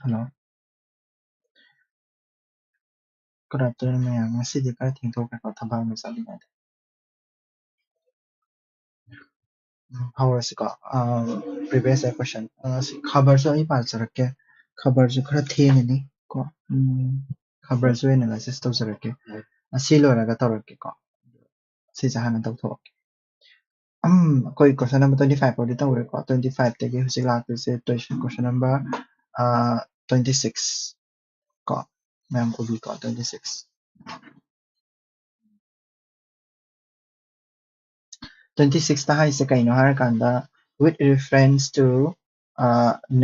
Hello. Good afternoon, ma'am. Ngasi ka tingtog ka tabang mo sa linad. How was it? Previous question. खबर जो ही पाल सरके खबर जो खरा थे नहीं को खबर जो analysis तो सरके असीलो रगा तो रके को सी जहां तो तो कोई question number 25 और तो रके 25 तक ये हुसी लाते से तो question number 26 को मैम को भी को 26 26 ta haise kaino harakanda with reference to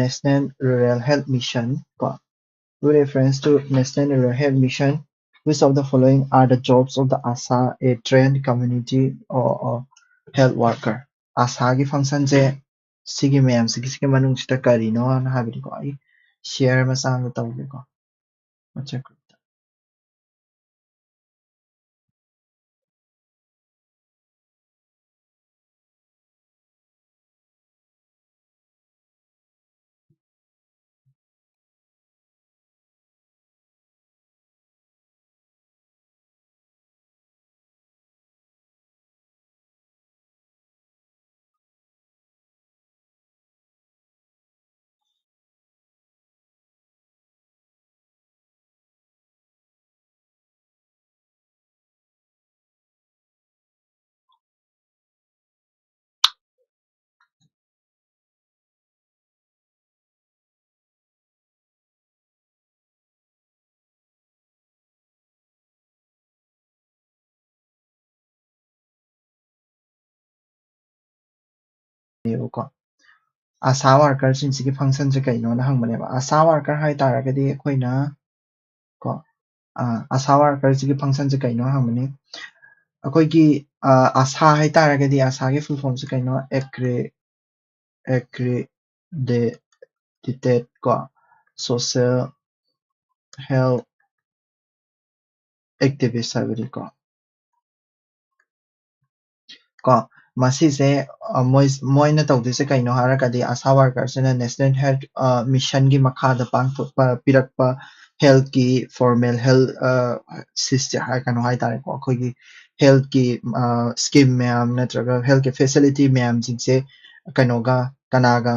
National Rural Health Mission ko with reference to National Rural Health Mission which of the following are the jobs of the ASA a trained community or health worker ASA gi function je sigi mayam sigi manung sita karino na habiri ko ai share masang tawbe ko check ko ASA worker sin sigi function je kaino na hangmane ba ASA worker hai taragadi koina ko ASA worker sigi function je kaino hangmane ꯑꯩꯈꯣꯏꯒꯤ ꯑꯁꯥ ꯍꯥꯏꯇꯥꯔꯒꯗꯤ ꯑꯁꯥꯒꯤ ꯐꯨꯜ ꯐꯣꯝꯁꯦ ꯀꯩꯅꯣ accredited ꯀꯣ social health activist ꯍꯥꯏꯕꯅꯤ ꯀꯣ ꯃꯁꯤꯁꯦ ꯃꯣꯏꯅ ꯇꯧꯗꯣꯏꯁꯦ ꯀꯩꯅꯣ ꯍꯥꯏꯔꯒꯗꯤ ꯑꯁꯥ ꯋꯥꯔꯀꯔꯁꯤꯅ ꯅꯦꯁꯅꯦꯜ ꯍꯦꯜꯊ ꯃꯤꯁꯟꯒꯤ ꯃꯈꯥꯗ ꯄꯥꯡꯊꯣꯛꯄ ꯄꯤꯔꯛꯄ ꯍꯦꯜꯊꯀꯤ ꯐꯣꯔꯃꯦꯜ ꯍꯦꯜꯊ ꯀꯩꯅꯣ ꯍꯥꯏꯇꯥꯔꯦꯀꯣ ꯑꯩꯈꯣꯏꯒꯤ healthꯀꯤ scheme ꯃꯌꯥꯝ ꯅꯠꯇ꯭ꯔꯒ healthꯀꯤ facility ꯃꯌꯥꯝꯁꯤꯡꯁꯦ ꯀꯩꯅꯣꯒ ꯀꯅꯥꯒ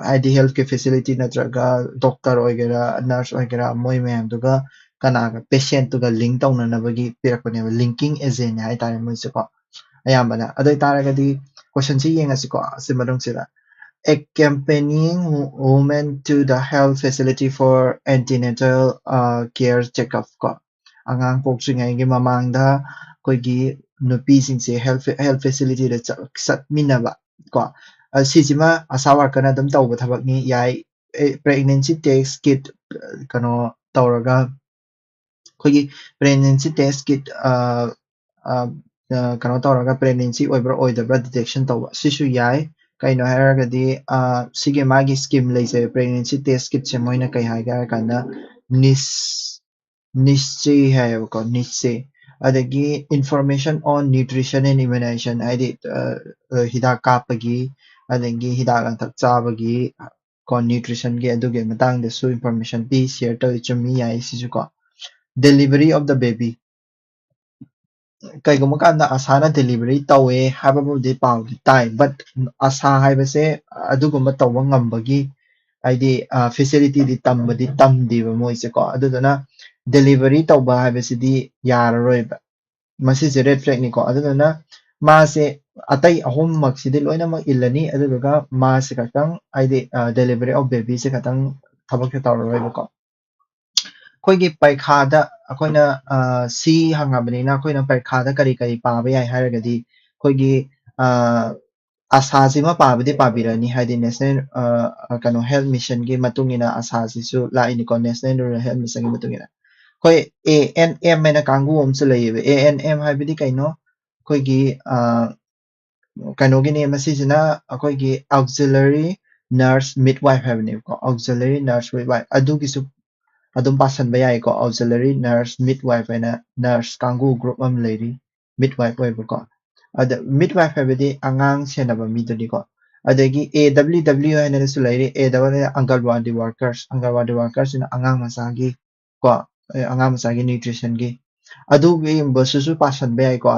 ꯍꯥꯏꯗꯤ healthꯀꯤ facility ꯅꯠꯇ꯭ꯔꯒ doctor ꯑꯣꯏꯒꯦꯔꯥ nurse ꯑꯣꯏꯒꯦꯔꯥ ꯃꯣꯏ ꯃꯌꯥꯝꯗꯨꯒ ꯀꯅꯥꯒ patient ꯇꯨꯒ link ꯇꯧꯅꯅꯕꯒꯤ ꯄꯤꯔꯛꯄꯅꯦꯕ linking agent ꯍꯥꯏꯇꯥꯔꯦ ꯃꯣꯏꯁꯦ ꯀꯣ ꯑꯌꯥꯝꯕꯅ ꯑꯗꯨ ꯑꯣꯏꯇꯥꯔꯒꯗꯤ ꯀꯣꯏꯁꯟꯁꯤ ꯌꯦꯡꯉꯁꯤꯀꯣ ꯑꯁꯤ ꯃꯅꯨꯡꯁꯤꯗ accompanying women to the health facility for antenatal care checkup ꯀꯣ ꯑꯉꯥꯡ ꯄꯣꯛꯇ꯭ꯔꯤꯉꯩꯒꯤ ꯃꯃꯥꯡꯗ ꯑꯩꯈꯣꯏꯒꯤ ꯅꯨꯄꯤꯁꯤꯡꯁꯦ health facilityꯗ ꯆꯠꯃꯤꯟꯅꯕ ꯀꯣ ꯁꯤꯁꯤꯃ ꯑꯁꯥ ꯋꯥꯔꯀꯔꯅ ꯑꯗꯨꯝ ꯇꯧꯕ ꯊꯕꯛꯅꯤ ꯌꯥꯏ pregnancy test kit ꯀꯩꯅꯣ ꯇꯧꯔꯒ ꯑꯩꯈꯣꯏꯒꯤ pregnancy test kit ꯀꯩꯅꯣ ꯇꯧꯔꯒ pregnancy ꯑꯣꯏꯕ꯭ꯔꯥ ꯑꯣꯏꯗꯕ꯭ꯔꯥ detection ꯇꯧꯕ ꯁꯤꯁꯨ ꯌꯥꯏ ꯀꯩꯅꯣ ꯍꯥꯏꯔꯒꯗꯤ ꯁꯤꯒꯤ ꯃꯥꯒꯤ scheme ꯂꯩꯖꯩ pregnancy test kitꯁꯦ ꯃꯣꯏꯅ ꯀꯩ ꯍꯥꯏꯒꯦ ꯍꯥꯏꯔꯀꯥꯟꯗ niche ꯍꯥꯏꯌꯦꯕꯀꯣ niche adagi information on nutrition and immunization ꯍꯥꯏꯗꯤ ꯍꯤꯗꯥꯛ ꯀꯥꯞꯄꯒꯤ adagi hidak lantak ꯆꯥꯕꯒꯤ ꯀꯣ nutritionꯒꯤ ꯑꯗꯨꯒꯤ ꯃꯇꯥꯡꯗꯁꯨ information ꯄꯤ share ꯇꯧꯏ ꯆꯨꯝꯃꯤ ꯌꯥꯏ ꯁꯤꯁꯨ ꯀꯣ delivery of the baby ꯀꯩꯒꯨꯝꯕ ꯀꯥꯟꯗ ꯑꯁꯥꯅ delivery ꯇꯧꯋꯦ ꯍꯥꯏꯕꯕꯨꯗꯤ ꯄꯥꯎꯗꯤ ꯇꯥꯏ but ꯑꯁꯥ ꯍꯥꯏꯕꯁꯦ ꯑꯗꯨꯒꯨꯝꯕ ꯇꯧꯕ ꯉꯝꯕꯒꯤ ꯍꯥꯏꯗꯤ facilityꯗꯤ ꯇꯝꯕꯗꯤ ꯇꯝꯗꯦꯕ ꯃꯣꯏꯁꯦ ꯀꯣ ꯑꯗꯨꯗꯨꯅ delivery ꯇꯧꯕ ꯍꯥꯏꯕꯁꯤꯗꯤ ꯌꯥꯔꯔꯣꯏꯕ ꯃꯁꯤꯁꯦ red flag ꯅꯤꯀꯣ ꯑꯗꯨꯗꯨꯅ ꯃꯥꯁꯦ ꯑꯇꯩ ꯑꯍꯨꯝꯃꯛꯁꯤꯗꯤ ꯂꯣꯏꯅꯃꯛ इल्लनी ꯑꯗꯨꯗꯨꯒ मासे खतंग हाइदि delivery of baby से खतंग थबक तौररोइबको ꯑꯩꯈꯣꯏꯒꯤ ꯄꯩꯈꯥꯗ ꯑꯩꯈꯣꯏꯅ ꯁꯤ ꯍꯪꯉꯕꯅꯤꯅ ꯑꯩꯈꯣꯏꯅ ꯄꯩꯈꯥꯗ ꯀꯔꯤ ꯀꯔꯤ ꯄꯥꯕ ꯌꯥꯏ ꯍꯥꯏꯔꯒꯗꯤ ꯑꯩꯈꯣꯏꯒꯤ ꯑꯁꯥꯁꯤꯃ ꯄꯥꯕꯗꯤ ꯄꯥꯕꯤꯔꯅꯤ ꯍꯥꯏꯗꯤ ꯅꯦꯁꯅꯦꯜ ꯀꯩꯅꯣ ꯍꯦꯜꯊ ꯃꯤꯁꯟꯒꯤ ꯃꯇꯨꯡ ꯏꯟꯅ ꯑꯁꯥꯁꯤꯁꯨ ꯂꯥꯛꯏꯅꯤꯀꯣ ꯅꯦꯁꯅꯦꯜ ꯔꯨꯔꯦꯜ ꯍꯦꯜꯊ ꯃꯤꯁꯟꯒꯤ ꯃꯇꯨꯡ ꯏꯟꯅ ꯑꯩꯈꯣꯏ ANM ꯍꯥꯏꯅ ꯀꯥꯡꯕꯨ ꯑꯃꯁꯨ ꯂꯩꯌꯦꯕ ANM ꯍꯥꯏꯕꯗꯤ ꯀꯩꯅꯣ ꯑꯩꯈꯣꯏꯒꯤ ꯀꯩꯅꯣꯒꯤꯅꯦ ꯃꯁꯤꯁꯤꯅ ꯑꯩꯈꯣꯏꯒꯤ auxiliary nurse midwife ꯍꯥꯏꯕꯅꯦꯕꯀꯣ auxiliary nurse midwife ꯑꯗꯨꯒꯤꯁꯨ adum pasanba yaiko auxiliary nurse midwife haina nurse kangu group am leiri midwife oibako ada midwife habidi angang senaba midani ko adagi AWW hainanasu lairi AWW Angalwadi workers in angang masagi ko angang masagi nutrition gi adugi basusu pasan be ko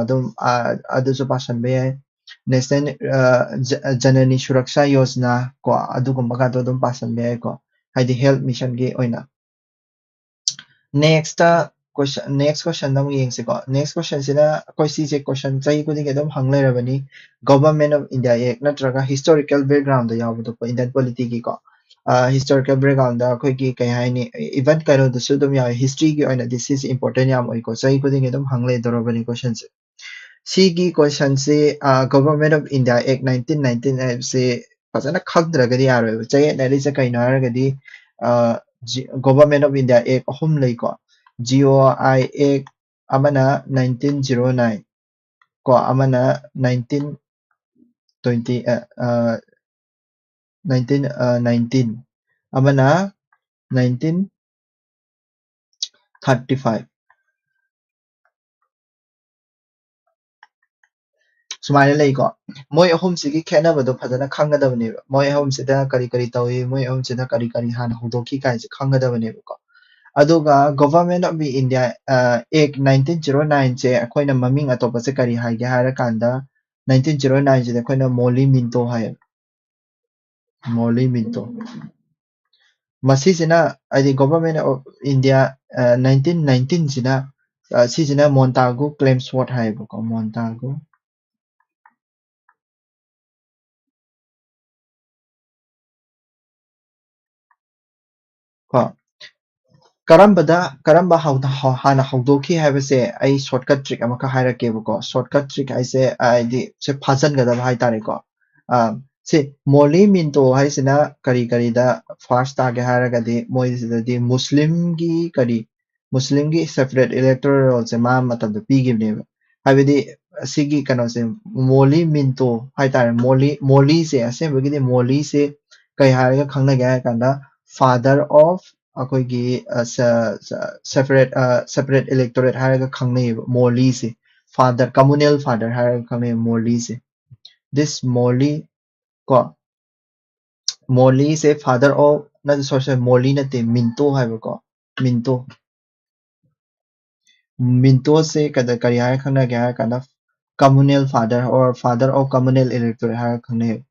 adusu pasan be national janani suraksha yojana ko adugumba ka dum pasan be ko haidi health mission gi oina next question namu yengse ko next question sina koi si je question chai ko ding edum hanglai rabani government of India ek natraga historical background da yaw do Indian polity gi ko historical background da koi ki kai hai ni event karo da su dum yaw history gi oina this is important yam oi ko chai ko ding edum hanglai do rabani question se si gi question se government of India ek 1919 se pasana khagdra ga di yaro chai na ri se kai na ga di government of India ek ahum lei ko GOI ek amana 1909 ko amana 1920 1919 amana 1935 सुमाइना लई को मोय अहुम सिगी खेनाबदो फजना खंगदबने मोय अहुम सिदा करी करी तवी मोय अहुम सिदा करी करी हान हुदोकी काइ से खंगदबने को अदुगा गवर्नमेंट ऑफ इंडिया एक 1909 से अखोइना ममिंग अतोप से करी हाइगे हारा कांदा 1909 से अखोइना मोली मिंटो हाय मोली मिंटो मसी सिना आदि गवर्नमेंट ऑफ इंडिया 1919 सिना सिजना मोंटागो क्लेम्स व्हाट हाय को मोंटागो को करंबा हाना हौदोकी हाइबसे आई शॉर्टकट ट्रिक अमका हाइरकेबको शॉर्टकट ट्रिक आइसे आइदि से फाजन गदब हाइ तारेको से मोली मिंटो हाइसिना करी करी दा फर्स्ट तागे हाइरगदि मोइसिदि मुस्लिम की सेपरेट इलेक्टोरल रोल से मा मतलब पीगिबने हाइबदि सिगी कनो से मोली मिंटो हाइ तारे मोली से असेबगिदि मोली से कई हाइरगा खंगना गया कांदा फादर ऑफ अखोइगी सेपरेट इलेक्टोरेट हाइरगा खंगने मोली से फादर कम्युनल फादर हाइरगा खंगने मोली से दिस मोली को मोली से फादर ऑफ ना सोशल मोली नते मिंटो हाइबको मिंटो से कद करी हाइर खंगना गया कांदा कम्युनल फादर और फादर ऑफ कम्युनल इलेक्टोरेट हाइरगा खंगने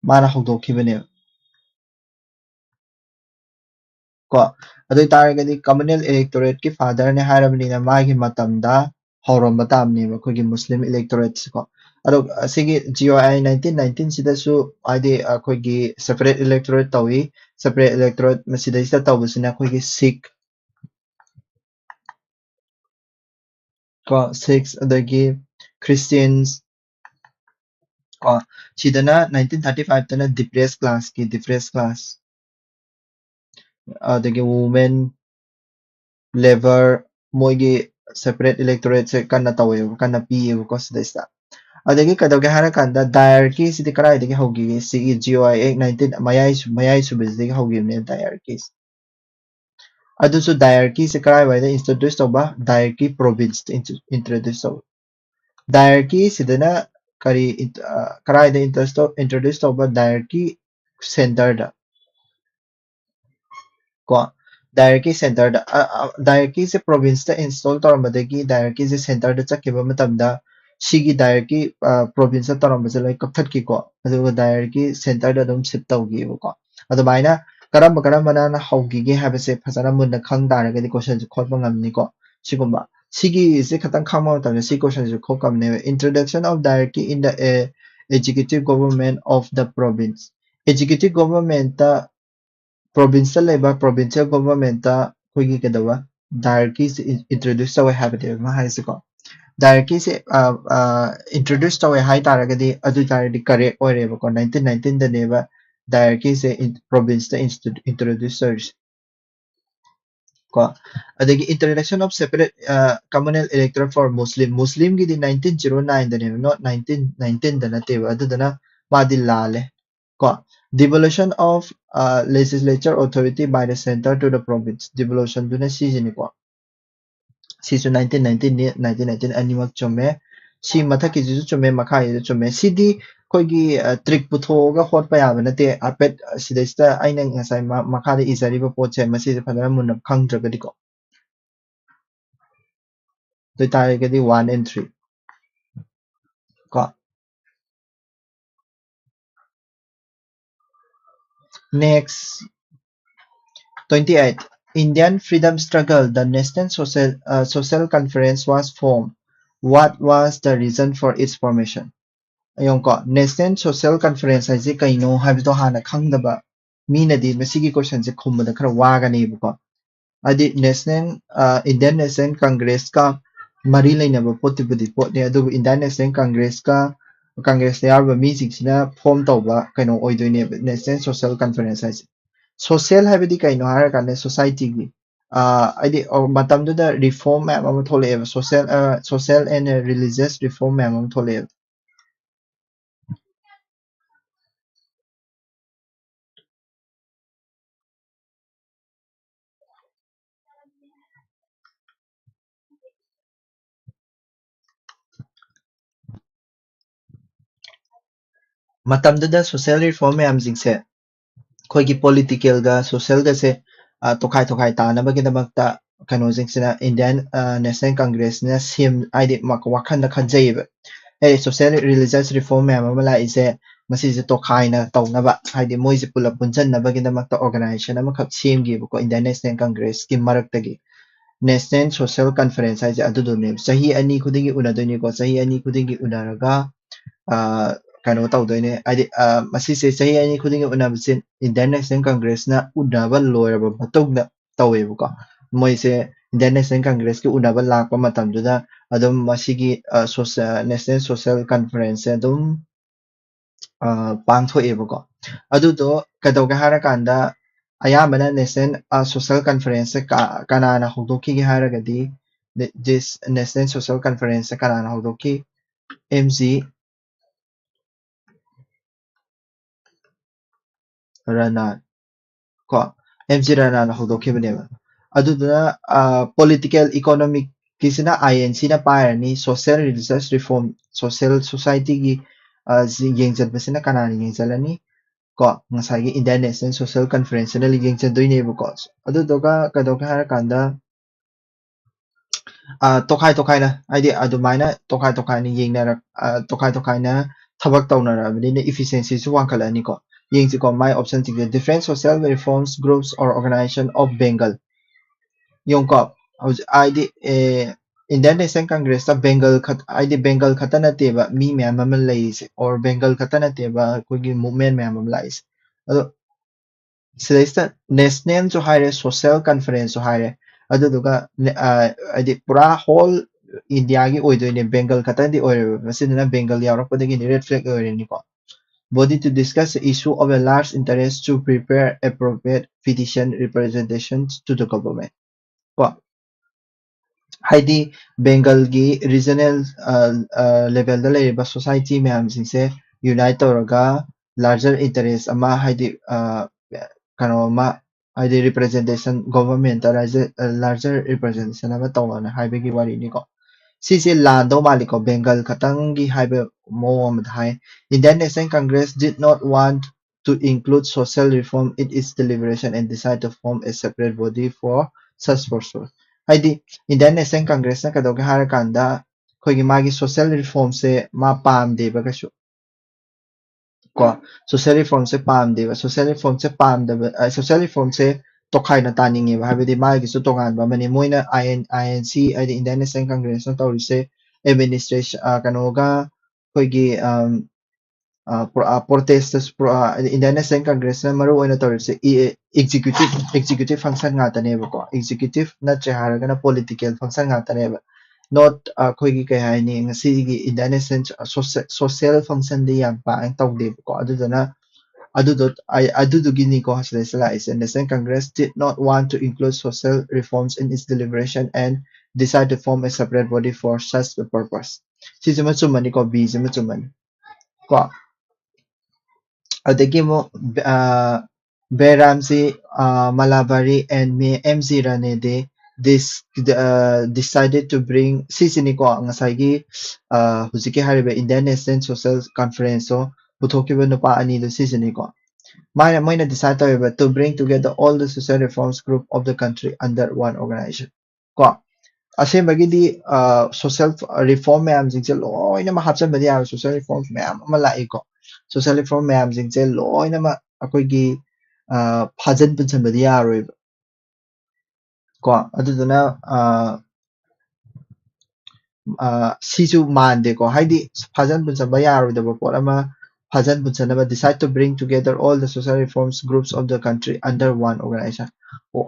माना हौदोखिबने को अदु तारगदि कम्युनल इलेक्टोरेट की फादर ने हारबनिना मागी मतमदा हौरम तामनी अखोगी मुस्लिम इलेक्टोरेट को अदु असिगी GOI 1919 सिदसु आदि अखोगी सेपरेट इलेक्टोरेट तवी सेपरेट इलेक्टोरेट मसिदैसा तवबसिना अखोगी सिक्स अदगी क्रिश्चियंस को सिदना 1935 तना डिप्रेस क्लास अदगी वुमेन लेबर मोगी सेपरेट इलेक्टोरेट से कन्ना तवे कन्ना पीएबो को सिदैसा अदगी कदोगे हारा कांदा डायरकी सिदि कराइदगी होगी सिगी GOI 19 मयाई सुबिसदगी होगिने डायरकी अदुसु डायरकी से कराइ वाइदा इंट्रोड्यूस तोबा डायरकी प्रोविंस इंट्रोड्यूस तोबा डायरकी सिदना करी कराइदा इंट्रोड्यूस तोबा डायरकी सेंटर दा को डायरकी सेंटर डायरकी से प्रोविंस ता इंस्टॉल तोरमदगी डायरकी से सेंटर दा चकेबा मतमदा सिगी डायरकी प्रोविंस ता तोरमबसे लाई कथटकी को अदुगा डायरकी सेंटर दा दम शिफ्ट तौगी को अदुमाइना करम ना हौगी हाबसे फसना मुन खंग दारगदि क्वेश्चन खोदबा ngamni को सिगुम्बा सिगी से खतंग खामा तब सी क्वेश्चन से खोकमने introduction of diarchy in the executive government of the province executive government ता प्रोविंस लेबा प्रोविंशियल गवर्नमेंट ता कोई केदवा डायरकी से इंट्रोड्यूस तवे हाबदे मा हाइसे को डायरकी से इंट्रोड्यूस तवे हाइ तारगदि अदु तारदि करेक्ट ओरेबा को 1919 दनेबा डायरकी से प्रोविंस ता इंट्रोड्यूस को अदगी introduction of separate communal electorate for Muslim की 1909 दने नॉट 1919 दनते अदुदना मादि लाले को devolution of legislature authority by the center to the province devolution duna season ko sisu 1919 1919 animal chome si matha ki ju chome makha ye chome sidi ꯑꯩꯈꯣꯏꯒꯤ trick ꯄꯨꯊꯣꯛꯑꯒ ꯍꯣꯠꯄ ꯌꯥꯕ ꯅꯠꯇꯦ ꯍꯥꯏꯐꯦꯠ ꯁꯤꯗꯩꯁꯤꯗ ꯑꯩꯅ ꯉꯁꯥꯏ ꯃꯈꯥꯗ ꯏꯖꯔꯤꯕ ꯄꯣꯠꯁꯦ ꯃꯁꯤꯁꯦ ꯐꯖꯅ ꯃꯨꯟꯅ ꯈꯪꯗ꯭ꯔꯒꯗꯤꯀꯣ ꯑꯗꯨ ꯑꯣꯏꯇꯥꯔꯒꯗꯤ 1 and 3 ꯀꯣ next 28 Indian freedom struggle the National Social Conference was formed what was the reason for its formation ꯑꯌꯣꯡꯀꯣ National Social Conference ꯍꯥꯏꯁꯦ ꯀꯩꯅꯣ ꯍꯥꯏꯕꯗꯣ ꯍꯥꯟꯅ ꯈꯪꯗꯕ ꯃꯤꯅꯗꯤ ꯃꯁꯤꯒꯤ ꯀꯣꯏꯁꯟꯁꯦ ꯈꯨꯝꯕꯗ ꯈꯔ ꯋꯥꯒꯅꯦꯕꯀꯣ ꯍꯥꯏꯗꯤ Indian National Congress-ꯀ ꯃꯔꯤ ꯂꯩꯅꯕ ꯄꯣꯠꯇꯨꯕꯨꯗꯤ ꯄꯣꯠꯅꯦ ꯑꯗꯨꯕꯨ Indian National Congress-ꯀ ꯀꯪꯒ꯭ꯔꯦꯁꯇ ꯌꯥꯎꯔꯤꯕ ꯃꯤꯁꯤꯡꯁꯤꯅ ꯐꯣꯔꯝ ꯇꯧꯕ ꯀꯩꯅꯣ ꯑꯣꯏꯗꯣꯏꯅꯦꯕ National Social Conference ꯍꯥꯏꯁꯦ ꯁꯣꯁꯤꯌꯦꯜ ꯍꯥꯏꯕꯗꯤ ꯀꯩꯅꯣ ꯍꯥꯏꯔꯀꯥꯟꯗ ꯁꯣꯁꯥꯏꯇꯤꯒꯤ ꯍꯥꯏꯗꯤ ꯃꯇꯝꯗꯨꯗ ꯔꯤꯐꯣꯔꯝ ꯃꯌꯥꯝ ꯑꯃ ꯊꯣꯛꯂꯛꯑꯦꯕ ꯁꯣꯁꯤꯌꯦꯜ ꯑꯦꯟ ꯔꯤꯂꯤꯖꯤꯌꯁ ꯔꯤꯐꯣꯔꯝ ꯃꯌꯥꯝ ꯑꯃ ꯊꯣꯛꯂꯛꯑꯦꯕ ꯃꯇꯝꯗꯨꯗ ꯁꯣꯁꯤꯌꯦꯜ ꯔꯤꯐꯣꯔꯝ ꯃꯌꯥꯝꯁꯤꯡꯁꯦ ꯑꯩꯈꯣꯏꯒꯤ ꯄꯣꯂꯤꯇꯤꯀꯦꯜꯒ ꯁꯣꯁꯤꯌꯦꯜꯒꯁꯦ ꯇꯣꯈꯥꯏ ꯇꯥꯅꯕꯒꯤꯗꯃꯛꯇ ꯀꯩꯅꯣꯁꯤꯡꯁꯤꯅ ꯏꯟꯗꯤꯌꯥꯟ ꯅꯦꯁꯅꯦꯜ ꯀꯪꯒ꯭ꯔꯦꯁꯅ ꯍꯥꯏꯗꯤ ꯋꯥꯈꯜꯗ ꯈꯟꯖꯩꯌꯦꯕ ꯍꯥꯏꯗꯤ ꯁꯣꯁꯤꯌꯦꯜ ꯔꯤꯂꯤꯖꯤꯌꯁ ꯔꯤꯐꯣꯔꯝ ꯃꯌꯥꯝ ꯑꯃ ꯂꯥꯛꯏꯁꯦ ꯃꯁꯤꯁꯦ ꯇꯣꯈꯥꯏꯅ ꯇꯧꯅꯕ ꯍꯥꯏꯗꯤ ꯃꯣꯏꯁꯦ ꯄꯨꯂꯞ ꯄꯨꯟꯁꯤꯟꯅꯕꯒꯤꯗꯃꯛꯇ ꯑꯣꯔꯒꯅꯥꯏꯖꯦꯁꯟ ꯑꯃꯈꯛ ꯁꯦꯝꯈꯤꯕꯀꯣ ꯏꯟꯗꯤꯌꯟ ꯅꯦꯁꯅꯦꯜ ꯀꯪꯒ꯭ꯔꯦꯁꯀꯤ ꯃꯔꯛꯇꯒꯤ ꯅꯦꯁꯅꯦꯜ ꯁꯣꯁꯤꯌꯦꯜ ꯀꯟꯐꯔꯦꯟꯁ ꯍꯥꯏꯁꯦ ꯑꯗꯨꯗꯨꯅꯦꯕ ꯆꯍꯤ 2 ꯈꯨꯗꯤꯡꯒꯤ ꯎꯅꯗꯣꯏꯅꯤꯀꯣ ꯆꯍꯤ 2 ꯈꯨꯗꯤꯡꯒꯤ ꯎꯅꯔꯒ ꯀꯩꯅꯣ ꯇꯧꯗꯣꯏꯅꯦ ꯍꯥꯏꯗꯤ ꯃꯁꯤꯁꯦ ꯆꯍꯤ 2 ꯈꯨꯗꯤꯡꯒꯤ ꯎꯅꯕꯁꯦ ꯏꯟꯗꯤꯌꯟ ꯅꯦꯁꯅꯦꯜ ꯀꯪꯒ꯭ꯔꯦꯁꯅ ꯎꯅꯕ ꯂꯣꯏꯔꯕ ꯃꯇꯨꯡꯗ ꯇꯧꯋꯦꯕꯀꯣ ꯃꯣꯏꯁꯦ ꯏꯟꯗꯤꯌꯟ ꯅꯦꯁꯅꯦꯜ ꯀꯪꯒ꯭ꯔꯦꯁꯀꯤ ꯎꯅꯕ ꯂꯥꯛꯄ ꯃꯇꯝꯗꯨꯗ ꯑꯗꯨꯝ ꯃꯁꯤꯒꯤ ꯅꯦꯁꯅꯦꯜ ꯁꯣꯁꯤꯌꯦꯜ ꯀꯟꯐꯔꯦꯟꯁꯁꯦ ꯑꯗꯨꯝ ꯄꯥꯡꯊꯣꯛꯑꯦꯕꯀꯣ ꯑꯗꯨꯗꯣ ꯀꯩꯗꯧꯒꯦ ꯍꯥꯏꯔꯀꯥꯟꯗ ꯑꯌꯥꯝꯕꯅ ꯅꯦꯁꯅꯦꯜ ꯁꯣꯁꯤꯌꯦꯜ ꯀꯟꯐꯔꯦꯟꯁꯁꯦ ꯀꯅꯥꯅ ꯍꯧꯗꯣꯛꯈꯤꯒꯦ ꯍꯥꯏꯔꯒꯗꯤ ꯗꯤꯁ ꯅꯦꯁꯅꯦꯜ ꯁꯣꯁꯤꯌꯦꯜ ꯀꯟꯐꯔꯦꯟꯁꯁꯦ ꯀꯅꯥꯅ ꯍꯧꯗꯣꯛꯈꯤ M.G. Ranal ꯀꯣ M.G. Ranalꯅ ꯍꯧꯗꯣꯛꯈꯤꯕꯅꯦꯕ ꯑꯗꯨꯗꯨꯅ ꯄꯣꯂꯤꯇꯤꯀꯦꯜ ꯏꯀꯣꯅꯣꯃꯤꯛꯀꯤꯁꯤꯅ INCꯅ ꯄꯥꯏꯔꯅꯤ ꯁꯣꯁꯤꯌꯦꯜ ꯔꯤꯂꯤꯖꯤꯌꯁ ꯔꯤꯐꯣꯔꯝ ꯁꯣꯁꯤꯌꯦꯜ ꯁꯣꯁꯥꯏꯇꯤꯒꯤ ꯌꯦꯡꯁꯤꯟꯕꯁꯤꯅ ꯀꯅꯥꯅ ꯌꯦꯡꯁꯤꯜꯂꯅꯤ ꯀꯣ ꯉꯁꯥꯏꯒꯤ ꯏꯟꯗꯤꯌꯟ ꯅꯦꯁꯅꯦꯜ ꯁꯣꯁꯤꯌꯦꯜ ꯀꯟꯐꯔꯦꯟꯁꯅ ꯌꯦꯡꯁꯤꯟꯗꯣꯏꯅꯦꯕꯀꯣ ꯑꯗꯨꯗꯨꯒ ꯀꯩꯗꯧꯒꯦ ꯍꯥꯏꯔꯀꯥꯟꯗ ꯇꯣꯈꯥꯏꯅ ꯍꯥꯏꯗꯤ ꯑꯗꯨꯃꯥꯏꯅ ꯇꯣꯈꯥꯏꯅ ꯇꯣꯈꯥꯏꯅ ꯊꯕꯛ ꯇꯧꯅꯔꯛꯑꯕꯅꯤꯅ ꯏꯐꯤꯁꯤꯌꯦꯟꯁꯤꯁꯨ ꯋꯥꯡꯈꯠꯂꯛꯑꯅꯤꯀꯣ ꯌꯦꯡꯁꯤꯀꯣ ꯃꯥꯏ ꯑꯣꯞꯁꯟꯁꯤꯡꯁꯦ different social reforms groups or organisation of Bengal ꯌꯦꯡꯉꯨꯀꯣ ꯍꯧꯖꯤꯛ ꯍꯥꯏꯗꯤ Indian National Congress-ꯇ ꯍꯥꯏꯗꯤ ꯕꯦꯡꯒꯜ ꯈꯛꯇ ꯅꯠꯇꯦꯕ ꯃꯤ ꯃꯌꯥꯝ ꯑꯃ ꯂꯩꯔꯤꯁꯦ ꯑꯣꯔ ꯕꯦꯡꯒꯜ ꯈꯛꯇ ꯅꯠꯇꯦꯕ ꯑꯩꯈꯣꯏꯒꯤ ꯃꯨꯚꯃꯦꯟ ꯃꯌꯥꯝ ꯑꯃ ꯂꯥꯛꯏꯁꯦ ꯑꯗꯣ ꯁꯤꯗꯩꯁꯤꯗ ꯅꯦꯁꯅꯦꯜꯁꯨ ꯍꯥꯏꯔꯦ ꯁꯣꯁꯤꯌꯦꯜ ꯀꯟꯐꯔꯦꯟꯁꯁꯨ ꯍꯥꯏꯔꯦ ꯑꯗꯨꯗꯨꯒ ꯍꯥꯏꯗꯤ ꯄꯨꯔꯥ ꯍꯣꯜ ꯏꯟꯗꯤꯌꯥꯒꯤ ꯑꯣꯏꯗꯣꯏꯅꯦ ꯕꯦꯡꯒꯜ ꯈꯛꯇꯪꯗꯤ ꯑꯣꯏꯔꯣꯏꯕ ꯃꯁꯤꯗꯅ ꯕꯦꯡꯒꯜ ꯌꯥꯎꯔꯛꯄꯗꯒꯤꯅꯤ ꯔꯦꯗ ꯐ꯭ꯂꯦग ꯑꯣꯏꯔꯅꯤꯀꯣ body to discuss the issue of a large interest to prepare appropriate petition representations to the government. ꯀꯣ ꯍꯥꯏꯗꯤ ꯕꯦꯡꯒꯜꯒꯤ ꯔꯤꯖꯅꯦꯜ ꯂꯦꯚꯦꯜꯗ ꯂꯩꯔꯤꯕ ꯁꯣꯁꯥꯏꯇꯤ ꯃꯌꯥꯝꯁꯤꯡꯁꯦ ꯌꯨꯅꯥꯏꯠ ꯇꯧꯔꯒ ꯂꯥꯔꯖꯔ ꯏꯟꯇꯔꯦꯁ ꯑꯃ ꯍꯥꯏꯗꯤ ꯀꯩꯅꯣ ꯑꯃ ꯍꯥꯏꯗꯤ ꯔꯤꯄ꯭ꯔꯖꯦꯟꯇꯦꯁꯟ ꯒꯣꯚꯔꯟꯃꯦꯟꯇ ꯂꯥꯔꯖꯔ ꯔꯤꯄ꯭ꯔꯖꯦꯟꯇꯦꯁꯟ ꯑꯃ ꯇꯧꯅ ꯍꯥꯏꯕꯒꯤ ꯋꯥꯔꯤꯅꯤꯀꯣ ꯁꯤꯁꯦ ꯂꯥꯟꯗꯧ ꯃꯥꯜꯂꯤꯀꯣ ꯕꯦꯡꯒꯜ ꯈꯛꯇꯪꯒꯤ ꯍꯥꯏꯕ ꯃꯑꯣꯡ ꯑꯃꯗ ꯍꯥꯏ Indian National Congress did not want to include social reform in its deliberation and decided to form a separate body for such purpose. ꯍꯥꯏꯗꯤ Indian National Congressꯅ ꯀꯩꯗꯧꯒꯦ ꯍꯥꯏꯔꯀꯥꯟꯗ ꯑꯩꯈꯣꯏꯒꯤ ꯃꯥꯒꯤ social reformꯁꯦ ꯃꯥ ꯄꯥꯝꯗꯦꯕ ꯀꯩꯁꯨ ꯀꯣ social reformꯁꯦ ꯄꯥꯝꯗꯦꯕ social reformꯁꯦ ꯇꯣꯈꯥꯏꯅ ꯇꯥꯅꯤꯡꯉꯦꯕ ꯍꯥꯏꯕꯗꯤ ꯃꯥꯒꯤꯁꯨ ꯇꯣꯉꯥꯟꯕ ꯑꯃꯅꯤ ꯃꯣꯏꯅ INC ꯍꯥꯏꯗꯤ Indian National Congressꯅ ꯇꯧꯔꯤꯁꯦ ꯑꯦꯗꯃꯤꯅꯤꯁꯇ꯭ꯔꯦꯁꯟ ꯀꯩꯅꯣꯒ ꯑꯩꯈꯣꯏꯒꯤ Indian National Congressꯅ ꯃꯔꯨ ꯑꯣꯏꯅ ꯇꯧꯔꯤꯁꯦ executive function ꯉꯥꯛꯇꯅꯦꯕꯀꯣ executive ꯅꯠꯇ꯭ꯔꯦ ꯍꯥꯏꯔꯒꯅ political function ꯉꯥꯛꯇꯅꯦꯕ not ꯑꯩꯈꯣꯏꯒꯤ ꯀꯩ ꯍꯥꯏꯅꯤ ꯉꯁꯤꯒꯤ Indian National social functionꯗꯤ ꯌꯥꯝ ꯄꯥꯛꯅ ꯇꯧꯗꯦꯕꯀꯣ ꯑꯗꯨꯗꯨꯒꯤꯅꯤꯀꯣ ꯁꯤꯗꯩꯁꯤꯗ ꯂꯥꯛꯏꯁꯦ National Congress did not want to include social reforms in its deliberation and decided to form a separate body for such a purpose. ꯁꯤꯁꯤꯃ ꯆꯨꯝꯃꯅꯤꯀꯣ Bꯁꯤꯃ ꯆꯨꯝꯃꯅꯤ ꯀꯣ adagi mo Beramsi Malabari and M.C. Ranade decided to bring sisiniko ngasagi huziki hariba Indian National Social Conference so puthokiba nupa ani do sisiniko moina decide taweba to bring together all the social reforms group of the country under one organization ko ꯑꯁꯦꯡꯕꯒꯤꯗꯤ social reform ꯃꯌꯥꯝꯁꯤꯡꯁꯦ ꯂꯣꯏꯅꯃꯛ ꯍꯥꯞꯆꯟꯕꯗꯤ ꯌꯥꯔꯣꯏ social reforms ꯃꯌꯥꯝ ꯑꯃ ꯂꯥꯛꯏꯀꯣ social reform ꯃꯌꯥꯝꯁꯤꯡꯁꯦ ꯂꯣꯏꯅꯃꯛ ꯑꯩꯈꯣꯏꯒꯤ ꯐꯥꯖꯟ ꯄꯨꯟꯁꯟꯕꯗꯤ ꯌꯥꯔꯣꯏꯕ ꯀꯣ ꯑꯗꯨꯗꯨꯅ ꯁꯤꯁꯨ ꯃꯥꯟꯗꯦꯀꯣ ꯍꯥꯏꯗꯤ ꯐꯥꯖꯟ ꯄꯨꯟꯁꯟꯕ ꯌꯥꯔꯣꯏꯗꯕ ꯄꯣꯠ ꯑꯃ ꯐꯥꯖꯟ ꯄꯨꯟꯁꯟꯅꯕ decide to bring together all the social reforms groups of the country under one organization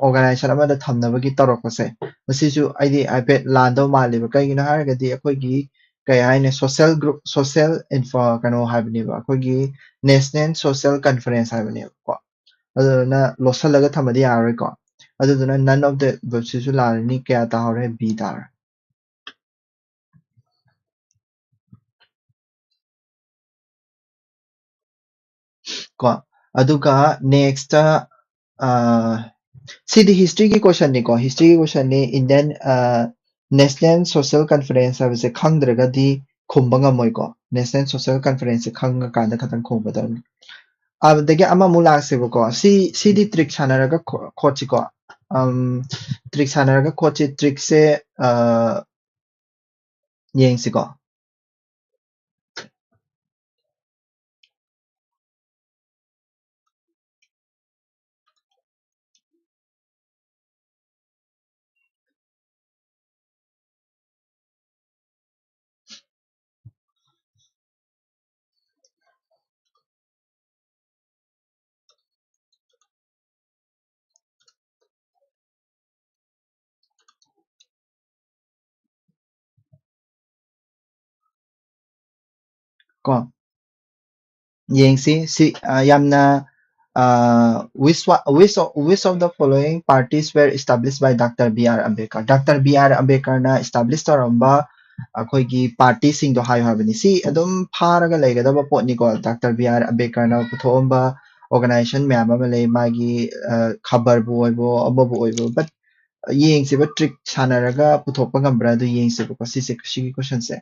organization ꯑꯃꯗ ꯊꯝꯅꯕꯒꯤ ꯇꯧꯔꯛꯄꯁꯦ ꯃꯁꯤꯁꯨ ꯑꯩꯗꯤ ꯍꯥꯏꯐꯦꯠ ꯂꯥꯟꯗꯧ ꯃꯥꯜꯂꯦꯕ ꯀꯩꯒꯤꯅꯣ ꯍꯥꯏꯔꯒꯗꯤ ꯑꯩꯈꯣꯏꯒꯤ ꯀꯩ ꯍꯥꯏꯅꯤ social group social ꯀꯩꯅꯣ ꯍꯥꯏꯕꯅꯦꯕ ꯑꯩꯈꯣꯏꯒꯤ national social conference ꯍꯥꯏꯕꯅꯦꯕꯀꯣ ꯑꯗꯨꯗꯨꯅ ꯂꯣꯠꯁꯤꯜꯂꯒ ꯊꯝꯕꯗꯤ ꯌꯥꯔꯔꯣꯏꯀꯣ ꯑꯗꯨꯗꯨꯅ none of the ꯁꯤꯁꯨ ꯂꯥꯜꯂꯅꯤ ꯀꯌꯥ ꯇꯥꯍꯧꯔꯦ B ꯇꯥꯔꯦ ꯀꯣ ꯑꯗꯨꯒ next ꯁꯤꯗꯤ historyꯒꯤ questionꯅꯤꯀꯣ historyꯒꯤ questionꯅꯤ Indian national social conference ꯍꯥꯏꯕꯁꯦ ꯈꯪꯗ꯭ꯔꯒꯗꯤ ꯈꯨꯝꯕ ꯉꯝꯃꯣꯏꯀꯣ national social conference ꯈꯪꯉꯀꯥꯟꯗ ꯈꯇꯪ ꯈꯨꯝꯒꯗꯕꯅꯤ ꯑꯗꯨꯗꯒꯤ ꯑꯃꯃꯨꯛ ꯂꯥꯛꯁꯦꯕꯀꯣ ꯁꯤꯗꯤ ꯇ꯭ꯔꯤꯛ ꯁꯥꯟꯅꯔꯒ ꯈꯣꯠꯁꯤꯀꯣ ꯇ꯭ꯔꯤꯛ ꯁꯥꯟꯅꯔꯒ ꯈꯣꯠꯁꯤ ꯇ꯭ꯔꯤꯛꯁꯦ ꯌꯦꯡꯁꯤꯀꯣ ꯀꯣ ꯌꯦꯡꯁꯤ ꯁꯤ ꯌꯥꯝꯅ which of the following parties were established by Dr. B.R. Ambedkar Dr. B.R. Ambedkarna establish ꯇꯧꯔꯝꯕ ꯑꯩꯈꯣꯏꯒꯤ ꯄꯥꯔꯇꯤꯁꯤꯡꯗꯣ ꯍꯥꯏꯌꯨ ꯍꯥꯏꯕꯅꯤ ꯁꯤ ꯑꯗꯨꯝ ꯐꯥꯔꯒ ꯂꯩꯒꯗꯕ ꯄꯣꯠꯅꯤꯀꯣ ꯗꯥꯛꯇꯔ ꯕꯤ ꯑꯥꯔ ꯑꯝꯕꯦꯗꯀꯔꯅ ꯄꯨꯊꯣꯛꯑꯝꯕ ꯑꯣꯔꯒꯅꯥꯏꯖꯦꯁꯟ ꯃꯌꯥꯝ ꯑꯃ ꯂꯩ ꯃꯥꯒꯤ ꯈꯕꯔꯕꯨ ꯑꯣꯏꯕꯣ ꯑꯃꯕꯨ ꯑꯣꯏꯕꯣ ꯕꯠ ꯌꯦꯡꯁꯤꯕ ꯇ꯭ꯔꯤꯛ ꯁꯥꯟꯅꯔꯒ ꯄꯨꯊꯣꯛꯄ ꯉꯝꯕ꯭ꯔꯥ ꯑꯗꯨ ꯌꯦꯡꯁꯤꯕꯀꯣ ꯁꯤꯒꯤ ꯀꯣꯏꯁꯟꯁꯦ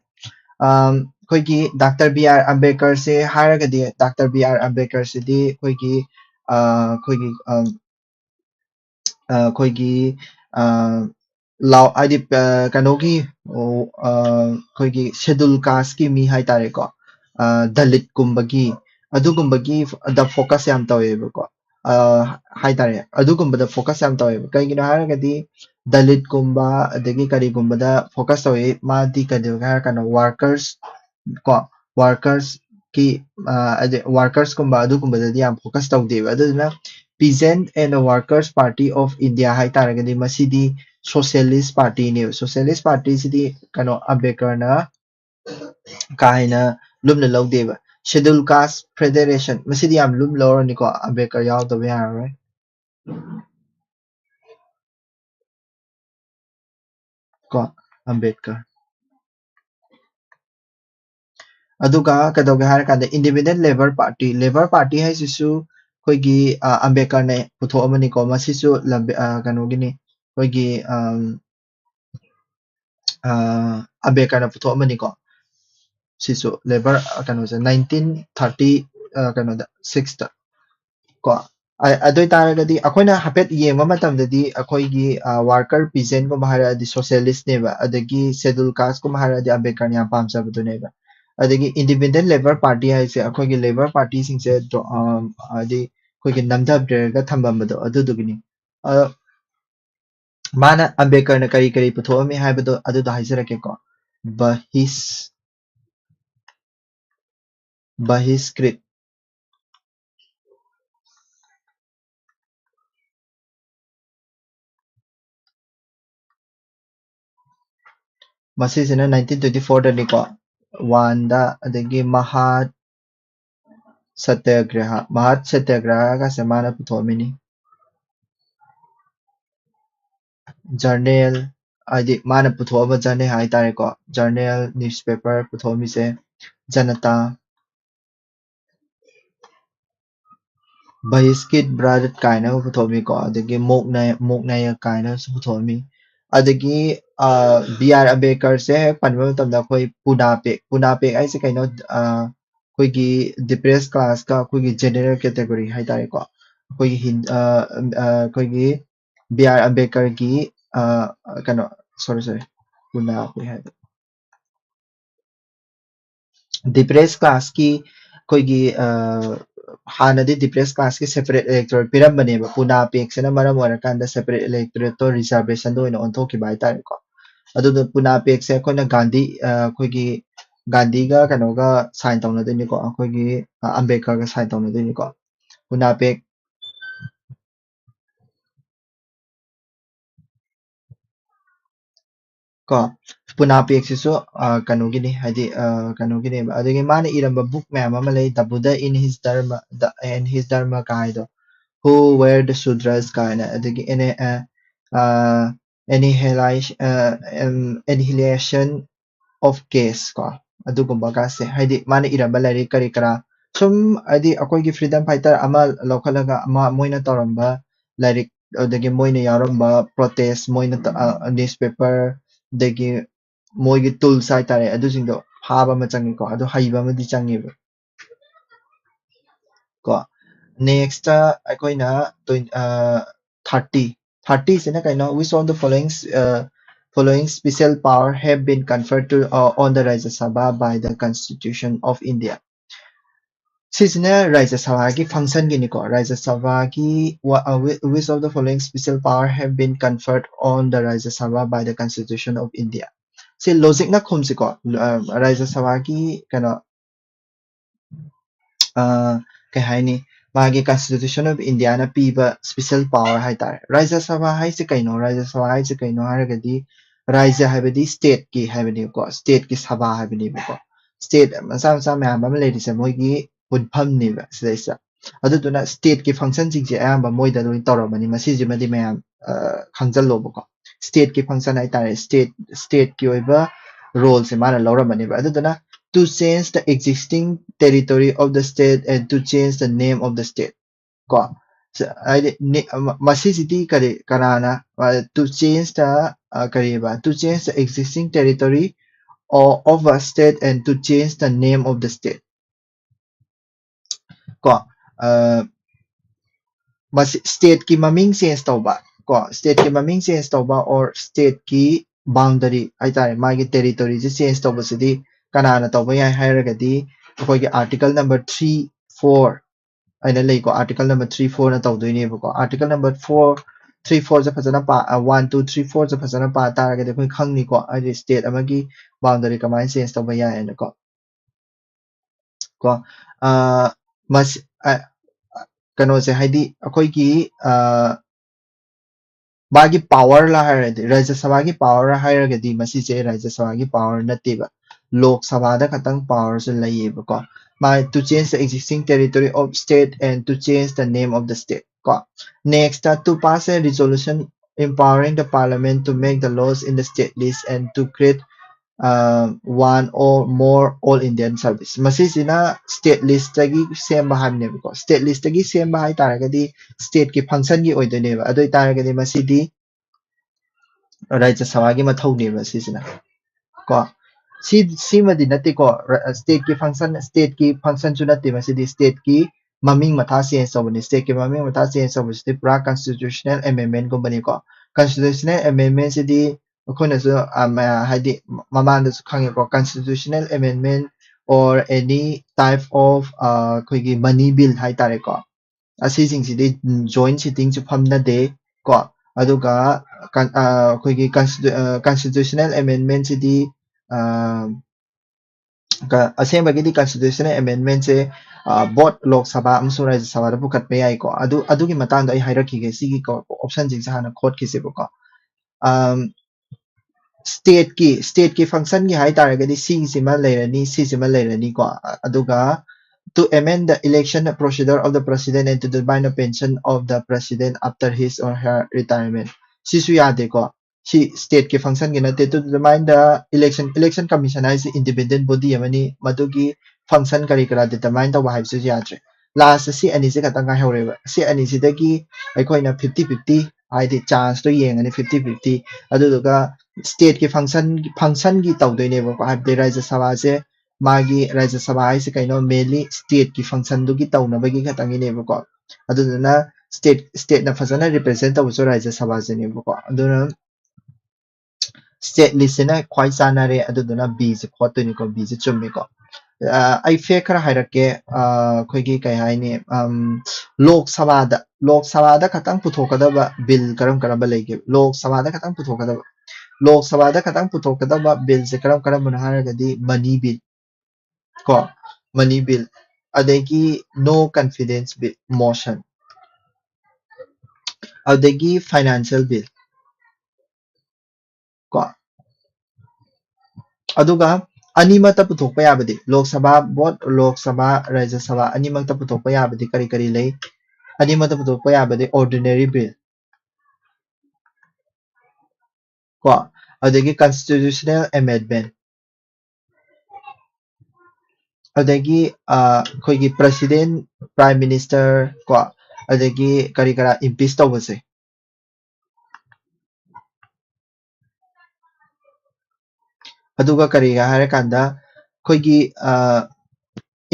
ꯑꯩꯈꯣꯏꯒꯤ ꯗꯥꯛꯇꯔ ꯕꯤ ꯑꯥꯔ ꯑꯝꯕꯦꯗꯀꯔꯁꯦ ꯍꯥꯏꯔꯒꯗꯤ ꯗꯥꯛꯇꯔ ꯕꯤ ꯑꯥꯔ ꯑꯝꯕꯦꯗꯀꯔꯁꯤꯗꯤ ꯑꯩꯈꯣꯏꯒꯤ ꯍꯥꯏꯗꯤ ꯀꯩꯅꯣꯒꯤ ꯑꯩꯈꯣꯏꯒꯤ ꯁꯦꯗꯨꯜ ꯀꯥꯁꯀꯤ ꯃꯤ ꯍꯥꯏꯇꯥꯔꯦꯀꯣ ꯗꯂꯤꯠꯀꯨꯝꯕꯒꯤ ꯑꯗꯨꯒꯨꯝꯕꯒꯤ ꯗ ꯐꯣꯀꯁ ꯌꯥꯝ ꯇꯧꯋꯦꯕꯀꯣ ꯍꯥꯏꯇꯥꯔꯦ ꯑꯗꯨꯒꯨꯝꯕꯗ ꯐꯣꯀꯁ ꯌꯥꯝ ꯇꯧꯋꯦꯕ ꯀꯩꯒꯤꯅꯣ ꯍꯥꯏꯔꯒꯗꯤ ꯗꯂꯤꯠꯀꯨꯝꯕ ꯑꯗꯒꯤ ꯀꯔꯤꯒꯨꯝꯕꯗ ꯐꯣꯀꯁ ꯇꯧꯋꯤ ꯃꯥꯗꯤ ꯀꯩꯗꯧꯒꯦ ꯍꯥꯏꯔꯀꯥꯟꯗ ꯋꯥꯔꯀꯔꯁ ꯀꯣ ꯋꯥꯔꯀꯔꯁꯀꯤ ꯋꯥꯔꯀꯔꯁꯀꯨꯝꯕ ꯑꯗꯨꯒꯨꯝꯕꯗꯗꯤ ꯌꯥꯝ ꯐꯣꯀꯁ ꯇꯧꯗꯦꯕ ꯑꯗꯨꯗꯨꯅ peasant and workers party of India ꯍꯥꯏꯇꯥꯔꯒꯗꯤ ꯃꯁꯤꯗꯤ ꯁꯣꯁꯤꯌꯦꯂꯤꯁ ꯄꯥꯔꯇꯤꯅꯦꯕ ꯁꯣꯁꯤꯌꯦꯂꯤꯁ ꯄꯥꯔꯇꯤꯁꯤꯗꯤ ꯀꯩꯅꯣ ꯑꯝꯕꯦꯗꯀꯔꯅ ꯀꯥ ꯍꯦꯟꯅ ꯂꯨꯝꯅ ꯂꯧꯗꯦꯕ ꯁꯦꯗꯨꯜ ꯀꯥꯁ ꯐꯦꯗꯔꯦꯁꯟ ꯃꯁꯤꯗꯤ ꯌꯥꯝ ꯂꯨꯝ ꯂꯧꯔꯅꯤꯀꯣ ꯑꯝꯕꯦꯗꯀꯔ ꯌꯥꯎꯗꯕ ꯌꯥꯔꯔꯣꯏ ꯀꯣ ꯑꯝꯕꯦꯗꯀꯔ ꯑꯗꯨꯒ ꯀꯩꯗꯧꯒꯦ ꯍꯥꯏꯔꯀꯥꯟꯗ ꯏꯟꯗꯤꯄꯦꯟꯗꯦꯟꯠ ꯂꯦꯕꯔ ꯄꯥꯔꯇꯤ ꯍꯥꯏꯁꯤꯁꯨ ꯑꯩꯈꯣꯏꯒꯤ ꯑꯝꯕꯦꯗꯀꯔꯅ ꯄꯨꯊꯣꯛꯑꯕꯅꯤꯀꯣ ꯃꯁꯤꯁꯨ ꯀꯩꯅꯣꯒꯤꯅꯤ ꯑꯩꯈꯣꯏꯒꯤ ꯑꯝꯕꯦꯗꯀꯔꯅ ꯄꯨꯊꯣꯛꯑꯝꯕꯅꯤꯀꯣ ꯁꯤꯁꯨ ꯂꯦꯕꯔ ꯀꯩꯅꯣꯁꯦ 1930 ꯀꯩꯅꯣꯗ 6ꯇ ꯀꯣ ꯑꯗꯨ ꯑꯣꯏꯇꯥꯔꯒꯗꯤ ꯑꯩꯈꯣꯏꯅ ꯍꯥꯏꯐꯦꯠ ꯌꯦꯡꯕ ꯃꯇꯝꯗꯗꯤ ꯑꯩꯈꯣꯏꯒꯤ ꯋꯥꯔꯀꯔ ꯄꯤꯖꯦꯟꯒꯨꯝꯕ ꯍꯥꯏꯔꯛꯑꯗꯤ ꯁꯣꯁꯤꯌꯦꯂꯤꯁꯅꯦꯕ ꯑꯗꯒꯤ ꯁꯦꯗꯨꯜ ꯀꯥꯁꯀꯨꯝꯕ ꯍꯥꯏꯔꯛꯑꯗꯤ ꯑꯝꯕꯦꯗꯀꯔꯅ ꯌꯥꯝ ꯄꯥꯝꯖꯕꯗꯨꯅꯦꯕ ꯑꯗꯒꯤ ꯏꯟꯗꯤꯄꯦꯟꯗꯦꯟꯠ ꯂꯦꯕꯔ ꯄꯥꯔꯇꯤ ꯍꯥꯏꯁꯦ ꯑꯩꯈꯣꯏꯒꯤ ꯂꯦꯕꯔ ꯄꯥꯔꯇꯤꯁꯤꯡꯁꯦ ꯍꯥꯏꯗꯤ ꯑꯩꯈꯣꯏꯒꯤ ꯅꯝꯊꯕꯤꯔꯒ ꯊꯝꯕꯝꯕꯗꯣ ꯑꯗꯨꯗꯨꯒꯤꯅꯤ ꯃꯥꯅ ꯑꯝꯕꯦꯗꯀꯔꯅ ꯀꯔꯤ ꯀꯔꯤ ꯄꯨꯊꯣꯛꯑꯝꯃꯤ ꯍꯥꯏꯕꯗꯣ ꯑꯗꯨꯗꯣ ꯍꯥꯏꯖꯔꯛꯀꯦꯀꯣ ꯕꯍꯤꯁꯀ꯭ꯔꯤꯠ ꯃꯁꯤꯁꯤꯅ 1924ꯗꯅꯤꯀꯣ 1ꯗ ꯑꯗꯒꯤ ꯃꯍꯥꯠ ꯁꯇ꯭ꯌꯒ꯭ꯔꯍꯒꯁꯦ ꯃꯥꯅ ꯄꯨꯊꯣꯛꯑꯝꯃꯤꯅꯤ ꯖꯔꯅꯦꯜ ꯍꯥꯏꯗꯤ ꯃꯥꯅ ꯄꯨꯊꯣꯛꯑꯕ ꯖꯔꯅꯦꯜ ꯍꯥꯏꯇꯥꯔꯦꯀꯣ ꯖꯔꯅꯦꯜ ꯅ꯭ꯌꯨꯁꯄꯦꯄꯔ ꯄꯨꯊꯣꯛꯑꯝꯃꯤꯁꯦ ꯖꯅꯇꯥ ꯕꯍꯤꯁꯀꯤꯠ ꯕ꯭ꯔꯥꯗꯠ ꯀꯥꯏꯅꯒ ꯄꯨꯊꯣꯛꯑꯝꯃꯤꯀꯣ ꯑꯗꯒꯤ ꯃꯣꯛꯅꯌꯛ ꯀꯥꯏꯅꯁꯨ ꯄꯨꯊꯣꯛꯑꯝꯃꯤ adagi BR Ambedkar se panwa matamda khoi Punapek ai se kaino khoi depressed class ka khoi general category hai tare ko khoi BR Ambedkar ki kano sorry Punapek hai depressed class ki khoi hanadi depressed class ki separate electorate piramane ba Punapek se na maram orakanda separate electorate to reservation do ina onthoki bai tare ko adu Punapek se khoi Gandhi khoi Gandhi ga kano ga sign tawna deni ko khoi Ambedkar ga sign tawna deni ko Punapek ko Punapek se so kano gini hadi kano gini adagi mana iramba book ma'am ama lei the Buddha in his dharma ka haido who were the Sudras kind adagi annihilation of case ko adugumba kase haidi mana iramba lari kari kara sum adi akoigi freedom fighter ama lokhalaga ama moina toramba lari adagi moina yaramba protest moina newspaper dagi moigi tools hai tare adu jingdo phaba ma changi ko adu haiba ma di changi ko next akoina 30 sina kaino which of the following special power have been conferred to on the Rajya Sabha by the Constitution of India. Sisina Rajya Sabha ki function gini ko Rajya Sabha ki which of the following special power have been conferred on the Rajya Sabha by the Constitution of India. Si logic na khumsi ko Rajya Sabha ki kano kai haini magi Constitution of India na piba special power hai tare Rajya Sabha hai se kaino Rajya Sabha hai se kaino haragadi Rajya haibadi state ki haibani ko state ki sabha haibani ko state masa ma'am ama lady se moigi punpham ni ba sidaisa aduduna state ki function jing je ayamba moida loi toromani masi je madi ma'am khangjal lo ko state ki function hai tare state ki oiba role se mana loramani ba aduduna to change the existing territory of the state and to change the name of the state ko masisiti kare karana to change the to change the existing territory of a state and to change the name of the state ko state ki maming change tawba ko state ki maming change tawba or state ki boundary ai tare magi territory je change tawba sidi kanana tawba yai hairagadi akoigi article number 3 4 aina lei ko article number 3 4 na tawdoine ba ko article number 4 3 4 je phajana pa 1 2 3 4 je phajana pa taragadi koi khangni ko ai state amagi boundary kamai change tawba yai na ko mas kano se haidi akoigi bagi power la hairadi Rajya Sabha ki power la hairagadi masi se Rajya Sabha ki power nateba Lok Sabha da khatang power se layeba ko to change the existing territory of state and to change the name of the state ko next to pass a resolution empowering the parliament to make the laws in the state list and to create one or more all Indian service masisina state list tagi semba hamne ko state list tagi semba hai taragadi state ki function gi oidone ba adoi taragadi masidi Rajya Sabha gi mathau ne ba sisina ko simadi nate ko state ki function chu nate masidi state ki maming matha change tawbani state ki maming matha change tawbani pura constitutional amendment ko bani ko constitutional amendment sidi akhona so haidi mamanda su khange ko constitutional amendment or any type of khoigi money bill hai tare ko asi jing sidi joint sitting chu phamna de ko aduga khoigi constitutional amendment sidi asembagidi constitutional amendment se both Lok Sabha amsung Rajya Sabha da pukhat pe ai ko adugi matang da ai hierarchy ge sigi ko option jing sa hana khot ki se ko state ki function gi hai taragadi sima leirani ko aduga to amend the election procedure of the president and to define the pension of the president after his or her retirement sisu yade ko si state ki function gi nate to define the election commission is independent body amani madugi function kari kara determine the wahib su yadre last si ani se katanga hore si ani sidagi aikoina 50-50 ꯍꯥꯏꯗꯤ ꯆꯥꯟꯁꯇꯣ ꯌꯦꯡꯉꯅꯤ 50-50 ꯑꯗꯨꯗꯨꯒ ꯁ꯭ꯇꯦꯠꯀꯤ ꯐꯪꯁꯟꯒꯤ ꯇꯧꯗꯣꯏꯅꯦꯕꯀꯣ ꯍꯥꯏꯕꯗꯤ ꯔꯥꯖ꯭ꯌ ꯁꯚꯥꯁꯦ ꯃꯥꯒꯤ ꯔꯥꯖ꯭ꯌ ꯁꯚꯥ ꯍꯥꯏꯁꯦ ꯀꯩꯅꯣ ꯃꯦꯟꯂꯤ ꯁ꯭ꯇꯦꯠꯀꯤ ꯐꯪꯁꯟꯗꯨꯒꯤ ꯇꯧꯅꯕꯒꯤ ꯈꯛꯇꯪꯒꯤꯅꯦꯕꯀോ ꯑꯗꯨꯗꯨꯅ ꯁ꯭ꯇꯦꯠꯅ ꯐꯖꯅ ꯔꯤꯄ꯭ꯔꯖꯦꯟ ꯇꯧꯕꯁꯨ ꯔꯥꯖ꯭ꯌ ꯁꯚꯥꯁꯤꯅꯦꯕꯀꯣ ꯑꯗꯨꯅ ꯁ꯭ꯇꯦꯠ ꯂꯤꯁꯁꯤꯅ ꯈ꯭ꯋꯥꯏ ꯆꯥꯟꯅꯔꯦ ꯑꯗꯨꯗꯨꯅ ꯕꯤꯁꯦ ꯈꯣꯠꯇꯣꯏꯅꯤꯀꯣ ꯕꯤꯁꯦ ꯆꯨꯝꯃꯤꯀꯣ ꯑꯩ ꯐꯦꯛ ꯈꯔ ꯍꯥꯏꯔꯛꯀꯦ ꯑꯩꯈꯣꯏꯒꯤ ꯀꯩ ꯍꯥꯏꯅꯤ ꯂꯣꯛ ꯁꯚꯥꯗ ꯈꯛꯇꯪ ꯄꯨꯊꯣꯛꯀꯗꯕ ꯕꯤꯜ ꯀꯔꯝꯕ ꯂꯩꯒꯦ ꯂꯣꯛ ꯁꯚꯥꯗ ꯈꯛꯇꯪ ꯄꯨꯊꯣꯛꯀꯗꯕ ꯂꯣꯛ ꯁꯚꯥꯗ ꯈꯛꯇꯪ ꯄꯨꯊꯣꯛꯀꯗꯕ ꯕꯤꯜꯁꯦ ꯀꯔꯝꯕꯅꯣ ꯍꯥꯏꯔꯒꯗꯤ ꯃꯅꯤ ꯕꯤꯜ ꯀꯣ ꯃꯅꯤ ꯕꯤꯜ ꯑꯗꯒꯤ ꯅꯣ ꯀꯟꯐꯤꯗꯦꯟꯁ ꯕꯤꯜ ꯃꯣꯁꯟ ꯑꯗꯒꯤ ꯐꯥꯏꯅꯥꯟꯁꯤꯌꯦꯜ ꯕꯤꯜ ꯀꯣ ꯑꯗꯨꯒ ꯑꯅꯤꯃꯛꯇ ꯄꯨꯊꯣꯛꯄ ꯌꯥꯕꯗꯤ ꯂꯣꯛ ꯁꯚꯥ ꯕꯣꯠ ꯂꯣꯛ ꯁꯚꯥ ꯔꯥꯖ꯭ꯌ ꯁꯚꯥ ꯑꯅꯤꯃꯛꯇ ꯄꯨꯊꯣꯛꯄ ꯌꯥꯕꯗꯤ ꯀꯔꯤ ꯂꯩ ꯑꯅꯤꯃꯛꯇ ꯄꯨꯊꯣꯛꯄ ꯌꯥꯕꯗꯤ ꯑꯣꯔꯗꯤꯅꯔꯤ ꯕꯤꯜ ꯀꯣ ꯑꯗꯒꯤ ꯀꯟꯁꯇꯤꯇ꯭ꯌꯨꯁꯅꯦꯜ ꯑꯦꯃꯦꯟꯗꯃꯦꯟ ꯑꯗꯒꯤ ꯑꯩꯈꯣꯏꯒꯤ ꯄ꯭ꯔꯁꯤꯗꯦꯟ ꯄ꯭ꯔꯥꯏꯝ ꯃꯤꯅꯤꯁꯇꯔ ꯀꯣ ꯑꯗꯒꯤ ꯀꯔꯥ ꯏꯝꯄꯤꯆ ꯇꯧꯕꯁꯦ ꯑꯗꯨꯒ ꯀꯔꯤꯒ ꯍꯥꯏꯔꯀꯥꯟꯗ ꯑꯩꯈꯣꯏꯒꯤ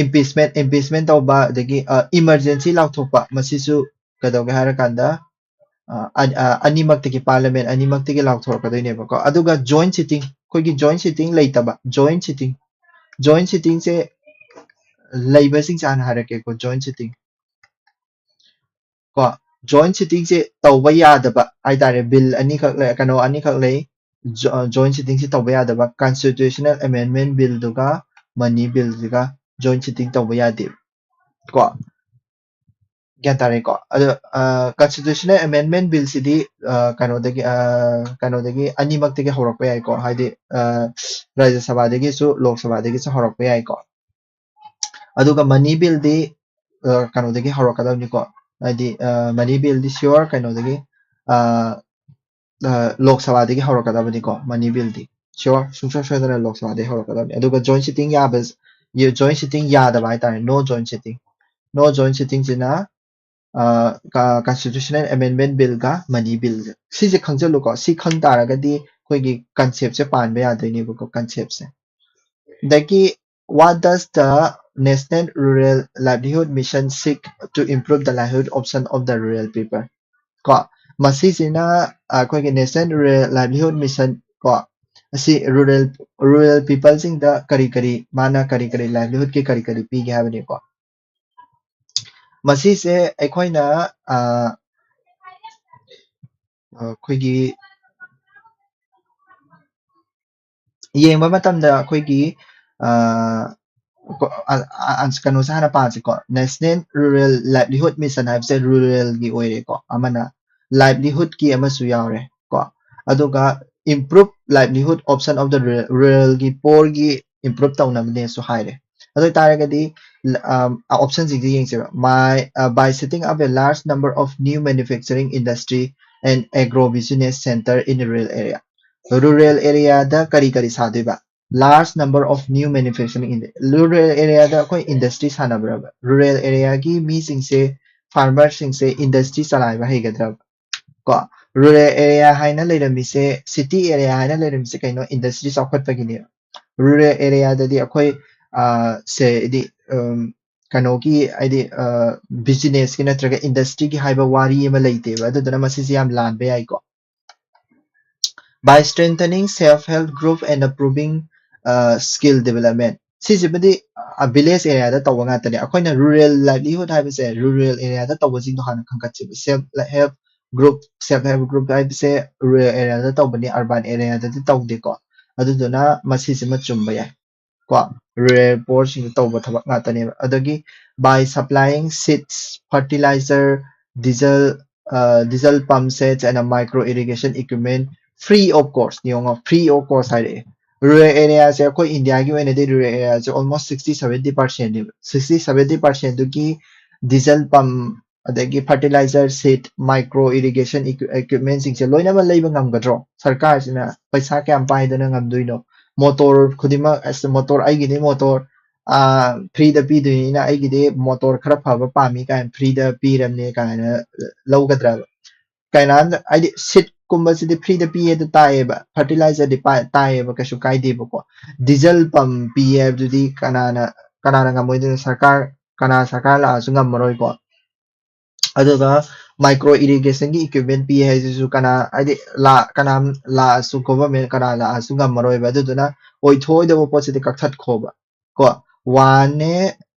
ꯏꯝꯄꯤꯆꯃꯦꯟ ꯇꯧꯕ ꯑꯗꯒꯤ ꯏꯃꯔꯖꯦꯟꯁꯤ ꯂꯥꯎꯊꯣꯛꯄ ꯃꯁꯤꯁꯨ ꯀꯩꯗꯧꯒꯦ ꯍꯥꯏꯔꯀꯥꯟꯗ ꯑꯅꯤꯃꯛꯇꯒꯤ ꯄꯥꯔꯂꯤꯌꯥꯃꯦꯟ ꯑꯅꯤꯃꯛꯇꯒꯤ ꯂꯥꯎꯊꯣꯔꯛꯀꯗꯣꯏꯅꯦꯕꯀꯣ ꯑꯗꯨꯒ ꯖꯣꯏꯟ ꯁꯤꯇꯤꯡ ꯑꯩꯈꯣꯏꯒꯤ ꯖꯣꯏꯟ ꯁꯤꯇꯤꯡ ꯂꯩꯇꯕ ꯖꯣꯏꯟ ꯁꯤꯇꯤꯡꯁꯦ ꯂꯩꯕꯁꯤꯡꯁꯦ ꯍꯥꯟꯅ ꯍꯥꯏꯔꯛꯀꯦꯀꯣ ꯖꯣꯏꯟ ꯁꯤꯇꯤꯡ ꯀꯣ ꯖꯣꯏꯟ ꯁꯤꯇꯤꯡꯁꯦ ꯇꯧꯕ ꯌꯥꯗꯕ ꯍꯥꯏꯇꯥꯔꯦ ꯕꯤꯜ ꯑꯅꯤꯈꯛ ꯂꯩ ꯖꯣꯏꯟ ꯁꯤꯇꯤꯡꯁꯤ ꯇꯧꯕ ꯌꯥꯗꯕ ꯀꯟꯁꯇꯤꯇ꯭ꯌꯨꯁꯅꯦꯜ ꯑꯦꯃꯦꯟꯗꯃꯦꯟ ꯕꯤꯜꯗꯨꯒ ꯃꯅꯤ ꯕꯤꯜꯁꯤꯒ ꯖꯣꯏꯟ ꯁꯤꯇꯤꯡ ꯇꯧꯕ ꯌꯥꯗꯦ ꯀꯣ ꯒ꯭ꯌꯥꯟ ꯇꯥꯔꯦꯀꯣ ꯑꯗꯣ ꯀꯟꯁꯇꯤꯇ꯭ꯌꯨꯁꯅꯦꯜ ꯑꯦꯃꯦꯟꯗꯃꯦꯟ ꯕꯤꯜꯁꯤꯗꯤ ꯀꯩꯅꯣꯗꯒꯤ ꯑꯅꯤꯃꯛꯇꯒꯤ ꯍꯧꯔꯛꯄ ꯌꯥꯏꯀꯣ ꯍꯥꯏꯗꯤ ꯔꯥꯖ꯭ꯌ ꯁꯚꯥꯗꯒꯤꯁꯨ ꯂꯣꯛ ꯁꯚꯥꯗꯒꯤꯁꯨ ꯍꯧꯔꯛꯄ ꯌꯥꯏꯀꯣ ꯑꯗꯨꯒ ꯃꯅꯤ ꯕꯤꯜꯗꯤ ꯀꯩꯅꯣꯗꯒꯤ ꯍꯧꯔꯛꯀꯗꯕꯅꯤꯀꯣ ꯍꯥꯏꯗꯤ ꯃꯅꯤ ꯕꯤꯜꯗꯤ ꯁꯤꯌꯣꯔ ꯀꯩꯅꯣꯗꯒꯤ ꯂꯣꯛ ꯁꯚꯥꯗꯒꯤ ꯍꯧꯔꯛꯀꯗꯕꯅꯤꯀꯣ ꯃꯅꯤ ꯕꯤꯜꯗꯤ ꯁꯤꯌꯣꯔ ꯁꯨꯡꯁꯣꯏ ꯁꯣꯏꯗꯅ ꯂꯣꯛ ꯁꯚꯥꯗꯒꯤ ꯍꯧꯔꯛꯀꯗꯕꯅꯤ ꯑꯗꯨꯒ ꯖꯣꯏꯟ ꯁꯤꯇꯤꯡ ꯌꯥꯗꯕ ꯍꯥꯏꯇꯥꯔꯦ ꯅꯣ ꯖꯣꯏꯟ ꯁꯤꯇꯤꯡꯁꯤꯅ ꯀꯟꯁꯇꯤꯇ꯭ꯌꯨꯁꯅꯦꯜ ꯑꯦꯃꯦꯟꯗꯃꯦꯟ ꯕꯤꯜꯒ ꯃꯅꯤ ꯕꯤꯜꯒ ꯁꯤꯁꯦ ꯈꯪꯖꯤꯜꯂꯨꯀꯣ ꯁꯤ ꯈꯪ ꯇꯥꯔꯒꯗꯤ ꯑꯩꯈꯣꯏꯒꯤ ꯀꯟꯁꯦꯞꯁꯦ ꯄꯥꯟꯕ ꯌꯥꯗꯣꯏꯅꯦꯕꯀꯣ ꯀꯟꯁꯦꯞꯁꯦ ꯑꯗꯒꯤ what does the National Rural Livelihood Mission seek to improve the livelihood option of the rural people ꯀꯣ ꯃꯁꯤꯁꯤꯅ ꯑꯩꯈꯣꯏꯒꯤ National Rural Livelihood Mission ꯀꯣ ꯑꯁꯤ rural peopleꯁꯤꯡꯗ ꯃꯥꯅ ꯀꯔꯤ livelihoodꯀꯤ ꯀꯔꯤ ꯄꯤꯒꯦ ꯍꯥꯏꯕꯅꯤꯀꯣ ꯃꯁꯤꯁꯦ ꯑꯩꯈꯣꯏꯅ ꯑꯩꯈꯣꯏꯒꯤ ꯌꯦꯡꯕ ꯃꯇꯝꯗ ꯑꯩꯈꯣꯏꯒꯤ ꯀꯩꯅꯣꯁꯦ ꯍꯥꯟꯅ ꯄꯥꯁꯤꯀꯣ ꯅꯦꯁꯅꯦꯜ ꯔꯨꯔꯦꯜ ꯂꯥꯏꯚꯂꯤꯍꯨꯗ ꯃꯤꯁꯟ ꯍꯥꯏꯕꯁꯦ ꯔꯨꯔꯦꯜꯒꯤ ꯑꯣꯏꯔꯦꯀꯣ ꯑꯃꯅ ꯂꯥꯏꯚꯂꯤꯍꯨꯗꯀꯤ ꯑꯃꯁꯨ ꯌꯥꯎꯔꯦ ꯀꯣ ꯑꯗꯨꯒ improve livelihood option of the ꯔꯨꯔꯦꯜꯒꯤ ꯄꯣꯔꯒꯤ ꯏꯝꯄ꯭ꯔꯨꯞ ꯇꯧꯅꯕꯅꯦꯁꯨ ꯍꯥꯏꯔꯦ ꯑꯗꯨ ꯑꯣꯏꯇꯥꯔꯒꯗꯤ ꯑꯣꯞꯁꯟꯁꯤꯡꯁꯦ ꯌꯦꯡꯁꯦꯕ by setting up a large number of new manufacturing industry and agro business center in the rural area rural areaꯗ ꯀꯔꯤ ꯁꯥꯗꯣꯏꯕ large number of new manufacturing rural areaꯗ ꯑꯩꯈꯣꯏ industry ꯁꯥꯟꯅꯕ꯭ꯔꯕ rural areaꯒꯤ ꯃꯤꯁꯤꯡꯁꯦ farmersꯤꯡꯁꯦ industry ꯆꯂꯥꯏꯕ ꯍꯩꯒꯗ꯭ꯔꯕ ꯀꯣ rural area ꯍꯥꯏꯅ ꯂꯩꯔꯝꯃꯤꯁꯦ city area ꯍꯥꯏꯅ ꯂꯩꯔꯝꯃꯤꯁꯦ ꯀꯩꯅꯣ industry ꯆꯥꯎꯈꯠꯄꯒꯤꯅꯦꯕ rural areaꯗꯗꯤ ꯑꯩꯈꯣꯏ ꯍꯥꯏꯗꯤ ꯀꯩꯅꯣꯒꯤ ꯍꯥꯏꯗꯤ ꯕꯤꯖꯤꯅꯦꯁꯀꯤ ꯅꯠꯇ꯭ꯔꯒ ꯏꯟꯗꯁꯇ꯭ꯔꯤꯒꯤ ꯍꯥꯏꯕ ꯋꯥꯔꯤ ꯑꯃ ꯂꯩꯇꯦꯕ ꯑꯗꯨꯗꯨꯅ ꯃꯁꯤꯁꯦ ꯌꯥꯝ ꯂꯥꯟꯕ ꯌꯥꯏꯀꯣ by strengthening self-help group and improving skill development ꯁꯤꯁꯤꯕꯨꯗꯤ ꯚꯤꯂꯦꯖ ꯑꯦꯔꯤꯌꯥꯗ ꯇꯧꯕ ꯉꯥꯛꯇꯅꯦ ꯑꯩꯈꯣꯏꯅ ꯔꯨꯔꯦꯜ ꯂꯥꯏꯚꯂꯤꯍꯨꯗ ꯍꯥꯏꯕꯁꯦ ꯔꯨꯔꯦꯜ ꯑꯦꯔꯤꯌꯥꯗ ꯇꯧꯕꯁꯤꯡꯗꯣ ꯍꯥꯟꯅ ꯈꯪꯒꯠꯁꯦꯕ ꯁꯦꯜꯐ ꯍꯦꯜꯞ ꯒ꯭ꯔꯨꯞ ꯍꯥꯏꯕꯁꯦ ꯔꯨꯔꯦꯜ ꯑꯦꯔꯤꯌꯥꯗ ꯇꯧꯕꯅꯤ ꯑꯔꯕꯥꯟ ꯑꯦꯔꯤꯌꯥꯗꯗꯤ ꯇꯧꯗꯦꯀꯣ ꯑꯗꯨꯗꯨꯅ ꯃꯁꯤꯁꯤꯃ ꯆꯨꯝꯕ ꯌꯥꯏ ꯀꯣ ꯔꯨꯔꯦꯜ ꯄꯣꯔꯁꯤꯡꯗ ꯇꯧꯕ ꯊꯕꯛ ꯉꯥꯛꯇꯅꯦꯕ ꯑꯗꯒꯤ by supplying seeds fertilizer diesel pump sets and a micro irrigation equipment free of course ꯌꯦꯡꯉꯣ free of course ꯍꯥꯏꯔꯛꯑꯦ rural areaꯁꯦ ꯑꯩꯈꯣꯏ ꯏꯟꯗꯤꯌꯥꯒꯤ ꯑꯣꯏꯅꯗꯤ rural areaꯁꯦ almost 60-70%ꯅꯦꯕ 60-70%ꯗꯨꯒꯤ diesel pump ꯑꯗꯒꯤ fertilizer seed micro irrigation equipmentꯁꯤꯡꯁꯦ ꯂꯣꯏꯅꯃꯛ ꯂꯩꯕ ꯉꯝꯒꯗ꯭ꯔꯣ ꯁꯔꯀꯥꯔꯁꯤꯅ ꯄꯩꯁꯥ ꯀꯌꯥꯝ ꯄꯥꯏꯗꯅ ꯉꯝꯗꯣꯏꯅꯣ ꯃꯣꯇꯣꯔ ꯈꯨꯗꯤꯡꯃꯛ ꯃꯣꯇꯣꯔ ꯑꯩꯒꯤꯗꯤ ꯃꯣꯇꯣꯔ ꯐ꯭ꯔꯤꯗ ꯄꯤꯗꯣꯏꯅꯤꯅ ꯑꯩꯒꯤꯗꯤ ꯃꯣꯇꯣꯔ ꯈꯔ ꯐꯕ ꯄꯥꯝꯃꯤ ꯀꯥꯏꯅ ꯐ꯭ꯔꯤꯗ ꯄꯤꯔꯕꯅꯦ ꯀꯥꯏꯅ ꯂꯧꯒꯗ꯭ꯔꯕ ꯀꯩꯅꯥꯟꯗ ꯍꯥꯏꯗꯤ ꯁꯤꯠꯀꯨꯝꯕꯁꯤꯗꯤ ꯐ꯭ꯔꯤꯗ ꯄꯤꯌꯦꯗ ꯇꯥꯏꯌꯦꯕ ꯐꯔꯇꯤꯂꯥꯏꯖꯔꯗꯤ ꯇꯥꯏꯌꯦꯕ ꯀꯩꯁꯨ ꯀꯥꯏꯗꯦꯕꯀꯣ ꯗꯤꯖꯜ ꯄꯝ ꯄꯤꯌꯦ ꯍꯥꯏꯕꯗꯨꯗꯤ ꯀꯅꯥꯅ ꯉꯝꯃꯣꯏꯗꯣꯏꯅꯣ ꯁꯔꯀꯥꯔ ꯂꯥꯛꯑꯁꯨ ꯉꯝꯃꯔꯣꯏꯀꯣ ꯑꯗꯨꯒ ꯃꯥꯏꯀ꯭ꯔꯣ ꯏꯔꯤꯒꯦꯁꯟꯒꯤ ꯏꯀ꯭ꯋꯤꯞꯃꯦꯟ ꯄꯤ ꯍꯥꯏꯁꯤꯁꯨ ꯍꯥꯏꯗꯤ ꯀꯅꯥꯝ ꯂꯥꯛꯑꯁꯨ ꯒꯣꯚꯔꯟꯃꯦꯟ ꯀꯅꯥ ꯂꯥꯛꯑꯁꯨ ꯉꯝꯃꯔꯣꯏꯕ ꯑꯗꯨꯗꯨꯅ ꯑꯣꯏꯊꯣꯛꯑꯣꯏꯗꯕ ꯄꯣꯠꯁꯤꯗꯤ ꯀꯛꯊꯠꯈꯣꯕ ꯀꯣ 1ꯅꯦ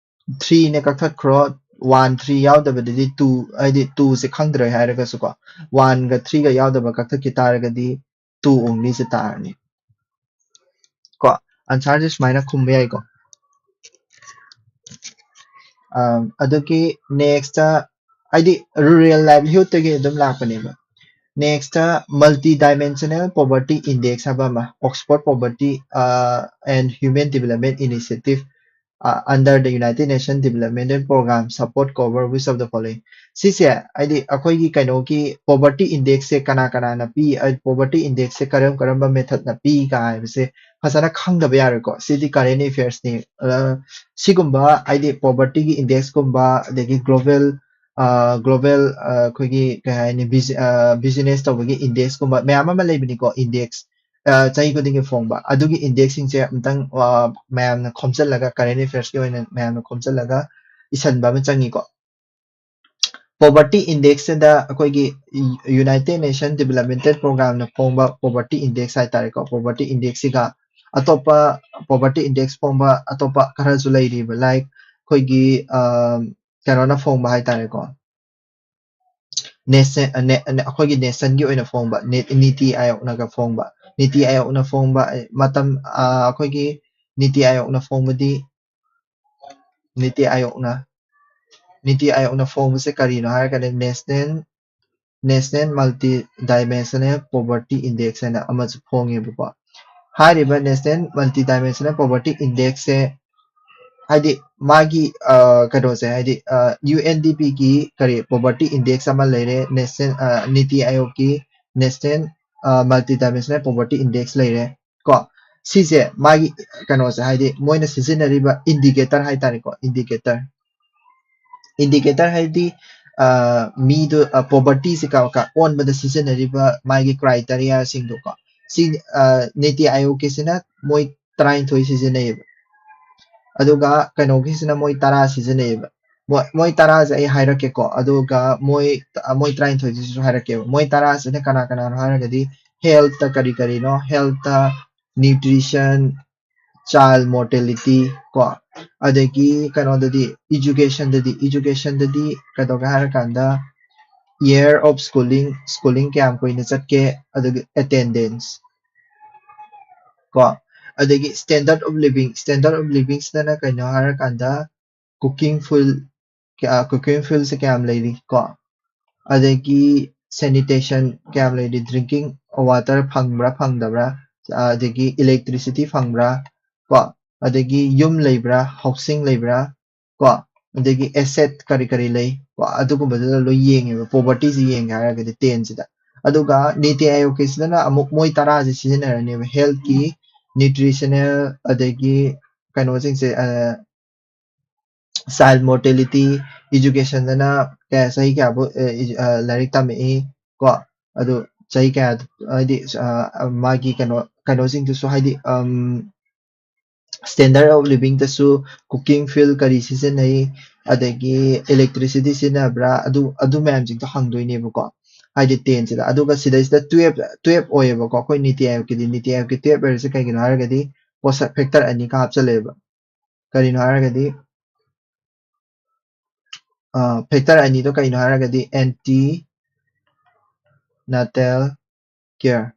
3ꯅꯦ ꯀꯛꯊꯠꯈ꯭ꯔꯣ 1 3 ꯌꯥꯎꯗꯕꯗꯗꯤ 2 ꯍꯥꯏꯗꯤ 2ꯁꯦ ꯈꯪꯗ꯭ꯔꯦ ꯍꯥꯏꯔꯒꯁꯨ ꯀꯣ 1ꯒ 3ꯒ ꯌꯥꯎꯗꯕ ꯀꯛꯊꯠꯈꯤ ꯇꯥꯔꯒꯗꯤ 2 ꯑꯣꯡꯂꯤꯁꯦ ꯇꯥꯔꯅꯤ ꯀꯣ ꯑꯟꯁꯥꯔꯁꯦ ꯁꯨꯃꯥꯏꯅ ꯈꯨꯝꯕ ꯌꯥꯏꯀꯣ ꯑꯗꯨꯒꯤ ꯅꯦꯛꯁꯇ ꯍꯥꯏꯗꯤ ꯔꯨꯔꯦꯜ ꯂꯥꯏꯚꯂꯤꯍꯨꯗꯇꯒꯤ ꯑꯗꯨꯝ ꯂꯥꯛꯄꯅꯦꯕ next multi dimensional poverty index ꯍꯥꯏꯕ ꯑꯃ Oxford poverty and human development initiative under the United Nations Development Program support cover which of the following ꯁꯤꯁꯦ ꯍꯥꯏꯗꯤ ꯑꯩꯈꯣꯏꯒꯤ ꯀꯩꯅꯣꯒꯤ ꯄꯣꯚꯔꯇꯤ ꯏꯟꯗꯦꯛꯁꯁꯦ ꯀꯅꯥꯅ ꯄꯤ ꯄꯣꯚꯔꯇꯤ ꯏꯟꯗꯦꯛꯁꯁꯦ ꯀꯔꯝꯕ ꯃꯦꯊꯠꯅ ꯄꯤ ꯍꯥꯏꯕꯁꯦ ꯐꯖꯅ ꯈꯪꯗꯕ ꯌꯥꯔꯣꯏꯀꯣ ꯁꯤꯗꯤ ꯀꯔꯦꯟ ꯑꯦꯐꯤꯌꯔꯁꯅꯤ ꯁꯤꯒꯨꯝꯕ ꯍꯥꯏꯗꯤ ꯄꯣꯚꯔꯇꯤꯒꯤ ꯏꯟꯗꯦꯛꯁꯀꯨꯝꯕ ꯑꯗꯒꯤ ꯒ꯭ꯂꯣꯕꯦꯜ ꯑꯩꯈꯣꯏꯒꯤ ꯀꯩ ꯍꯥꯏꯅꯤ ꯕꯤꯖꯤꯅꯦꯁ ꯇꯧꯕꯒꯤ ꯏꯟꯗꯦꯛꯁꯀꯨꯝꯕ ꯃꯌꯥꯝ ꯑꯃ ꯂꯩꯕꯅꯤꯀꯣ ꯏꯟꯗꯦꯛꯁ ꯆꯍꯤ ꯈꯨꯗꯤꯡꯒꯤ ꯐꯣꯡꯕ ꯑꯗꯨꯒꯤ ꯏꯟꯗꯦꯛꯁꯁꯤꯡꯁꯦ ꯑꯝꯇꯪ ꯃꯌꯥꯝꯅ ꯈꯣꯝꯖꯤꯜꯂꯒ ꯀꯔꯦꯟ ꯑꯦꯐꯤꯌꯔꯁꯀꯤ ꯑꯣꯏꯅ ꯃꯌꯥꯝꯅ ꯈꯣꯝꯖꯤꯜꯂꯒ ꯏꯁꯟꯕ ꯑꯃ ꯆꯪꯉꯤꯀꯣ ꯄꯣꯚꯔꯇꯤ ꯏꯟꯗꯦꯛꯁꯁꯤꯗ ꯑꯩꯈꯣꯏꯒꯤ ꯌꯨꯅꯥꯏꯇꯦꯠ ꯅꯦꯁꯟ ꯗꯤꯚꯦꯂꯞꯃꯦꯟꯇꯦꯜ ꯄ꯭ꯔꯣꯒ꯭ꯔꯥꯝꯅ ꯐꯣꯡꯕ ꯄꯣꯚꯔꯇꯤ ꯏꯟꯗꯦꯛꯁ ꯍꯥꯏꯇꯥꯔꯦꯀꯣ ꯄꯣꯚꯔꯇꯤ ꯏꯟꯗꯦꯛꯁꯁꯤꯒ ꯑꯇꯣꯞꯄ ꯄꯣꯚꯔꯇꯤ ꯏꯟꯗꯦꯛꯁ ꯐꯣꯡꯕ ꯑꯇꯣꯞꯄ ꯈꯔꯁꯨ ꯂꯩꯔꯤꯕ ꯂꯥꯏꯛ ꯑꯩꯈꯣꯏꯒꯤ ꯀꯩꯅꯣꯅ ꯐꯣꯡꯕ ꯍꯥꯏꯇꯥꯔꯦꯀꯣ ꯑꯩꯈꯣꯏꯒꯤ ꯅꯦꯁꯟꯒꯤ ꯑꯣꯏꯅ ꯐꯣꯡꯕ ꯅꯤꯇꯤ ꯑꯥꯌꯣꯒꯅꯒ ꯐꯣꯡꯕ ꯅꯤꯇꯤ ꯑꯥꯌꯣꯒꯅ ꯐꯣꯡꯕ ꯃꯇꯝ ꯑꯩꯈꯣꯏꯒꯤ ꯅꯤꯇꯤ ꯑꯥꯌꯣꯒꯅ ꯐꯣꯡꯕꯗꯤ ꯅꯤꯇꯤ ꯑꯥꯌꯣꯒꯅ ꯐꯣꯡꯕꯁꯦ ꯀꯔꯤꯅꯣ ꯍꯥꯏꯔꯒꯅ national multi dimensional poverty index ꯍꯥꯏꯅ ꯑꯃꯁꯨ ꯐꯣꯡꯉꯦꯕꯀꯣ ꯍꯥꯏꯔꯤꯕ ꯅꯦꯁꯅꯦꯜ ꯃꯜꯇꯤ ꯗꯥꯏꯃꯦꯟꯁꯅꯦꯜ ꯄꯣꯚꯔꯇꯤ ꯏꯟꯗꯦꯛꯁꯁꯦ ꯍꯥꯏꯗꯤ ꯃꯥꯒꯤ ꯀꯩꯅꯣꯁꯦ ꯍꯥꯏꯗꯤ UNDPꯒꯤ ꯀꯔꯤ ꯄꯣꯚꯔꯇꯤ ꯏꯟꯗꯦꯛꯁ ꯑꯃ ꯂꯩꯔꯦ ꯅꯤꯇꯤ ꯑꯥꯌꯣꯒꯀꯤ national multi dimensional poverty index ꯂꯩꯔꯦ ꯀꯣ ꯁꯤꯁꯦ ꯃꯥꯒꯤ ꯀꯩꯅꯣꯁꯦ ꯍꯥꯏꯗꯤ ꯃꯣꯏꯅ ꯁꯤꯖꯤꯟꯅꯔꯤꯕ ꯏꯟꯗꯤꯀꯦꯇꯔ ꯍꯥꯏꯇꯥꯔꯦꯀꯣ ꯏꯟꯗꯤꯀꯦꯇꯔ ꯍꯥꯏꯗꯤ ꯃꯤꯗꯣ ꯄꯣꯚꯔꯇꯤꯁꯦ ꯑꯣꯟꯕꯗ ꯁꯤꯖꯤꯟꯅꯔꯤꯕ ꯃꯥꯒꯤ ꯀ꯭ꯔꯥꯏꯇꯦꯔꯤꯌꯥꯁꯤꯡꯗꯣꯀꯣ ꯁꯤ ꯅꯤꯇꯤ ꯑꯥꯌꯣꯒꯀꯤꯁꯤꯅ ꯃꯣꯏ 19 ꯁꯤꯖꯤꯟꯅꯩꯌꯦꯕ ꯑꯗꯨꯒ ꯀꯩꯅꯣꯒꯤꯁꯤꯅ ꯃꯣꯏ 10 ꯁꯤꯖꯤꯟꯅꯩꯌꯦꯕ ꯃꯣꯏ 10ꯁꯦ ꯑꯩ ꯍꯥꯏꯔꯛꯀꯦꯀꯣ ꯑꯗꯨꯒ ꯃꯣꯏ 19ꯁꯤꯁꯨ ꯍꯥꯏꯔꯛꯀꯦꯕ ꯃꯣꯏ 10ꯁꯤꯅ ꯀꯅꯥꯅꯣ ꯍꯥꯏꯔꯒꯗꯤ ꯍꯦꯜꯊꯇ ꯀꯔꯤꯅꯣ ꯍꯦꯜꯊꯇ ꯅ꯭ꯌꯨꯇ꯭ꯔꯤꯁꯟ ꯆꯥꯏꯜ ꯃꯣꯔꯇꯦꯂꯤꯇꯤ ꯀꯣ ꯑꯗꯒꯤ ꯀꯩꯅꯣꯗꯗꯤ ꯏꯖꯨꯀꯦꯁꯟꯗꯗꯤ ꯀꯩꯗꯧꯒꯦ ꯍꯥꯏꯔꯀꯥꯟꯗ ꯏꯌꯔ ꯑꯣꯐ ꯁ꯭ꯀꯨꯂꯤꯡ ꯀꯌꯥꯝ ꯀꯨꯏꯅ ꯆꯠꯀꯦ ꯑꯗꯒꯤ ꯑꯦꯇꯦꯟꯗꯦꯟꯁ ꯀꯣ ꯑꯗꯒꯤ ꯁ꯭ꯇꯦꯟꯗꯔꯠ ꯑꯣꯐ ꯂꯤꯕꯤꯡꯁꯤꯗꯅ ꯀꯩꯅꯣ ꯍꯥꯏꯔꯀꯥꯟꯗ ꯀꯨꯀꯤꯡ ꯐꯨꯜꯁꯦ ꯀꯌꯥꯝ ꯂꯩꯔꯤ ꯀꯣ ꯑꯗꯒꯤ ꯁꯦꯅꯤꯇꯦꯁꯟ ꯀꯌꯥꯝ ꯂꯩꯔꯤ ꯗ꯭ꯔꯤꯡꯀꯤꯡ ꯋꯥꯇꯔ ꯐꯪꯕ꯭ꯔꯥ ꯐꯪꯗꯕ꯭ꯔꯥ ꯑꯗꯒꯤ ꯏꯂꯦꯛꯇ꯭ꯔꯤꯁꯤꯇꯤ ꯐꯪꯕ꯭ꯔꯥ ꯀꯣ ꯑꯗꯒꯤ ꯌꯨꯝ ꯂꯩꯕ꯭ꯔꯥ ꯍꯥꯎꯁꯤꯡ ꯂꯩꯕ꯭ꯔꯥ ꯀꯣ ꯑꯗꯒꯤ ꯑꯦꯁꯦꯠ ꯀꯔꯤ ꯂꯩ ꯀꯣ ꯑꯗꯨꯒꯨꯝꯕꯗꯨꯗ ꯂꯣꯏ ꯌꯦꯡꯉꯦꯕ ꯄꯣꯚꯔꯇꯤꯁꯤ ꯌꯦꯡꯒꯦ ꯍꯥꯏꯔꯒꯗꯤ 10ꯁꯤꯗ ꯑꯗꯨꯒ ꯅꯤꯇꯤ ꯑꯥꯌꯣꯒꯀꯤꯁꯤꯗꯅ ꯑꯃꯨꯛ ꯃꯣꯏ 10ꯁꯤ ꯁꯤꯖꯤꯟꯅꯔꯅꯦꯕ ꯍꯦꯜꯊꯀꯤ ꯅ꯭ꯌꯨꯇ꯭ꯔꯤꯁꯅꯦꯜ ꯑꯗꯒꯤ ꯀꯩꯅꯣꯁꯤꯡꯁꯦ ꯆꯥꯏꯜ ꯃꯣꯔꯇꯦꯂꯤꯇꯤ ꯏꯖꯨꯀꯦꯁꯟꯗꯅ ꯆꯍꯤ ꯀꯌꯥꯐꯧ ꯂꯥꯏꯔꯤꯛ ꯇꯝꯃꯛꯏ ꯀꯣ ꯑꯗꯨ ꯆꯍꯤ ꯀꯌꯥ ꯍꯥꯏꯗꯤ ꯃꯥꯒꯤ ꯀꯩꯅꯣꯁꯤꯡꯗꯨꯁꯨ ꯍꯥꯏꯗꯤ ꯁ꯭ꯇꯦꯟꯗꯔꯠ ꯑꯣꯐ ꯂꯤꯕꯤꯡꯗꯁꯨ ꯀꯨꯀꯤꯡ ꯐꯤꯜ ꯀꯔꯤ ꯁꯤꯖꯤꯟꯅꯩ ꯑꯗꯒꯤ ꯏꯂꯦꯛꯇ꯭ꯔꯤꯁꯤꯇꯤ ꯁꯤꯖꯤꯟꯅꯕ꯭ꯔꯥ ꯑꯗꯨ ꯃꯌꯥꯝꯁꯤꯡꯗꯣ ꯍꯪꯗꯣꯏꯅꯦꯕꯀꯣ ꯍꯥꯏꯗꯤ 10ꯁꯤꯗ ꯑꯗꯨꯒ ꯁꯤꯗꯩꯁꯤꯗ 12 ꯑꯣꯏꯌꯦꯕꯀꯣ ꯑꯩꯈꯣꯏ ꯅꯤꯇꯤ ꯑꯥꯌꯣꯒꯀꯤ 12 ꯑꯣꯏꯔꯤꯁꯦ ꯀꯩꯒꯤꯅꯣ ꯍꯥꯏꯔꯒꯗꯤ ꯄꯣꯠꯁꯛ ꯐꯦꯛꯇꯔ ꯑꯅꯤꯒ ꯍꯥꯞꯆꯜꯂꯦꯕ ꯀꯔꯤꯅꯣ ꯍꯥꯏꯔꯒꯗꯤ ꯐꯦꯛꯇꯔ ꯑꯅꯤꯗꯣ ꯀꯩꯅꯣ ꯍꯥꯏꯔꯒꯗꯤ ꯑꯦꯟꯇꯤ ꯅꯥꯇꯦꯜ ꯀꯦꯌꯔ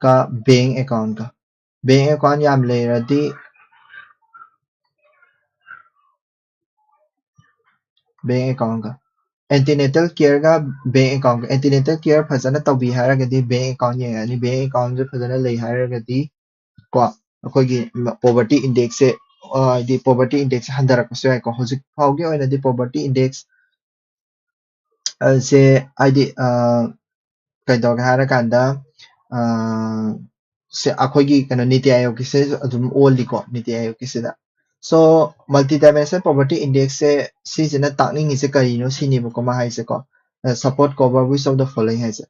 ꯀ ꯕꯦꯡ ꯑꯦꯀꯥꯎꯟꯠ ꯌꯥꯝ ꯂꯩꯔꯗꯤ ꯕꯦꯡ ꯑꯦꯀꯥꯎꯟꯠꯒ ꯑꯦꯟꯇꯤꯅꯦꯇꯦꯜ ꯀꯦꯌꯔꯒ ꯕꯦꯡ ꯑꯦꯀꯥꯎꯟꯠꯒ ꯑꯦꯟꯇꯤꯅꯦꯇꯦꯜ ꯀꯦꯌꯔ ꯐꯖꯅ ꯇꯧꯕꯤ ꯍꯥꯏꯔꯒꯗꯤ ꯕꯦꯡ ꯑꯦꯀꯥꯎꯟꯠ ꯌꯦꯡꯉꯅꯤ ꯕꯦꯡ ꯑꯦꯀꯥꯎꯟꯠꯁꯦ ꯐꯖꯅ ꯂꯩ ꯍꯥꯏꯔꯒꯗꯤ ꯀꯣ ꯑꯩꯈꯣꯏꯒꯤ ꯄꯣꯚꯔꯇꯤ ꯏꯟꯗꯦꯛꯁꯁꯦ ꯍꯥꯏꯗꯤ ꯄꯣꯚꯔꯇꯤ ꯏꯟꯗꯦꯛꯁꯁꯦ ꯍꯟꯊꯔꯛꯄꯁꯨ ꯌꯥꯏꯀꯣ ꯍꯧꯖꯤꯛ ꯐꯥꯎꯒꯤ ꯑꯣꯏꯅꯗꯤ ꯄꯣꯚꯔꯇꯤ ꯏꯟꯗꯦꯛꯁ ꯁꯦ ꯍꯥꯏꯗꯤ ꯀꯩꯗꯧꯒꯦ ꯍꯥꯏꯔꯀꯥꯟꯗ ꯑꯩꯈꯣꯏꯒꯤ ꯀꯩꯅꯣ ꯅꯤꯇꯤ ꯑꯥꯌꯣꯒꯀꯤꯁꯦ ꯑꯗꯨꯝ ꯑꯣꯜꯂꯤꯀꯣ ꯅꯤꯇꯤ ꯑꯥꯌꯣꯒꯀꯤꯁꯤꯗ ꯁꯣ ꯃꯜꯇꯤ ꯗꯥꯏꯃꯦꯟꯁꯅꯦꯜ ꯄꯣꯚꯔꯇꯤ ꯏꯟꯗꯦꯛꯁꯁꯦ ꯁꯤꯁꯤꯅ ꯇꯥꯛꯅꯤꯡꯉꯤꯁꯦ ꯀꯔꯤꯅꯣ ꯁꯤꯅꯦꯕꯀꯣ ꯃꯥ ꯍꯥꯏꯁꯦꯀꯣ support cover which of the following has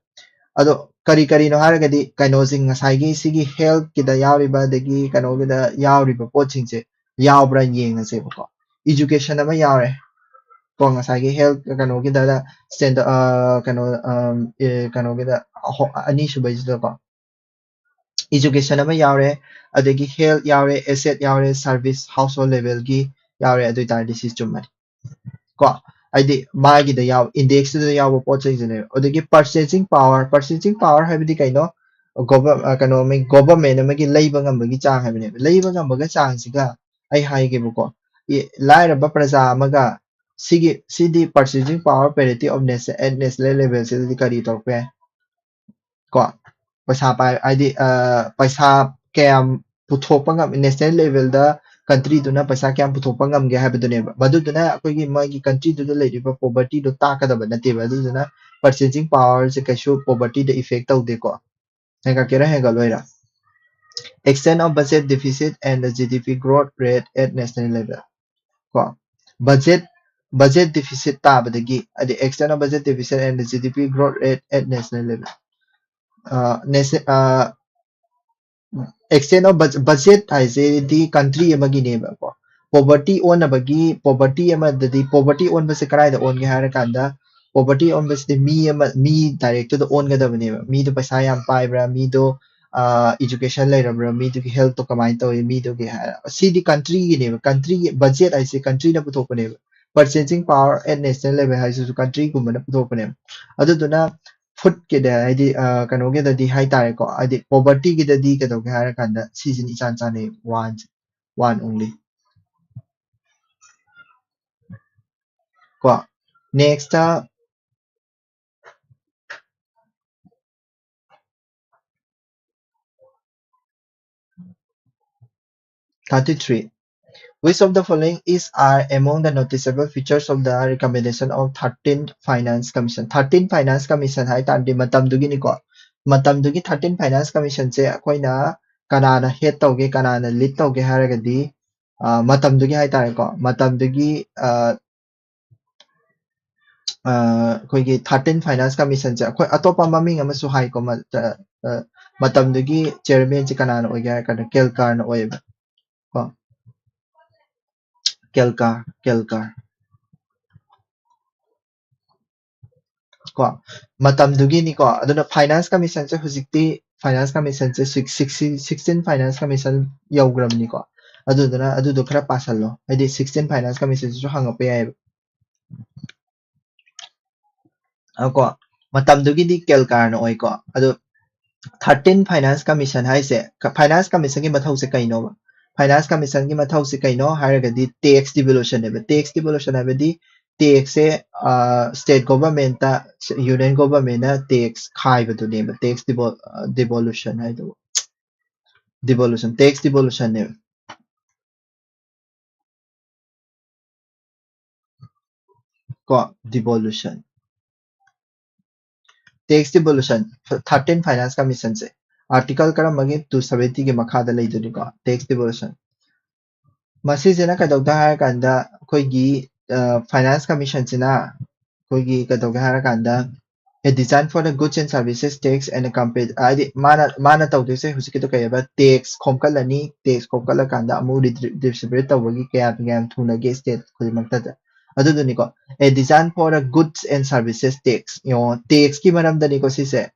ado kari no haragadi kaino sing ngasai sigi health kida yauriba degi kano kida yauriba pot sing se yaubra yeng ase ko education ama yaure ko ngasai health kano kida standard kano kida ani subai ko education ama yaure adegi health yaure asset yaure service household level gi yaure adu tar this is chumari ko aidi magi da yaw index da yaw pot chai jene odegi purchasing power habidi kaino government amagi leiba ngambagi chang habine leiba ngambaga chang siga ai hai ge buko laira ba praja amaga sidi purchasing power parity of national level se di kari tok pe ko paisa pa aidi paisa kayam puthokpa ngam national level da country duna paisa kyam puthokpa ngamge habidune baduduna akogi magi country du leiriba poverty do takadaba nate baduduna purchasing power se kaishu poverty the effect taude ko hega kera hega loira extent of budget deficit and the GDP growth rate at national level ko budget deficit tabadagi the extent of budget deficit and the GDP growth rate at national level extent of budget haise di country amagi neba ko poverty on abagi poverty ama di poverty on base karai da on ge hara kanda poverty on base de mi direct to the on ga da neba mi do paisa yam pai bra mi do education lai rabra mi do health to kamai to mi do ge hara si di country ge neba country budget haise country na puthok pa neba purchasing power at national level haise country gumba na puthok pa neba adu duna food ke da id kano ge da di hai tare ko id poverty ke da di ke do ge hara kanda season ichan chane one only ko next 33 which of the following is are among the noticeable features of the recommendation of 13th finance commission 13th finance commission hai tar di matam du gi ni ko matam du gi 13th finance commission se akoina kanana head tauge kanana lead tauge haraga di matam du gi hai tar ko matam du gi ꯑꯩꯈꯣꯏꯒꯤ 13 finance ꯀꯃꯤꯁꯟꯁꯦ ꯑꯩꯈꯣꯏ ꯑꯇꯣꯞꯄ ꯃꯃꯤꯡ ꯑꯃꯁꯨ ꯍꯥꯏꯀꯣ ꯃꯇꯝꯗꯨꯒꯤ ꯆꯤꯌꯔꯃꯦꯟꯁꯦ ꯀꯅꯥꯅ ꯑꯣꯏꯒꯦ ꯍꯥꯏꯔꯀꯥꯟꯗ ꯀꯦꯜꯀꯥꯔꯅ ꯑꯣꯏꯌꯦꯕ ꯀꯣ ꯀꯦꯜꯀꯥꯔ ꯀꯣ ꯃꯇꯝꯗꯨꯒꯤꯅꯤꯀꯣ ꯑꯗꯨꯅ ꯐꯥꯏꯅꯥꯟꯁ ꯀꯃꯤꯁꯟꯁꯦ ꯍꯧꯖꯤꯛꯇꯤ ꯐꯥꯏꯅꯥꯟꯁ ꯀꯃꯤꯁꯟꯁꯦ 16 ꯐꯥꯏꯅꯥꯟꯁ ꯀꯃꯤꯁꯟ ꯌꯧꯈ꯭ꯔꯕꯅꯤꯀꯣ ꯑꯗꯨꯗꯨꯅ ꯑꯗꯨꯗꯣ ꯈꯔ ꯄꯥꯁꯜꯂꯣ ꯍꯥꯏꯗꯤ 16 ꯐꯥꯏꯅꯥꯟꯁ ꯀꯃꯤꯁꯟꯁꯤꯁꯨ ꯍꯪꯉꯛꯄ ꯌꯥꯏꯑꯕ ꯀꯣ ꯃꯇꯝꯗꯨꯒꯤꯗꯤ ꯀꯦꯜꯀꯥꯔꯅ ꯑꯣꯏꯀꯣ ꯑꯗꯣ 13 फाइनेंस कमीशन हाइसे फाइनेंस कमीशन की मथौ से कइनो फाइनेंस कमीशन की मथौ से कइनो हारगदी टैक्स डिवोल्यूशन है टैक्स डिवोल्यूशन है टैक्स से स्टेट गवर्नमेंट ता यूनियन गवर्नमेंट ना टैक्स खाइबदु ने टैक्स डिवोल्यूशन है दो डिवोल्यूशन टैक्स डिवोल्यूशन ने को devolution tax devolution 13 finance commission से आर्टिकल करम मगे 270 के मखादा लेदुनी को टैक्स डिवोल्यूशन मसीजना कदौदा हार कांदा कोइगी फाइनेंस कमीशन सिना कोइगी कदौदा हार कांदा a design for the goods and services tax and a compare adi mana tawde se husiki to kayaba tax khomkalani tax khomkala kanda amu distribute tawagi kaya thuna ge state khodimakta da adu duni ko a design for the goods and services tax yo tax ki maram dani ko si se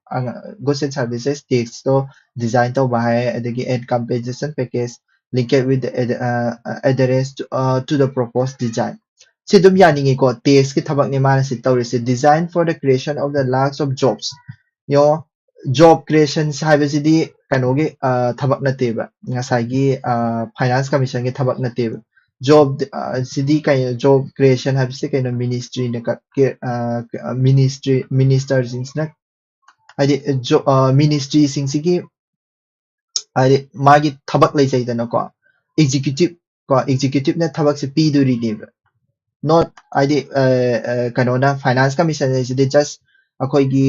goods and services tax to design to bahai adagi and compensation package linked with the adherence to the proposed design si dum yani ko tax ki thabak ni mana si tawrisi design for the creation of the lakhs of jobs yo job creation haibasidi kanogi thabak nateba ngasai gi finance commission gi thabak nateba job sidi kai job creation haibasi kai no ministry na minister sings na adi ministry sings gi adi magi thabak lai chai dana ko executive na thabak se pi duri ne not id kanona finance commission is just akoigi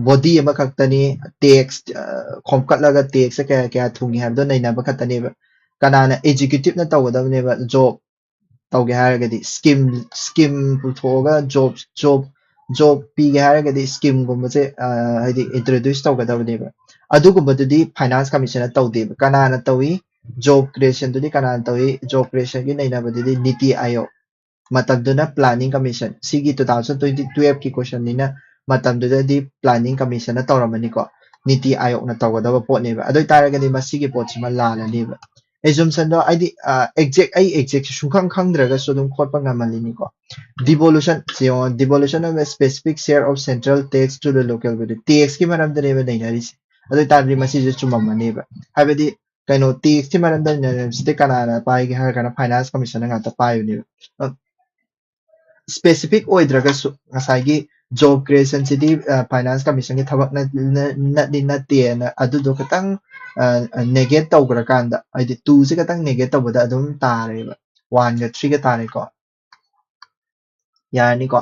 body ama khaktani tax khomkatlaga tax kaya kaya thungi habdo naina ba khatani kanana executive na tawdabne ba job tawge haragadi scheme puthoga job job ꯄꯤꯒꯦ ꯍꯥꯏꯔꯒꯗꯤ ꯁ꯭ꯀꯤꯝꯒꯨꯝꯕꯁꯦ ꯍꯥꯏꯗꯤ introduce ꯇꯧꯒꯗꯕꯅꯦꯕ ꯑꯗꯨꯒꯨꯝꯕꯗꯨꯗꯤ finance commission ꯇꯧꯗꯦꯕ ꯀꯅꯥꯅ ꯇꯧꯏ job creation ꯗꯨꯗꯤ ꯀꯅꯥꯅ ꯇꯧꯏ job creation ꯒꯤ ꯅꯩꯅꯕꯗꯨꯗꯤ niti aayog ꯃꯇꯝꯗꯨꯅ planning commission ꯁꯤꯒꯤ 2012 ꯀꯤ question ꯅꯤꯅ ꯃꯇꯝꯗꯨꯗꯗꯤ planning commission ꯇꯧꯔꯝꯃꯅꯤꯀꯣ niti aayog ꯅ ꯇꯧꯒꯗꯕ ꯄꯣꯠꯅꯦꯕ ꯑꯗꯨ ꯑꯣꯏꯇꯥꯔꯒꯗꯤ ꯃꯁꯤꯒꯤ ꯄꯣꯠꯁꯤꯃ ꯂꯥꯜꯂꯅꯦꯕ assumption ꯗꯣ ꯑꯩꯗꯤ exact ꯁꯨꯡꯈꯪ ꯈꯪꯗ꯭ꯔꯒꯁꯨ ꯑꯗꯨꯝ ꯈꯣꯠꯄ ꯉꯝꯃꯜꯂꯤꯅꯤꯀꯣ devolution of a specific share of central tax to the local body tax की मरमदनेबा नैनारिस अदु तारदि मसिजु चुममनेबा हाबेदि कइनो tax की मरमदा नैनारिसते कनाना पाइगे हार kana finance commission ngata पायुनेबा specific ओइद्रगसु ngसाइगी job creation city finance commission की थबक नत्ते ना अदुदो खतंग negate तौग्रकांदा आइदि 2 से खतंग negate तौबदा अदुम तारेबा 1 गा 3 गा तारेको यानीको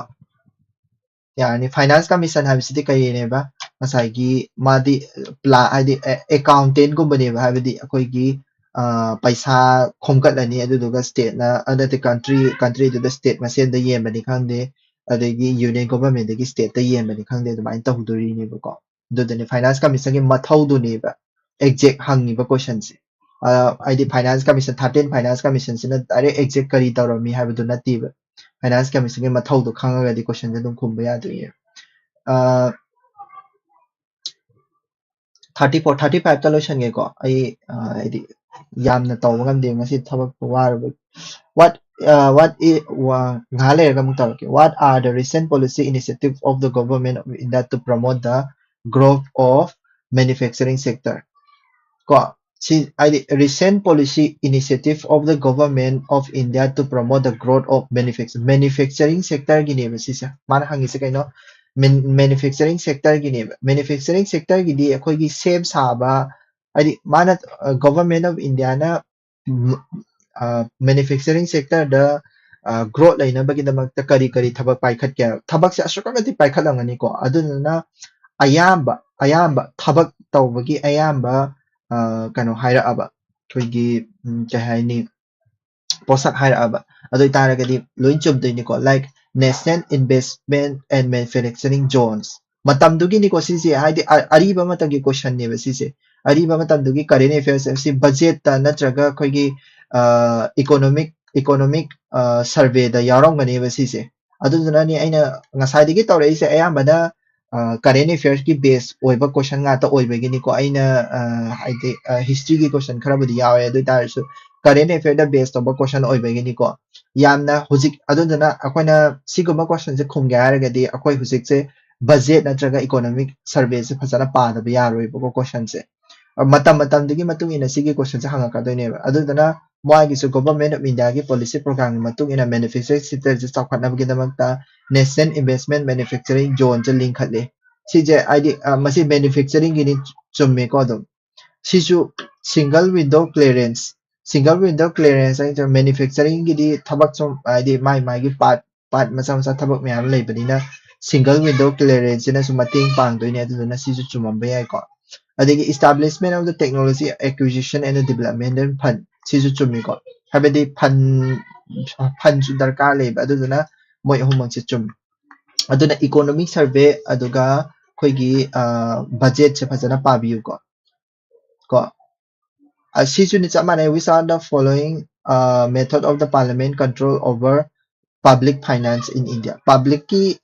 यानी फाइनेंस कमीशन हाबिसिदि कयेनेबा ngसाइगी मादि प्ला हाइदि अकाउंटेंट गुबनेबा हाबिदि अखोइगी पैसा खोमगतलनी अदुदुगा स्टेट ना अदर कंट्री दुदा स्टेट मसेन द येमबनि खंदे अदगी यूनियन गवर्नमेंट दगी स्टेट द येमबनि खंदे दुमाइन तहुदुरिनेबको दुदने फाइनेंस कमीशन की मथौदुनेबा एग्जैक्ट हंगिबा क्वेश्चन से आइदि फाइनेंस कमीशन 13 फाइनेंस कमीशन सिना डायरेक्ट एग्जैक्ट करी तौरमी हाबिदु नतीबा फाइनेंस कमीशन के मथौदु खंगागदि क्वेश्चन से दुम खुंबा यादुये 34 35 ता लोइसनगेको आइदि यामना तौबा गमदे ngasi थबक वारबो what ngale ga mutarke what are the recent policy initiatives of the government of India to promote the growth of manufacturing sector ko see recent policy initiative of the government of India to promote the growth of manufacturing sector gi ne ba sisa mana hangi se kaino manufacturing sector gi ne manufacturing sector gi di akhoi gi same saba mana government of India na manufacturing sector da growth laina bagi damakta kari thabak paikhat kya thabak se asukagati paikhat langani ko aduna ayamba thabak tawbagi ayamba kano haira aba thoigi chahaini posak haira aba adoi taragadi loin chumdini ko like national investment and manufacturing zones matam dugi ni ko sisi haidi ariba matagi question ne sisi ariba matam dugi current affairs si budget ta natraga khoigi economic survey da yarong gani ba sisi aduduna ni aina ngasai digi tawre ise ayambana current affairs की base ओइबा question ngata ओइबेगिनि को आइना हाइदे history की question खराबदि यावे अदु तारसु current affair दा base तोबा question ओइबेगिनि को यामना हुजिक अदुदना अखोइना सिगुमा question से खुंगे हारगदि अखोइ हुजिक से बजेट नत्रगा इकोनॉमिक सर्वे से फसना पादबा यारोइबो क्वेश्चन से मतम दगी मतुंग इन सिगी क्वेश्चन से हंगकदोइनेबा अदुदना मोइगी सु गवर्नमेंट ऑफ इंडिया की पॉलिसी प्रोग्राम मतुंग इन मैन्युफैक्चरिंग सेक्टर से चौखटनबगी दमकता नेशनल इन्वेस्टमेंट मैन्युफैक्चरिंग जोन से लिंक खले सिजे आईडी मसी मैन्युफैक्चरिंग गिनि चुम्मे को दम सिसु सिंगल विंडो क्लियरेंस आई मैन्युफैक्चरिंग गिदि थबक सम आईडी माई गी पार्ट मसा मसा थबक म्याम लेबनिना सिंगल विंडो क्लियरेंस ने सु मतेंग पांगदोइने अदुना सिसु चुमबा याय को अदगी establishment of the technology acquisition and development fund Sissu चुम्मी को हाबेदि फंड सु दरकार लेबा अदुना मोय होमंग से चुम अदुना इकोनॉमिक सर्वे अदुगा खोइगी बजेट से फजना पाबियु को सिसु नि चमाने we saw the following method of the parliament control over public finance in India public की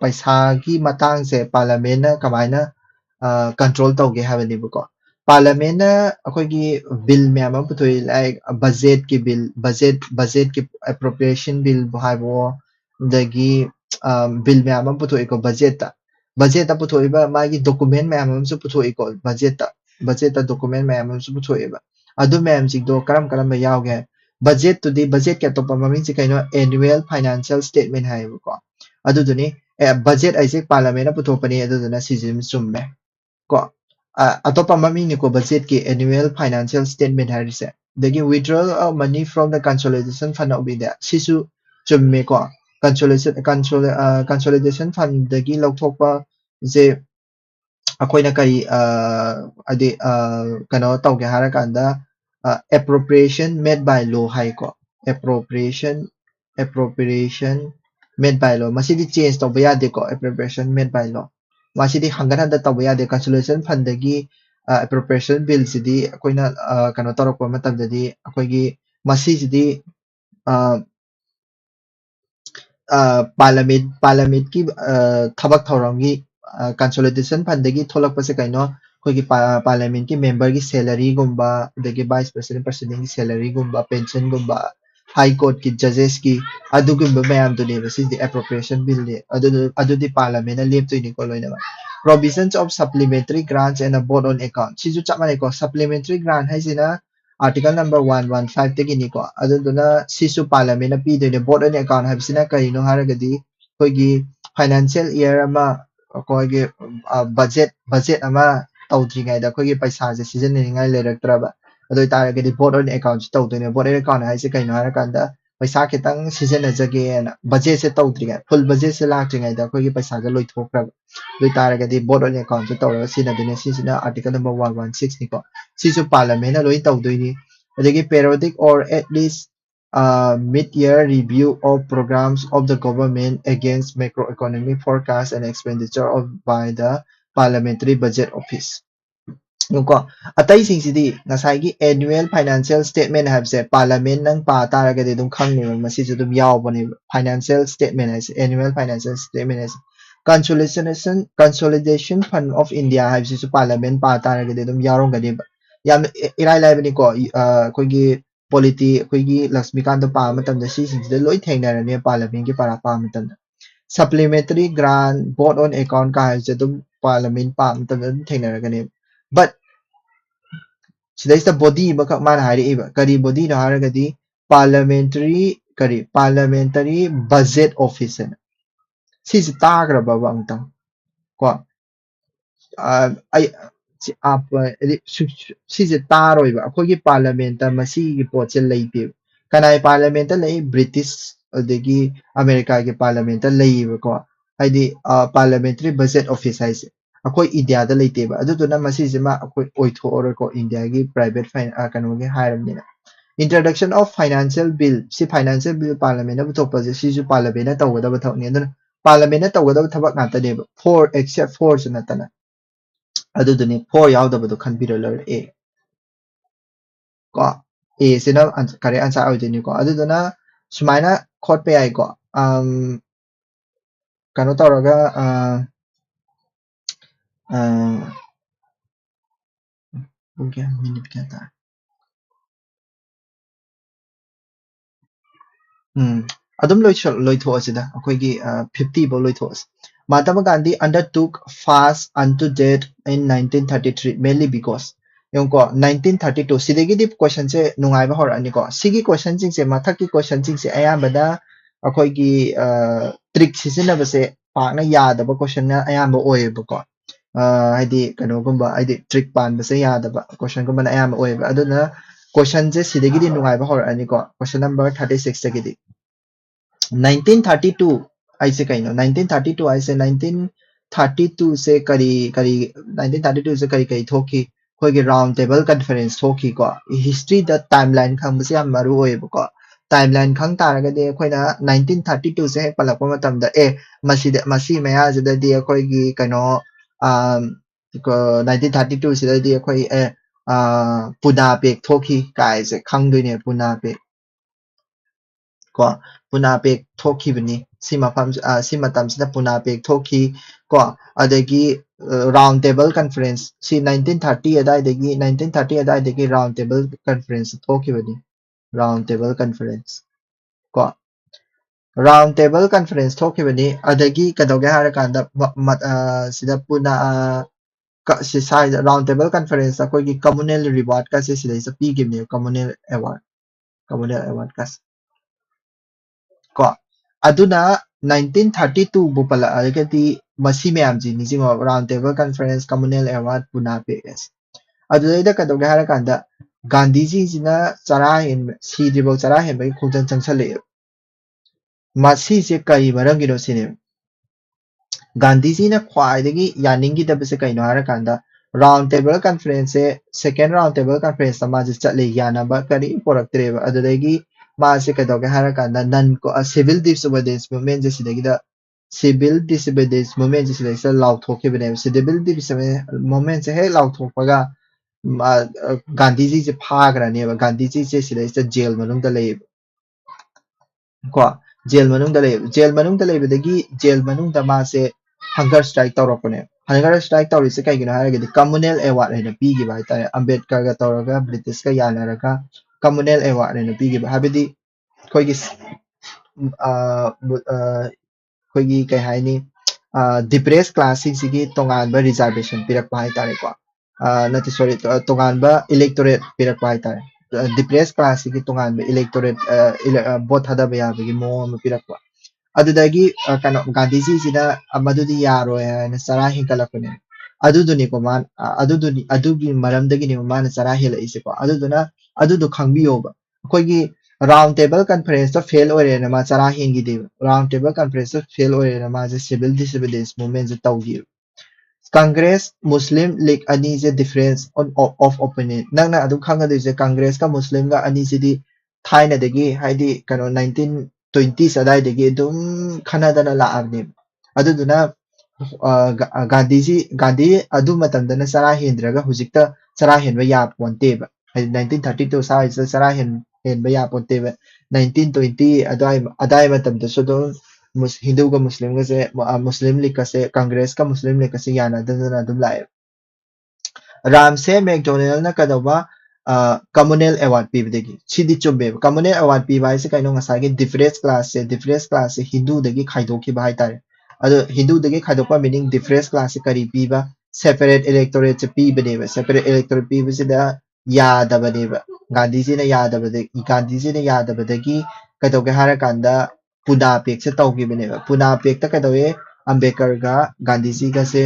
पैसा की matang से parliament na kamaina control tauge habanibuko parliament na akoigi bill myam am puthoi like budget ki bill budget ki appropriation bill haibo dagi bill myam am puthoi ko budget ta puthoi ba magi document myam am su puthoi ko budget ta document myam am su puthoi ba adu myam sing do karam ba yawge budget to di budget ka to pamaming si kaino annual financial statement haibo adu duni budget aise parliament na puthopani adu duna sizim summe ko atopa mami ni ko budget ki annual financial statement harise dagi withdrawal of money from the consolidation fund of India sisu chumme ko consolidation fund dagi lokthokpa je akoina kai adi kano tauge harakanda appropriation made by law hai ko appropriation made by law มาสิที่ change ตัวไปยาเด็กก็ appropriation made by law มาสิที่หังกันได้ตัวไปยาเด็ก consolidation fund เด็กกี่appropriation bill สิที่คุยน่ะกันว่าตัวเราควรมาตั้งแต่ที่คุยกี่มาสิที่parliament की थबक थौरंगी consolidation fund की थोलक पसे कइनो कोई की parliament की member की salary गुम्बा देगी vice president president की salary गुम्बा pension गुम्बा high court की judges की अदु गुम्बा मैम तो नहीं बस the appropriation bill ने अदु दी parliament ने लेप तो इन्हीं को लोइने provisions of supplementary grants and a board on account चीज़ जो चाहने को supplementary grant है जिना article number 115 तक इन्हीं को अदु दोना सिसु parliament पी दोने board on account है बिसना कहीं नो हार गदी कोई की financial year अमा कोई की budget अमा तौत्री गए दा कोई की पैसा से season नहीं गए ले रखता रहा अदु इतारे के board on account तौत्री ने board on account है इसे कहीं नो हार कंदा पैसा के तंग season है जगह ना budget से तौत्री गए full budget से लाख गए दा कोई की पैसा के लोई थोक रहा अदु इतारे के board on account से तौर सीना दुनिया सीना article number 116 निको सिसु parliament ना लोई तौत्री नहीं अदेगी periodic or at least mid-year review of programs of the government against macroeconomic forecast and expenditure of by the parliamentary budget office. Nuko atai sing sidi ngasai gi annual financial statement have se parliament nang pa tara ga de dum khang ni ma si dum yaw bani financial statement as annual financial statement as consolidation fund of India have si parliament pa tara ga de dum yaw ga de yam irai lai bani ko koi gi polity koi gi Laxmikant pa matam da si sing de loi theng na ne parliament ki para pa matam supplementary grant board on account ka ha se dum parliament pa matam theng na ga ne but sidai body bakak man hari iba kari body no haragadi parliamentary budget office na si tagra ba ang tang ko ai si taro iba ako gi parliament masi gi pot se leite kanai parliament lei British adegi America gi parliament lei ba ko haidi parliamentary budget office hai se अखोई India दा लेते बा अदुदुना मसी जिमा अखोई ओइथो और को India की private कनो के हायरमनिना इंट्रोडक्शन ऑफ फाइनेंशियल बिल सी फाइनेंशियल बिल पार्लियामेंट ना बुथोप जे सी जु पार्लियामेंट ना तवदा बथौनी अदुना पार्लियामेंट ना तवदा थबक नाता ने 4 एक्सेप्ट 4 सनतना अदुदुनी 4 यावदबदो खनबिरलर ए को ए सिना करे आंसर आउदिनी को अदुदुना सुमाइना खोट पे आई को कनो तौरगा क्या मिनट क्या था adum loi tho asida akoi gi 50 bo loi tho as Mahatma Gandhi undertook fast unto death in 1933 mainly because yong ko 1932 sidegi dip question se nungai ba hor ani ko sigi question jing se mathak ki question jing se ayambada akoi gi trick sisina ba se pakna yada ba question na ayamba oye ba ko haidi kano gumba haidi trick pan ba se yada ba question gumba na ayamba oye ba aduna question je sidegi di nungai ba hor ani ko question number 36 tagi di 1932 ऐसे कहीं ना 1932 ऐसे 1932 से करी 1932 से करी थोकी कोई के राउंड टेबल कॉन्फ्रेंस थोकी को हिस्ट्री द टाइमलाइन खंग बसे हम मरु होए बको टाइमलाइन खंग तारगा दे कोइना 1932 से पलकपा मतम द ए मसी मया जदा दे कोई की कनो 1932 से दे कोई ए पुना पेक थोकी काय से खंग दुने पुना पेक को पुना पेक थोकी बनी सीमा तम से पुना पेक थोकी को अदगी राउंड टेबल कॉन्फ्रेंस सी 1930 अदायदगी 1930 अदायदगी राउंड टेबल कॉन्फ्रेंस थोकी बनी राउंड टेबल कॉन्फ्रेंस को राउंड टेबल कॉन्फ्रेंस थोकी बनी अदगी कदोगे हार कांदा सिदा पुना सी साइड राउंड टेबल कॉन्फ्रेंस कोई की कम्युनल रिवार्ड का से सिदा से पी गिवने कम्युनल अवार्ड का को अदुना 1932 बुपला अगति मसी मैम जी निजिंग round table conference communal award Poona पेस अदुदा कदोगे हार कांदा गांधी जी जिना चरा हेन सीदिबो चरा हेन बई खुजन चंगसले मसी से कई मरंगिनो सिने गांधी जी ने ख्वाइदगी यानिंगी दबसे कइनो हार कांदा राउंड टेबल कॉन्फ्रेंस से सेकंड राउंड टेबल कॉन्फ्रेंस समाज चले याना बा करी पोरक्तरे अदुदगी मासे कदोगे हारकांदा नन को civil disobedience movement जेसिदगिदा civil disobedience movement जेसिदगिदा लाउथोकेबने civil disobedience movement से हे लाउथोपगा गांधी जी से फाग्रानेबा गांधी जी से सिदगिदा जेल मनुंगदा लेब को जेल मनुंगदा लेबदगी जेल मनुंगदा मासे हंगर स्ट्राइक तौरपने हंगर स्ट्राइक तौरिसे कइगिनो हारगदि कम्युनल अवार्ड हैना पीगिबा हाइतारे अंबेडकर गा तौरगा ब्रिटिश का यानरगा कम्युनल अवार्ड हैना पीगिबा हाबिदि खोगी खोगी कई हाइनी डिप्रेस क्लास सिगी तोंगानबा रिजर्वेशन पिरकपा हाइतारेको नति सॉरी तोंगानबा इलेक्टोरेट पिरकपा हाइतारे डिप्रेस क्लास सिगी तोंगानबा इलेक्टोरेट बोथ हदाबा याबगी मोम पिरकपा अदुदगी कनो गांधीजी सिदा मदुदी यारोय ना सरा हिंकलकने अदुदुनिको मान अदुदुनी अदुगी मरमदगी मान सरा हिलइसेको अदुदुना अदुदु खंबियोबा अखोगी राउंड टेबल कॉन्फ्रेंस तो फेल होरे ना मा सरा हिंगी राउंड टेबल कॉन्फ्रेंस तो फेल होरे ना मा जे सिविल डिसोबीडियंस मूवमेंट जे तौगी कांग्रेस मुस्लिम लीग अनि जे डिफरेंस ऑफ ओपिनियन नंगना अदु खंगदुजे कांग्रेस का मुस्लिम का अनि सिदी थाइनदगी हाइदी कनो 1920 अदाइदगी दुम खनादना लाअबने अदुदुना गांधी अदु मतमदना सरा हेंद्रगा हुजिकता सरा हेनबा यापोंतेबा 1932 साइज सरा हेनबा यापोंतेबा 1920 अदाय मतमदसु दो हिंदू का मुस्लिम का से मुस्लिम लीग का से कांग्रेस का मुस्लिम लीग का से याना दना दुम लाए रामसे मैकडोनल्ड ना कदवा कम्युनल अवार्ड पीबदगी सिदी चुबे कम्युनल अवार्ड पीबा है से कइनो ngसागे डिफरेंस क्लास से हिंदू दगी खाइदोखि बाय तारे अदो हिंदू दगी खाइदोपा मीनिंग डिफरेंस क्लास से करी पीबा सेपरेट इलेक्टोरेट से पीबनेबा सेपरेट इलेक्टोरेट पीबसिदा यादबनेबा गांधी जी ने यादबदगी कदोगे हारा कांदा पुना पेक से तौगिबनेबा पुना पेक त कदोए अंबेडकर गा गांधी जी का से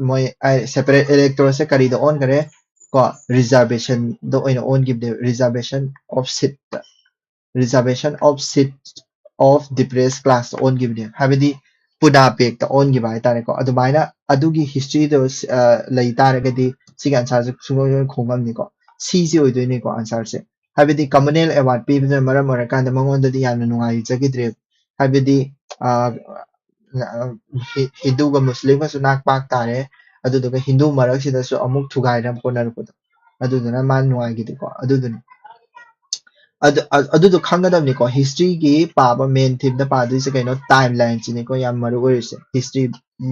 मोय सेपरेट इलेक्टोरेट से करी द ऑन करे को रिजर्वेशन दो ओन गिव the reservation of seat of depressed class ओन गिव दे हाबदी पुना पेक द ऑन गिव हाय तारे को अदुमाइना अदुगी हिस्ट्री दो लई तारगदी सिग आंसर से सुनो खोंगम निको सी जे ओइदोइने को आंसर से हाबदी कम्युनल अवार्ड पीबने मरम ओरकांद मंगोंददी यान नुंगाई जगिद्रे हाबदी हिंदू का मुस्लिम का सुनाक पाक तारे अदुदुगा हिंदू मरक सिदसु अमुक थुगाइरम कोनरपुद अदुदुना मान नुआगिदिको अदुदु खंगदमनिको हिस्ट्री की पाबा main theme the पादुइसे कइनो timeline सिनिको yam Maru ओरिसे history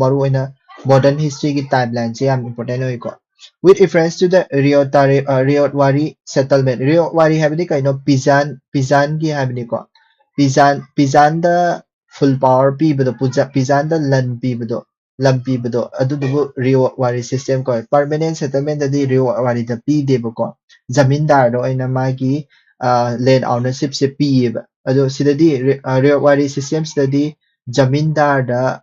Maru ओइना modern history की टाइमलाइन से याम important होइको with reference to the Riotwari settlement Riotwari habni kaino Pizan ki habni ko Pizan da full power pibodo Pizan da lan pibodo adudu Riotwari system ko permanent settlement da di Riotwari da pi debo ko zamindar do aina magi land ownership se piba ado sidadi Riotwari system sidadi zamindar da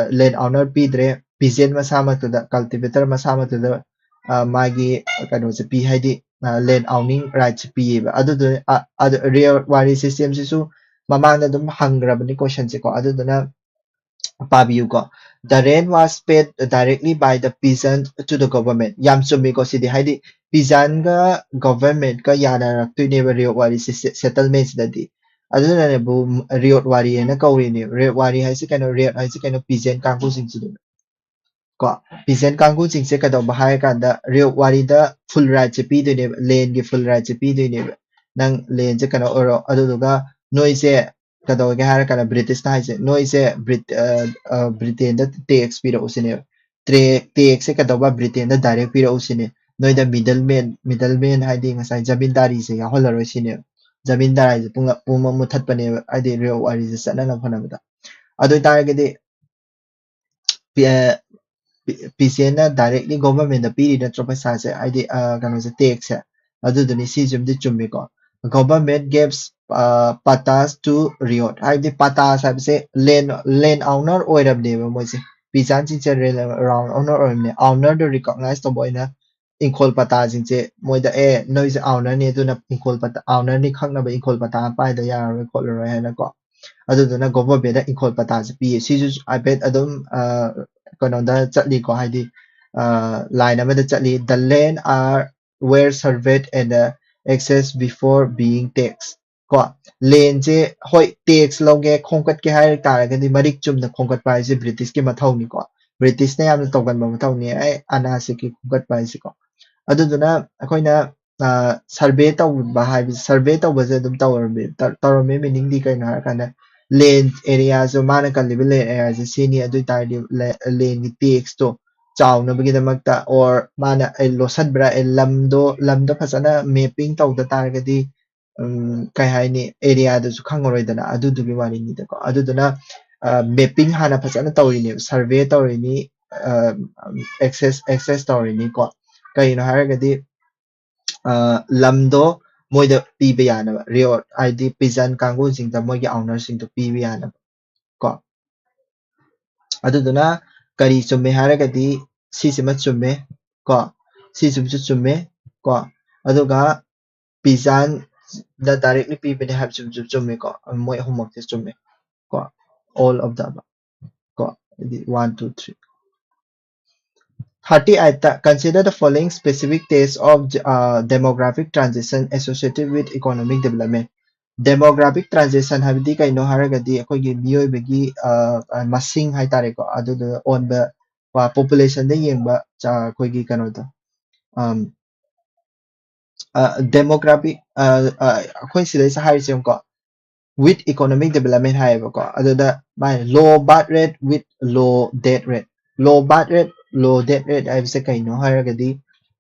land owner pidre peasant masamatu da cultivator masamatu da मागी कनो से P हाइदी land आउनिंग right से पीबा अदु real वारी system Sissu ममांग दम हंग्रबनी question से को अदुदना पाबियु को the rent was paid directly by the peasant to the government yam chumi ko sidi haidi peasant ga government ka yana raktuine ba riot wari settlements dadi aduna ne bu riot wari na kauri ne riot wari haisi kano riot haisi kano peasant kangku sing sidi को peasant Kangu जिंसे कदो बहाय कांदा रियो वारीदा full right से P दोने लेन की full right से P दोने नंग लेन से कनो ओरो अदुदुगा नोइसे कदो के हारा काना ब्रिटिश ना हाइसे नोइसे ब्रिटेन दा टैक्स पीरो उसिने टैक्स से कदो बा ब्रिटेन दा डायरेक्ट पीरो उसिने नोइदा मिडलमैन हाइदि ngасai जमींदारी से या होलरो सिने जमींदारी से पुंग मुथतपने आइदि रियो वारी से सनना फनबदा अदु तारगदि PCN directly government the period that tropicise ID tax aduduni si jumdi chumiko government gives patas to riot ID patas have say land owner or name moise pisan sin around owner to recognize the boy na inkol patas in say moida noise owner ne to na inkol pata owner ni khang na ba inkol pata pa da ya recall ro ha na ko aduduna government da inkol patas pi si I bet adum कनोंदा चटली को हाइदी line अमदा चटली the land are were surveyed and accessed before being taxed ko len je hoi tax loge khongkat ke hai taragadi marik chumna khongkat pai je British ki mathau ni ko British na yam togan ba mathau ni ai ana se ki khongkat pai se ko aduduna akoina survey tawba hai survey tawba je dum tawrame meaning di kaina har kana land area so mana kan live land area je sini adu tar di land ni tax to chawna bagi damakta or mana losan bra lamdo phasana mapping tawda taragadi kai hai ni area da su khangoroi dana adu du bi wani ni da ko aduduna mapping hana phasana tawri ni survey tawri ni access tawri ni ko kai no haragadi lamdo moida piba yana rio id pisan kangun sing da mogi owner sing to piba yana ko aduduna kari chumme haragadi sisima chumme ko sisumchu chumme ko aduga pisan da directly piba ne have chumme ko moi homework se chumme ko all of the above ko 1 2 3 38 consider the following specific tests of demographic transition associated with economic development demographic transition habdi kaino haragadi akogi miyoibagi masing hai tare ko adu on the population da yengba akogi kano da demographic akoi sidai sa hari sem ko with economic development haibako aduda my low birth rate with low death rate low birth rate low death rate haibse kaino haragadi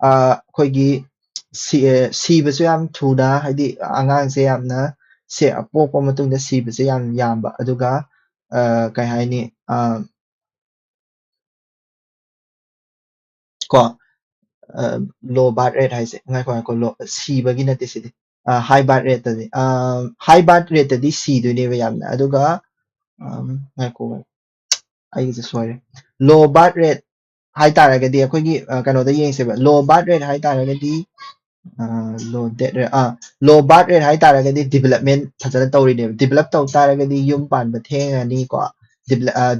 akoigi sibasu yam thuna haidi angang se yamna se apokpa matungda sibasu yam yamba aduga kai haini ko low birth rate haise ngai ko low sibagi nate sidi high birth rate tadi high birth rate tadi si do ne yamna aduga ngai ko ai is sorry low birth rate hai taragadi akoigi kanoda yengseba low birth rate hai taragadi low death rate low birth rate hai taragadi development fajana tawri ne develop taw taragadi yum pan ba thengani ko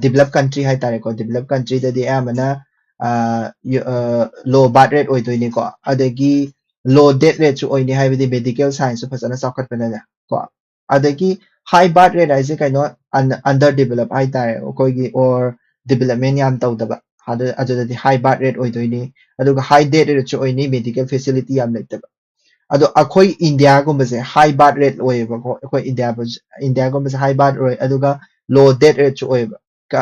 develop country hai tare ko develop country da di amana low birth rate oi doi ne ko adagi low death rate chu oi ne hai bidi medical science fajana sakhat bana ko adagi high birth rate ai se kaino under develop hai tare ko gi or development yam tawdaba adudadi high birth rate oi doi ne aduga high death rate chu oi ne medical facility yam lektaba ado akoi India gumbase high birth rate oi ba ko akoi India gumbase high birth rate aduga low death rate chu oi ba ka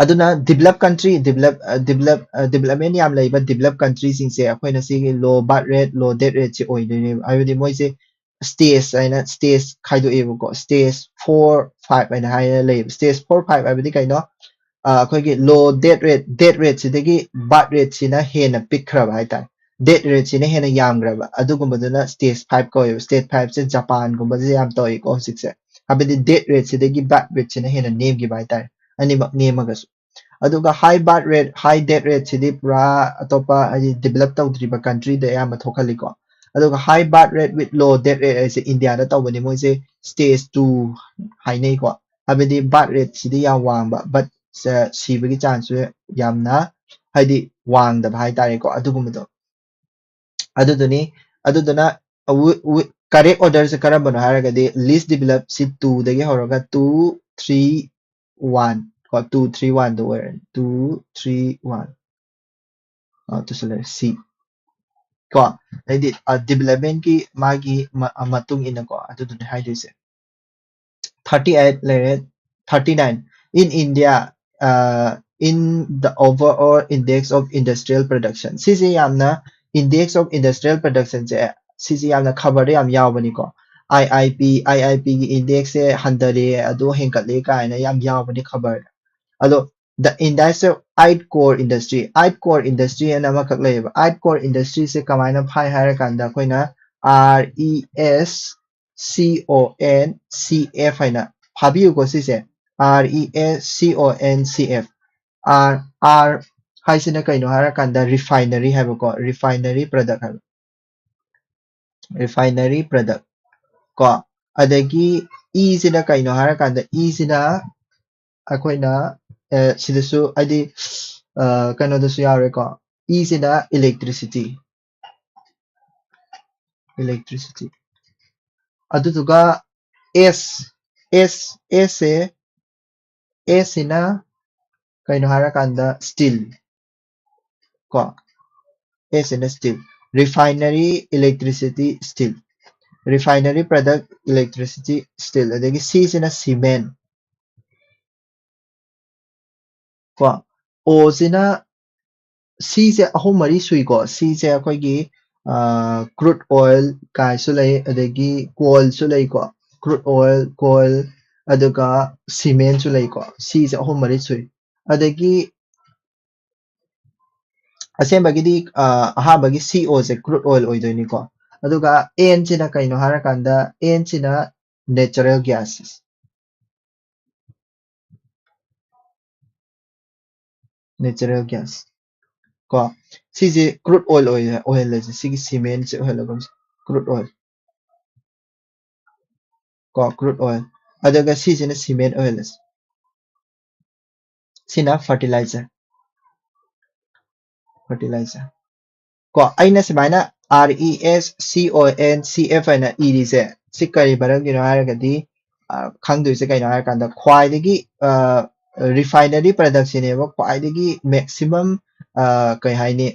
aduna develop country development yam laiba develop country sing se akoi na si low birth rate low death rate chi oi ne ayudi moi se stage aina stage khaido e ko stage 4 5 aina hai lay stage 4 5 abidi kaino ꯑꯩꯈꯣꯏꯒꯤ low death rate ꯁꯤꯗꯒꯤ birth rate ꯁꯤꯅ ꯍꯦꯟꯅ ꯄꯤꯛꯈ꯭ꯔꯕ ꯍꯥꯏꯇꯥꯔꯦ death rate ꯁꯤꯅ ꯍꯦꯟꯅ ꯌꯥꯝꯈ꯭ꯔꯕ ꯑꯗꯨꯒꯨꯝꯕꯗꯨꯅ stage 5 ꯀꯧꯋꯦꯕ stage 5 ꯁꯦ ꯖꯄꯥꯟꯒꯨꯝꯕꯁꯦ ꯌꯥꯝ ꯇꯧꯏꯀꯣ ꯍꯧꯖꯤꯛꯁꯦ ꯍꯥꯏꯕꯗꯤ death rate ꯁꯤꯗꯒꯤ birth rate ꯁꯤꯅ ꯍꯦꯟꯅ ꯅꯦꯝꯈꯤꯕ ꯍꯥꯏꯇꯥꯔꯦ ꯑꯅꯤꯃꯛ ꯅꯦꯝꯃꯒꯁꯨ ꯑꯗꯨꯒ high birth rate high death rate ꯁꯤꯗꯤ ꯄꯨꯔꯥ ꯑꯇꯣꯞꯄ ꯍꯥꯏꯗꯤ develop ꯇꯧꯗ꯭ꯔꯤꯕ countryꯗ ꯑꯌꯥꯝꯕ ꯊꯣꯛꯍꯜꯂꯤꯀꯣ ꯑꯗꯨꯒ high birth rate with low death rate ꯍꯥꯏꯁꯦ ꯏꯟꯗꯤꯌꯥꯗ ꯇꯧꯕꯅꯤ ꯃꯣꯏꯁꯦ stage 2 ꯍꯥꯏꯅꯩꯀꯣ ꯍꯥꯏꯕꯗꯤ birth rate ꯁꯤꯗꯤ ꯌꯥꯝ ꯋꯥꯡꯕ but sibagi chance yamna haidi wangdaba haitare ko adugumado aduduni aduduna correct order se karambano haragadi least develop si 2 dagi horaga 2 3 1 ko 2 3 1 do 2 3 1 to select c ko haidi development ki magi matung ina ko aduduni haidise 38 lere 39 in India in the overall index of industrial production sisi yamna index of industrial production se sisi yamna khabar yam yawbani ko IIP gi index se 100 adu henkatle kaina yam yawbani khabar ado the index of 8 core industry and amakak leba 8 core industry se kamaina phai hara kanda koina RESCONCF haina phabiu ko sise RESCONCF R haisina kaino hara kanda refinery haiba ko refinery product ko adagi E sina kaino hara kanda E sina akoina sidasu adi kaino dasu yare ko E sina electricity ꯑꯗꯨꯗꯨꯒ S ꯁꯤꯅ ꯀꯩꯅꯣ ꯍꯥꯏꯔꯀꯥꯟꯗ steel ꯀꯣ S ꯁꯤꯅ steel refinery electricity steel refinery product electricity steel ꯑꯗꯒꯤ C ꯁꯤꯅ cement ꯀꯣ O ꯁꯤꯅ C ꯁꯦ ꯑꯍꯨꯝ ꯃꯔꯤ ꯁꯨꯏꯀꯣ C ꯁꯦ ꯑꯩꯈꯣꯏꯒꯤ crude oil ꯀꯥꯏꯁꯨ ꯂꯩ ꯑꯗꯒꯤ coalꯁꯨ ꯂꯩꯀꯣ crude oil coal ꯑꯗꯨꯒ cement ꯁꯨ ꯂꯩꯀꯣ C ꯁꯦ ꯑꯍꯨꯝ ꯃꯔꯤ ꯁꯨꯏ ꯑꯗꯒꯤ ꯑꯁꯦꯡꯕꯒꯤꯗꯤ ꯑꯍꯥꯟꯕꯒꯤ CO ꯁꯦ crude oil ꯑꯣꯏꯗꯣꯏꯅꯤꯀꯣ ꯑꯗꯨꯒ N ꯁꯤꯅ ꯀꯩꯅꯣ ꯍꯥꯏꯔꯀꯥꯟꯗ N ꯁꯤꯅ natural gases natural gas ꯀꯣ ꯁꯤꯁꯦ crude oil ꯑꯣꯏꯍꯜꯂꯁꯦ ꯁꯤꯒꯤ ꯁꯤꯃꯦꯟꯁꯦ ꯑꯣꯏꯍꯜꯂꯒꯨꯝꯁꯦ crude oil ꯀꯣ crude oil ꯑꯗꯨꯒ ꯁꯤꯁꯤꯅ ꯁꯤꯃꯦꯟ ꯑꯣꯏꯍꯜꯂꯁꯦ ꯁꯤꯅ fertilizer ꯀꯣ ꯑꯩꯅ ꯁꯨꯃꯥꯏꯅ RESCONCF ꯍꯥꯏꯅ ꯏꯔꯤꯁꯦ ꯁꯤ ꯀꯔꯤ ꯃꯔꯝꯒꯤꯅꯣ ꯍꯥꯏꯔꯒꯗꯤ ꯈꯪꯗꯣꯏꯁꯦ ꯀꯩꯅꯣ ꯍꯥꯏꯔꯀꯥꯟꯗ ꯈ꯭ꯋꯥꯏꯗꯒꯤ ꯔꯤꯐꯥꯏꯅꯔꯤ ꯄ꯭ꯔꯗꯛꯁꯤꯅꯦꯕ ꯈ꯭ꯋꯥꯏꯗꯒꯤ ꯃꯦꯛꯁꯤꯃꯝ ꯀꯩ ꯍꯥꯏꯅꯤ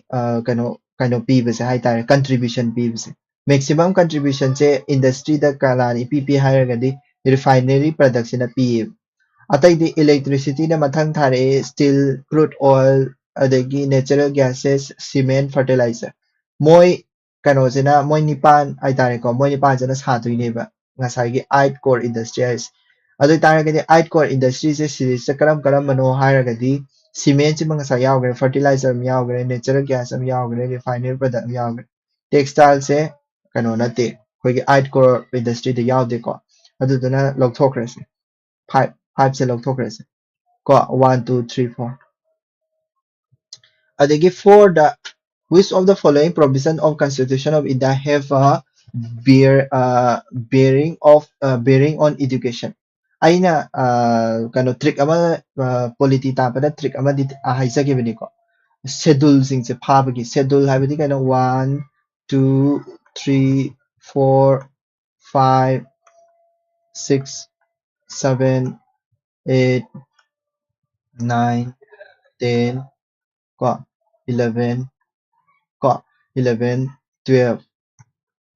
ꯀꯩꯅꯣ ꯄꯤꯕꯁꯦ ꯍꯥꯏꯇꯥꯔꯦ ꯀꯟꯇ꯭ꯔꯤꯕ꯭ꯌꯨꯁꯟ ꯄꯤꯕꯁꯦ ꯃꯦꯛꯁꯤꯃꯝ ꯀꯟꯇ꯭ꯔꯤꯕ꯭ꯌꯨꯁꯟꯁꯦ ꯏꯟꯗꯁꯇ꯭ꯔꯤꯗ ꯀꯅꯥꯅ ꯄꯤ ꯍꯥꯏꯔꯒꯗꯤ ꯔꯤꯐꯥꯏꯅꯔꯤ ꯄ꯭ꯔꯗꯛꯁꯤꯅ ꯄꯤꯌꯦꯕ ꯑꯇꯩꯗꯤ ꯏꯂꯦꯛꯇ꯭ꯔꯤꯁꯤꯇꯤꯅ ꯃꯊꯪ ꯊꯥꯔꯛꯑꯦ ꯁ꯭ꯇꯤꯜ ꯀ꯭ꯔꯨꯗ ꯑꯣꯏꯜ ꯑꯗꯒꯤ ꯅꯦꯆꯔꯦꯜ ꯒ꯭ꯌꯥꯁꯦꯁ ꯁꯤꯃꯦꯟ ꯐꯔꯇꯤꯂꯥꯏꯖꯔ ꯃꯣꯏ ꯀꯩꯅꯣꯁꯤꯅ ꯃꯣꯏ ꯅꯤꯄꯥꯟ ꯍꯥꯏꯇꯥꯔꯦꯀꯣ ꯃꯣꯏ ꯅꯤꯄꯥꯟꯁꯤꯅ ꯁꯥꯗꯣꯏꯅꯦꯕ ꯉꯁꯥꯏꯒꯤ 8 ꯀꯣꯔ ꯏꯟꯗꯁꯇ꯭री ꯍꯥꯏꯁꯦ ꯑꯗꯨ ꯑꯣꯏꯇꯥꯔꯒꯗꯤ 8 ꯀꯣꯔ ꯏꯟꯗꯁꯇ꯭रीꯁꯦ ꯁꯤꯔꯤꯁꯇ ꯀꯔꯝꯕꯅꯣ ꯍꯥꯏꯔꯒꯗꯤ ꯁꯤꯃꯦꯟꯠꯁꯤꯃ ꯉꯁꯥꯏ ꯌꯥꯎꯈ꯭ꯔꯦ ꯐꯔꯇꯤꯂꯥꯏꯖꯔ ꯑꯃ ꯌꯥꯎꯈ꯭ꯔꯦ ꯅꯦꯆꯔꯦꯜ ꯒ꯭ꯌꯥꯁ ꯑꯃ ꯌꯥꯎꯈ꯭ꯔꯦ ꯔꯤꯐꯥꯏꯅꯔꯤ ꯄ꯭ꯔꯗꯛ ꯑꯃ ꯌꯥꯎꯈ꯭ꯔꯦ ꯇꯦꯛꯁꯇꯥꯏꯜꯁꯦ ꯀꯩꯅꯣ ꯅꯠꯇꯦ ꯑꯩꯈꯣꯏꯒꯤ 8 ꯀꯣꯔ ꯏꯟꯗꯁꯇ꯭रीꯗ ꯌꯥꯎꯗꯦꯀꯣ ꯑꯗꯨꯗꯨꯅ ꯂꯧꯊꯣꯛꯈ꯭ꯔꯁꯦ 5ꯁꯦ ꯂꯧꯊꯣꯛꯈ꯭ꯔꯁꯦ ꯀꯣ 1 2 3 4 adagi for the which of the following provision of constitution of India have a bearing on education aina kano trick ama polity tapada trick ama di haisagibani ko schedule sing se phabagi schedule habidi kano 1 2 3 4 5 6 7 8 9 10 ko 11 ko 11 12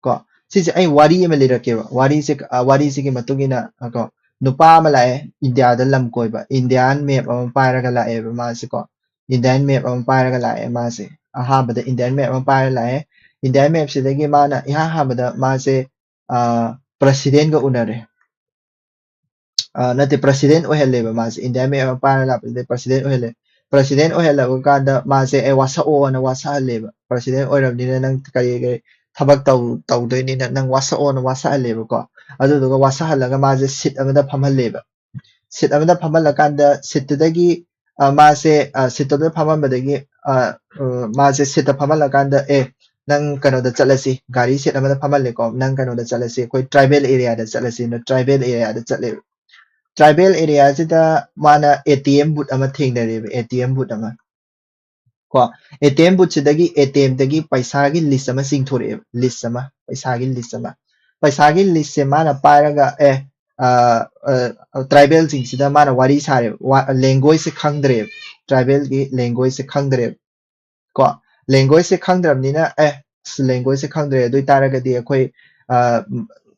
ko sise ai wari ama lirakeba wari se ki matugina ko nupa ama lae India da lam koiba Indian map ama pairaga lae ba ma se ko Indian map ama pairaga lae ma se aha bada Indian map ama pairaga lae Indian map se dagi mana iha ha bada ma se president ga unare nate president oheleba ma se Indian map ama pairaga la president ohelaba kanda ma se wasa o na wasa haleba president oirabnina nang kari ꯊꯕꯛ ꯇꯧꯗꯣꯏꯅꯤꯅ ꯅꯪ ꯋꯥꯁꯛꯑꯣꯅ ꯋꯥꯁꯛꯍꯜꯂꯦꯕꯀꯣ ꯑꯗꯨꯗꯨꯒ ꯋꯥꯁꯛꯍꯜꯂꯒ ꯃꯥꯁꯦ ꯁꯤꯠ ꯑꯃꯗ ꯐꯝꯍꯜꯂꯦꯕ ꯁꯤꯠ ꯑꯃꯗ ꯐꯝꯍꯜꯂꯀꯥꯟꯗ ꯁꯤꯠꯇꯨꯗꯒꯤ ꯃꯥꯁꯦ ꯁꯤꯠꯇꯨꯗ ꯐꯝꯍꯟꯕꯗꯒꯤ ꯃꯥꯁꯦ ꯁꯤꯠꯇ ꯐꯝꯍꯜꯂꯀꯥꯟꯗ ꯅꯪ ꯀꯩꯅꯣꯗ ꯆꯠꯂꯁꯤ ꯒꯥꯔꯤ ꯁꯤꯠ ꯑꯃꯗ ꯐꯝꯍꯜꯂꯦꯀꯣ ꯅꯪ ꯀꯩꯅꯣꯗ ꯆꯠꯂꯁꯤ ꯑꯩꯈꯣꯏ ꯇ꯭ꯔꯥꯏꯕꯦꯜ ꯑꯦꯔꯤꯌꯥꯗ ꯆꯠꯂꯁꯤ ꯇ꯭ꯔꯥꯏꯕꯦꯜ ꯑꯦꯔꯤꯌꯥꯗ ꯆꯠꯂꯦꯕ ꯇ꯭ꯔꯥꯏꯕꯦꯜ ꯑꯦꯔꯤꯌꯥꯁꯤꯗ ꯃꯥꯅ ATM ꯕꯨꯠ ꯑꯃ ꯊꯦꯡꯅꯔꯦꯕ ATM ꯕꯨꯠ ꯑꯃ ꯀꯣ ATM ꯕꯨꯠꯁꯤꯗꯒꯤ ATMꯗꯒꯤ ꯄꯩꯁꯥꯒꯤ ꯂꯤꯁ ꯑꯃ ꯆꯤꯡꯊꯣꯔꯛꯑꯦꯕ ꯂꯤꯁ ꯑꯃ ꯄꯩꯁꯥꯒꯤ ꯂꯤꯁꯁꯦ ꯃꯥꯅ ꯄꯥꯏꯔꯒ ꯇ꯭ꯔꯥꯏꯕꯦꯜꯁꯤꯡꯁꯤꯗ ꯃꯥꯅ ꯋꯥꯔꯤ ꯁꯥꯔꯦꯕ ꯂꯦꯡꯒ꯭ꯋꯦꯖꯁꯦ ꯈꯪꯗ꯭ꯔꯦꯕ ꯇ꯭ꯔꯥꯏꯕꯦꯜꯒꯤ ꯂꯦꯡꯒ꯭ꯋꯦꯖꯁꯦ ꯈꯪꯗ꯭ꯔꯦꯕ ꯀꯣ ꯂꯦꯡꯒ꯭ꯋꯦꯖꯁꯦ ꯈꯪꯗ꯭ꯔꯕꯅꯤꯅ ꯂꯦꯡꯒ꯭ꯋꯦꯖꯁꯦ ꯈꯪꯗ꯭ꯔꯦ ꯑꯗꯨ ꯑꯣꯏꯇꯥꯔꯒꯗꯤ ꯑꯩꯈꯣꯏ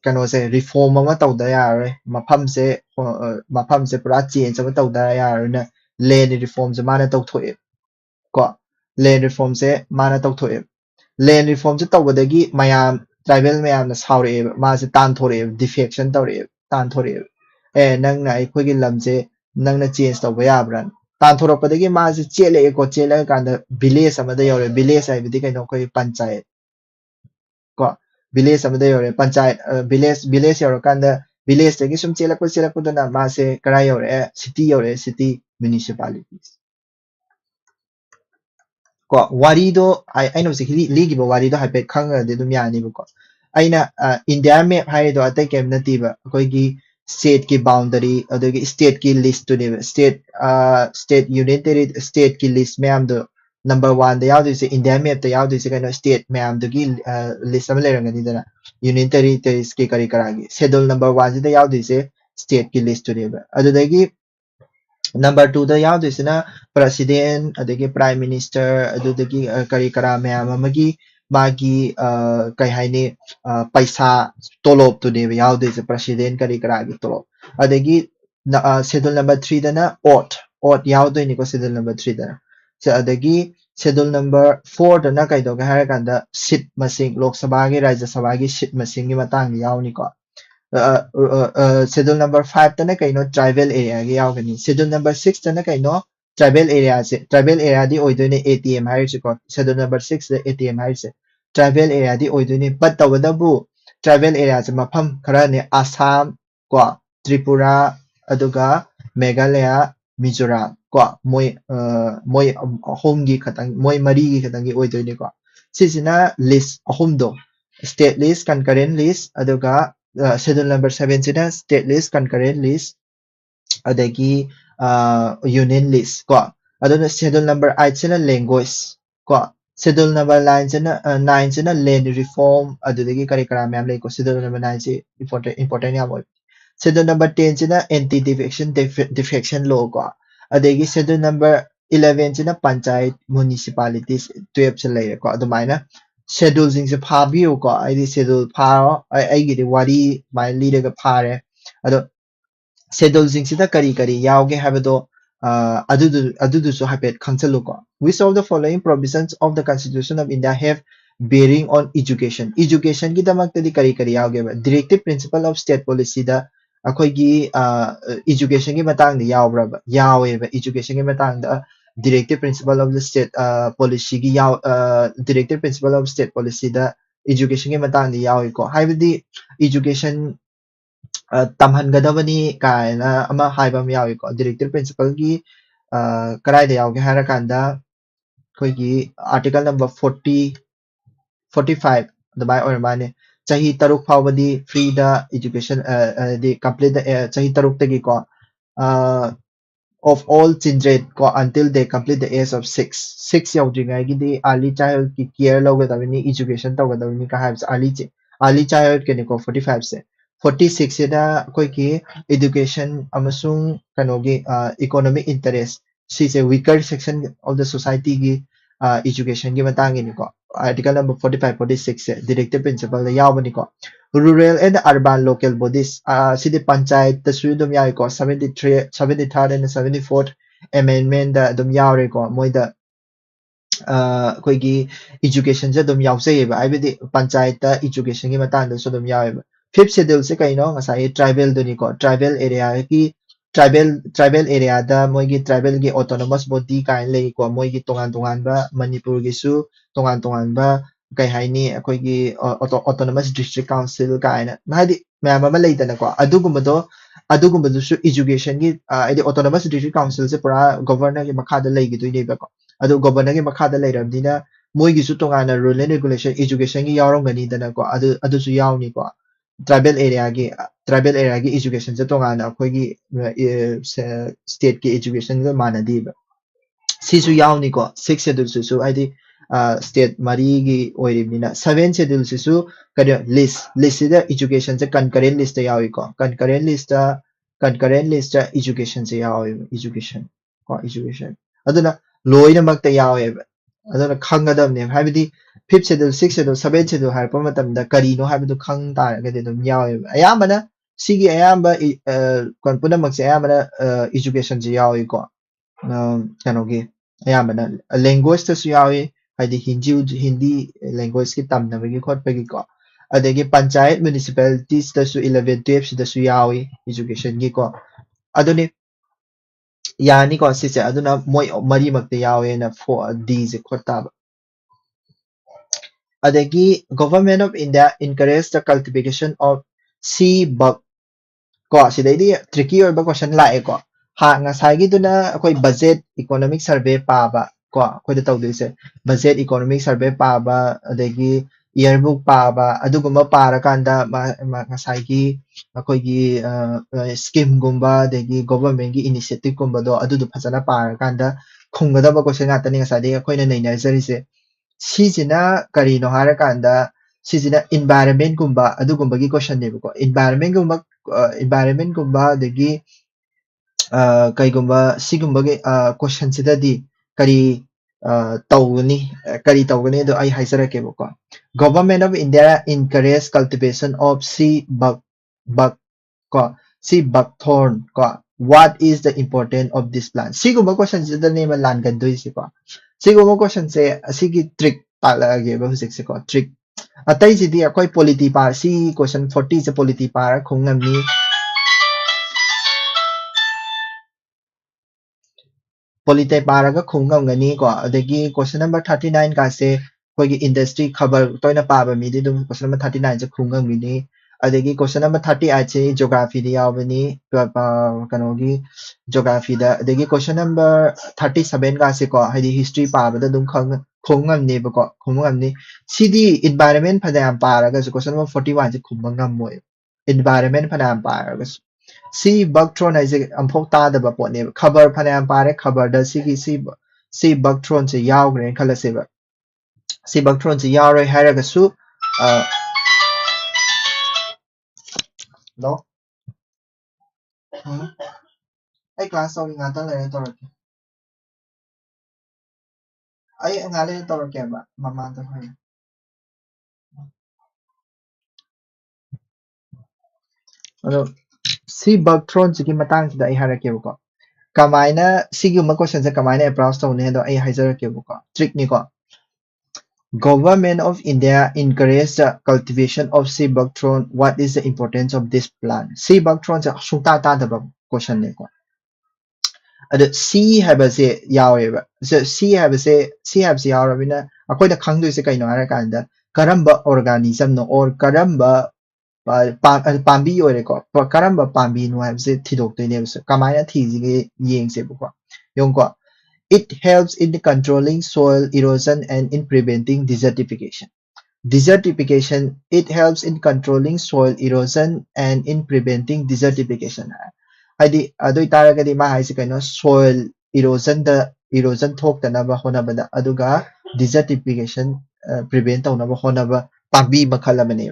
ꯀꯩꯅꯣꯁꯦ ꯔꯤꯐꯣर्ꯝ ꯑꯃ ꯇꯧꯗ ꯌꯥꯔꯔꯣꯏ ꯃꯐꯝꯁꯦ ꯄꯨꯔꯥ ꯆꯦꯟꯖ ꯑꯃ ꯇꯧꯗ ꯌꯥꯔꯔꯣꯏꯅ ꯂꯦꯟ ꯔꯤꯐꯣर्ꯝꯁꯦ ꯃꯥꯅ ꯇꯧꯊꯣꯛꯑꯦ ꯀꯣ ꯂꯦꯟ ꯔꯤꯐꯣर्ꯝꯁꯦ ꯃꯥꯅ ꯇꯧꯊꯣꯛꯑꯦ ꯂꯦꯟ ꯔꯤꯐꯣर्ꯝꯁꯦ ꯇꯧꯕꯗꯒꯤ ꯃꯌꯥꯝ ꯇ꯭ꯔꯥꯏꯕꯦꯜ ꯃꯌꯥꯝꯅ ꯁꯥꯎꯔꯛꯑꯦꯕ ꯃꯥꯁꯦ ꯇꯥꯟꯊꯣꯔꯛꯑꯦꯕ ꯗꯤꯐꯦꯛꯁꯟ ꯇꯧꯔꯛꯑꯦꯕ ꯇꯥꯟꯊꯣꯔꯛꯑꯦꯕ ꯅꯪꯅ ꯑꯩꯈꯣꯏꯒꯤ ꯂꯝꯁꯦ ꯅꯪꯅ ꯆꯦꯟꯖ ꯇꯧꯕ ꯌꯥꯕ꯭ꯔꯥꯅ ꯇꯥꯟꯊꯣꯔꯛꯄꯗꯒꯤ ꯃꯥꯁꯦ ꯆꯦꯜꯂꯛꯑꯦꯀꯣ ꯆꯦꯜꯂꯛꯑ ꯀꯥꯟꯗ ꯚꯤꯂꯦꯖ ꯑꯃꯗ ꯌꯧꯔꯦ ꯚꯤꯂꯦꯖ ꯍꯥꯏꯕꯗꯤ ꯀꯩꯅꯣ ꯑꯩꯈꯣꯏ ꯄꯟꯆꯥꯌꯠ ꯀꯣ ꯚꯤꯂꯦꯖ ꯑꯃꯗ ꯌꯧꯔꯦ ꯄꯟꯆꯥꯌꯠ ꯚꯤꯂꯦꯖ ꯌꯧꯔꯀꯥꯟꯗ ꯚꯤꯂꯦꯖꯇꯒꯤ ꯁꯨꯝ ꯆꯦꯜꯂꯛꯄꯗꯨꯅ ꯃꯥꯁꯦ ꯀꯔꯥꯏ ꯌꯧꯔꯛꯑꯦ ꯁꯤꯇꯤ ꯌꯧꯔꯛꯑꯦ ꯁꯤꯇꯤ ꯃ꯭ꯌꯨꯅꯤꯁꯤꯄꯥꯂꯤꯇꯤ ꯀꯣ ꯋꯥꯔꯤꯗꯣ ꯑꯩꯅ ꯍꯧꯖꯤꯛ ꯂꯤꯈꯤꯕ ꯋꯥꯔꯤꯗꯣ ꯍꯥꯏꯐꯦꯠ ꯈꯪꯉꯒꯗꯤ ꯑꯗꯨꯝ ꯌꯥꯅꯤꯕꯀꯣ ꯑꯩꯅ ꯏꯟꯗꯤꯌꯥ ꯃꯦꯞ ꯍꯥꯏꯔꯤꯗꯣ ꯑꯇꯩ ꯀꯩꯝ ꯅꯠꯇꯦꯕ ꯑꯩꯈꯣꯏꯒꯤ ꯁ꯭ꯇꯦꯠꯀꯤ ꯕꯥꯎꯟꯗꯔꯤ ꯑꯗꯒꯤ ꯁ꯭ꯇꯦꯠꯀꯤ ꯂꯤꯁꯇꯨꯅꯦꯕ ꯁ꯭ꯇꯦꯠ ꯌꯨꯅꯤꯌꯟ ꯁ꯭ꯇꯦꯠꯀꯤ ꯂꯤꯁ ꯃꯌꯥꯝꯗꯣ number 1 da yaudise India map da yaudise kaino state mayam dugi list ama lerangani dana union territories ki kari karagi schedule number 1 da yaudise state ki list to deba adudagi number 2 da yaudisina president adagi prime minister adudagi kari kara mayam amagi magi kai haini paisa tolop to deba yaudise president kari karagi tolop adagi schedule number 3 dana oath yaudoi ni ko schedule number 3 dana so adagi schedule number 4 dana kai do ga hara kanda seat masing lok sabha gi rajya sabha gi seat masing gi matang yauni ko schedule number 5 tana kaino tribal area gi yaugani schedule number 6 tana kaino tribal area di oidone ATM haise ko schedule number 6 the ATM haise tribal area di oidone but tawadabu tribal area se mafam khara ne Assam ko Tripura aduga Meghalaya Mizoram ko moi home gi khatang moi mari gi khatang gi oidone ko sisina list ahum do state list concurrent list aduga schedule number 7 sina state list concurrent list adagi union list ko aduna schedule number 8 sina language ko schedule number 9 sina land reform adudagi kari kara myam lai ko schedule number 9 si important ya boy schedule number 10 sina anti defection law ko adagi schedule number 11 sina panchayat municipalities 12 se lai ko adumaina schedule sing se phabiyo ko ai schedule pharo ai gi wari mai leader ga phare ado schedule sing sida kari yauge habado adudu so habet cancel ko which of the following provisions of the constitution of India have bearing on education gi damak tadi kari yauge ba directive principle of state policy da akhoi gi education gi matang da yaubra ba yawe ba education gi matang da directive principle of the state policy gi directive principle of state policy da education gi matang da yawe ko haibadi education tamhangadabani kaina ama haibam yawi ko directive principle gi karai da yawge hara kanda koi gi article number 40 45 the by or mane chahi taruk phawadi free the education the complete the chahi taruk tagi ko of all children ko until they complete the age of 6 yaudringai gi the early child ki care logadabani education togadabani ka habs early child ke ne ko 45 se 46 se da koi ki education amasung kanogi economic interest si se weaker section of the society gi education gi matang ni ko article number 45 46 se directive principle da yawani ko rural and urban local bodies si the panchayat ta su dum yawi ko 73rd and 74th amendment da dum yawre ko moi da koi gi education je dum yawse ba ai bi panchayat ta education gi matang da su dum yawi fifth schedule se kaino ngasai tribal doni ko tribal area ki tribal area da moi gi tribal gi autonomous body kain lei ko moi gi tongan ba manipur gi su tongan ba kai haini akoi gi autonomous district council kaina hadi mayam ama leitana ko adugumado su education gi ide autonomous district council se pura governor gi makha da lei gi dui nei ba ko adu governor gi makha da leiramdina moi gi su tongana rule and regulation education gi yarom gani dana ko adu su yauni ko tribal area gi education se tongana akoi gi state ki education ga manadi ba sisu yauni ko 6 schedule su id state mari gi oiribnina 7 schedule su kada list da education se concurrent list yawi ko concurrent list education se yawi education aduna loina makta yawi aduna khangadam ne habidi 5th schedule 6th schedule 7th schedule harpa matamda karino habdu khang tar ga de dum yawi ayamana sigi ayamba kon punamak se ayamana education je yawi ko kanogi ayamana language ta su yawi haidi hindi language ki tamnabagi khotpagi ko adagi panchayat municipalities ta su 11 12 sida su yawi education gi ko aduni yani ko sise aduna moi mari makte yawi na 4d je khotaba adagi government of India encourage the cultivation of sea bug ko sidaidi tricky or ba question lae ko ha ngasai gi duna akoi budget economic survey pa ba ko akoi da tawdise budget economic survey pa ba adagi yearbook pa ba aduguma para kanda ngasai gi akoi gi scheme gumba adagi government gi initiative gumba do adudu phasana para kanda ꯈꯨꯝꯒꯗꯕ ꯀꯣꯏꯁꯟ ꯉꯥꯛꯇꯅꯤ ꯉꯁꯥꯏꯗꯒꯤ ꯑꯩꯈꯣꯏꯅ ꯅꯩꯅꯖꯔꯤꯁꯦ ꯁꯤꯁꯤꯅ ꯀꯔꯤꯅꯣ ꯍꯥꯏꯔꯀꯥꯟꯗ ꯁꯤꯁꯤꯅ ꯏꯟꯚꯥꯏꯔꯟꯃꯦꯟꯠꯒꯨꯝꯕ ꯑꯗꯨꯒꯨꯝꯕꯒꯤ ꯀꯣꯏꯁꯟꯅꯦꯕꯀꯣ ꯏꯟꯚꯥꯏꯔꯟꯃꯦꯟꯠꯒꯨꯝꯕ ꯑꯗꯒꯤ ꯀꯩꯒꯨꯝꯕ ꯁꯤꯒꯨꯝꯕꯒꯤ ꯀꯣꯏꯁꯟꯁꯤꯗꯗꯤ ꯀꯔꯤ ꯇꯧꯒꯅꯤ ꯑꯗꯣ ꯑꯩ ꯍꯥꯏꯖꯔꯛꯀꯦꯕꯀꯣ government of India increase cultivation of ꯕꯛ ko si buckthorn ko what is the importance of this plant siguma question sida name lan gandoi si ko siguma question se asigi trick talage ba husik se ko trick atai sidi akoi polity par si question 40 se polity par khungam ni polity paraga khungam gani ko adagi question number 39 ka se koi industry khabar toina pa ba mi di dum question number 39 se khungam ni adagi question number 38 se geography di yawani kanogi geography da adagi question number 37 ka se ko hadi history pa ba da dum khungam ne ba ko khungam ni cd environment phada am paraga se question number 41 se khungam moi environment phada am paraga si buckthorn ai se amphok ta da ba pot ne khabar phada am pare khabar da si buckthorn se yawgre khala se ba si buckthorn se yawre haraga su no ai class sau nga ta le to ai nga le to ke ba mama ta hai ado si buckthorn se ki matang sida ai harake ba ko kamaina siguma question se kamaina approach to ne do ai haijarake ba ko trick ni ko Government of India encouraged the cultivation of sea buckthorn. What is the importance of this plant? Sea buckthorn se sungta ta da ba question ne ko ada C habase yawe C habase yawe akoi da khangdoi se kaino hara kanda karamba organism no or karamba pambi ore ko karamba pambi no habase thidok doi ne se kamaina thiji ge yeng se ko yong ko it helps in controlling soil erosion and in preventing desertification it helps in controlling soil erosion and in preventing desertification hadi adoi taragadi ma haise kaino soil erosion thoktanaba honabada aduga desertification prevent tawnaba honaba pambi makhalamane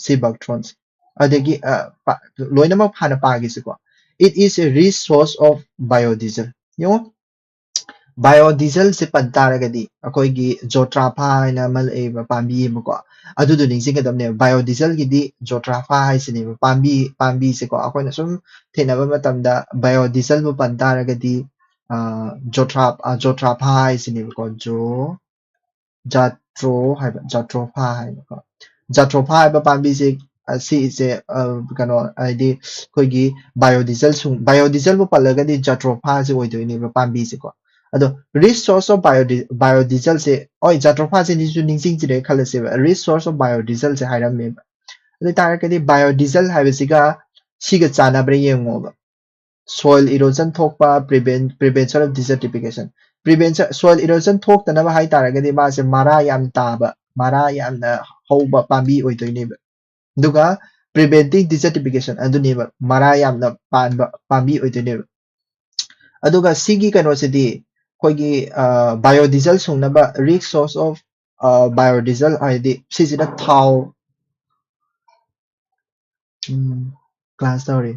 si buckthorns adagi loinama phana pagisiko it is a rich source of biodiesel yo biodiesel se pantaragadi akoigi jotrapha ina mal e pambi mako adudu ningsingadamne biodiesel gidi jotrapha haisine pambi se ko akoina sum thenaba matamda biodiesel bu pantaragadi jotrapha haisine ko jatropha haiba ko jatropha haiba pambi se si se kano aidi koigi biodiesel bu palagadi jatropha se oidoi ne pambi se ko ado rich source of biodiesel se oi jatropha se ni su ningsing jire khala se rich source of biodiesel se hairam me ado tarakadi biodiesel haibasiga siga chana bre yengo ba soil erosion thokpa prevention of desertification prevention soil erosion thoktanaba hai taragadi ma se mara yam taba mara yam na hoba pambi oidoi ne ba duga preventing desertification aduni ba mara yam na pambi oidoi ne ba aduga sigi kano sidi koigi biodiesel sungnaba rich source of biodiesel haidi sisida thau class story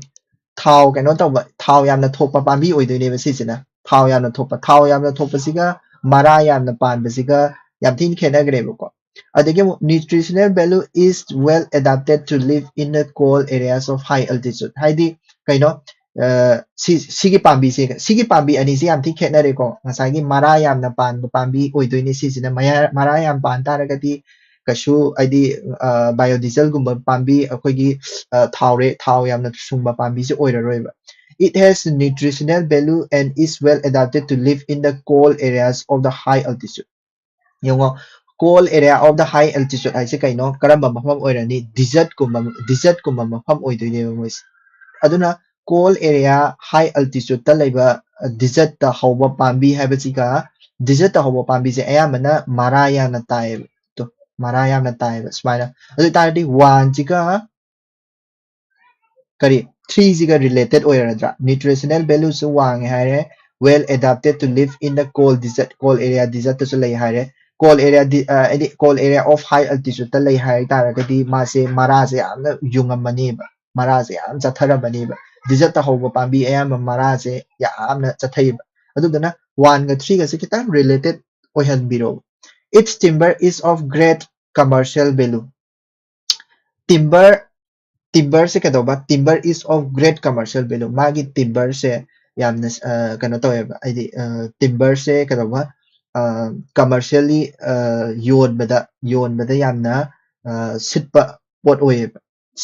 thau kano tawba thau yamna thokpa pambi oidoi ne ba sisina thau yamna thokpa siga mara yamna panba siga yam thin khenagre ba ko adage nutritional value is well adapted to live in the cold areas of high altitude haidi kaino sigi pambi ani si yam thi khenare ko ngasagi mara yamna pan pambi oidoi ne sisina mara yam pan taragadi kashu aidi biodiesel gumba pambi akoigi thau yamna sungba pambi se oiraroiba it has nutritional value and is well adapted to live in the cold areas of the high altitude yongo cold area of the high altitude aise kaino karamba mafam oirani desert kumba mafam oidoi ne mois aduna cold area high altitude ta laiba desert ta hauba pambi haibasiga desert ta hauba pambi se ayamana maraya na tai to maraya na tai smaina adu tardi 1 jiga kari 3 jiga related oiradra nutritional value su wang haire well adapted to live in the cold area desert တစလေဟာရဲ cold area အဲ့ဒီ cold area of high altitude တလေဟာရဲတာကဒီမာစေမာရာစေအမယုံမနီပါမာရာစေအမ်ဇထရမနီပါ desert တဟောပန်ဘီအယမ်မာရာစေယာအမ်နဇထေပါအဲ့ဒါက1က3ကစကိတ related ဝဟန်ဘီရော its timber is of great commercial value timber se kadoba timber is of great commercial value magi timber se yamna kano to id timber se kadoba commercially yon bada yamna sitpa pot oye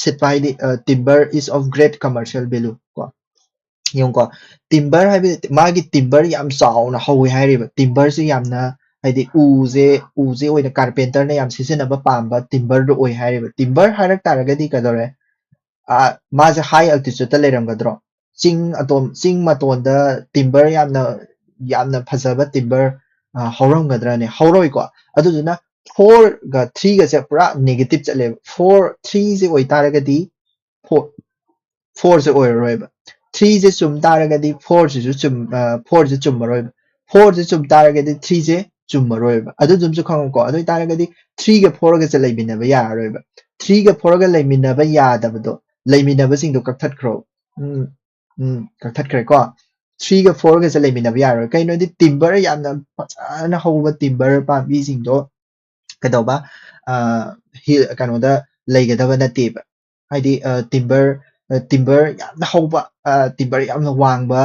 sitpa id timber is of great commercial value ko yung ko timber hai magi timber yam saw na hawi hai timber se yamna ꯍꯥꯏꯗꯤ ꯎꯁꯦ ꯑꯣꯏꯅ ꯀꯥꯔꯄꯦꯟꯇꯔꯅ ꯌꯥꯝ ꯁꯤꯖꯤꯟꯅꯕ ꯄꯥꯝꯕ ꯇꯤꯝꯕꯔꯗꯨ ꯑꯣꯏ ꯍꯥꯏꯔꯤꯕ timber ꯍꯥꯏꯔꯛ ꯇꯥꯔꯒꯗꯤ ꯀꯩꯗꯧꯔꯦ ꯃꯥꯁꯦ ꯍꯥꯏ ꯑꯜꯇꯤꯆꯨꯠꯇ ꯂꯩꯔꯝꯒꯗ꯭ꯔꯣ ꯆꯤꯡ ꯃꯇꯣꯟꯗ ꯇꯤꯝꯕꯔ ꯌꯥꯝꯅ ꯐꯖꯕ ꯇꯤꯝꯕꯔ ꯍꯧꯔꯝꯒꯗ꯭ꯔꯅꯦ ꯍꯧꯔꯣꯏꯀꯣ ꯑꯗꯨꯗꯨꯅ 4ꯒ 3ꯒꯁꯦ ꯄꯨꯔꯥ ꯅꯦꯒꯦꯇꯤቭ ꯆꯠꯂꯦꯕ 3ꯁꯦ ꯑꯣꯏꯇꯥꯔꯒꯗꯤ 4ꯁꯦ ꯑꯣꯏꯔꯔꯣꯏꯕ 3ꯁꯦ ꯆꯨꯝ ꯇꯥꯔꯒꯗꯤ 4ꯁꯦ ꯆꯨꯝꯃꯔꯣꯏꯕ 4ꯁꯦ ꯆꯨꯝ ꯇꯥꯔꯒꯗꯤ 3ꯁꯦ ꯆꯨꯝꯃꯔꯣꯏꯕ ꯑꯗꯨꯗꯨꯝꯁꯨ ꯈꯪꯉꯨꯀꯣ ꯑꯗꯨ ꯑꯣꯏꯇꯥꯔꯒꯗꯤ 3ꯒ 4ꯒꯁꯦ ꯂꯩꯃꯤꯟꯅꯕ ꯌꯥꯔꯔꯣꯏꯕ 3ꯒ 4ꯒ ꯂꯩꯃꯤꯟꯅꯕ ꯌꯥꯗꯕꯗꯣ ꯂꯩꯃꯤꯟꯅꯕꯁꯤꯡꯗꯣ ꯀꯛꯊꯠꯈ꯭ꯔꯣ ꯀꯛꯊꯠꯈ꯭ꯔꯦꯀꯣ 3ꯒ 4ꯒꯁꯦ ꯂꯩꯃꯤꯟꯅꯕ ꯌꯥꯔꯔꯣꯏ ꯀꯩꯅꯣꯗꯤ ꯇꯤꯝꯕꯔ ꯌꯥꯝꯅ ꯐꯖꯅ ꯍꯧꯕ ꯇꯤꯝꯕꯔ ꯄꯥꯝꯕꯤꯁꯤꯡꯗꯣ ꯀꯩꯗꯧꯕ ꯀꯩꯅꯣꯗ ꯂꯩꯒꯗꯕ ꯅꯠꯇꯦꯕ ꯍꯥꯏꯗꯤ ꯇꯤꯝꯕꯔ ꯌꯥꯝꯅ ꯍꯧꯕ ꯇꯤꯝꯕꯔ ꯌꯥꯝꯅ ꯋꯥꯡꯕ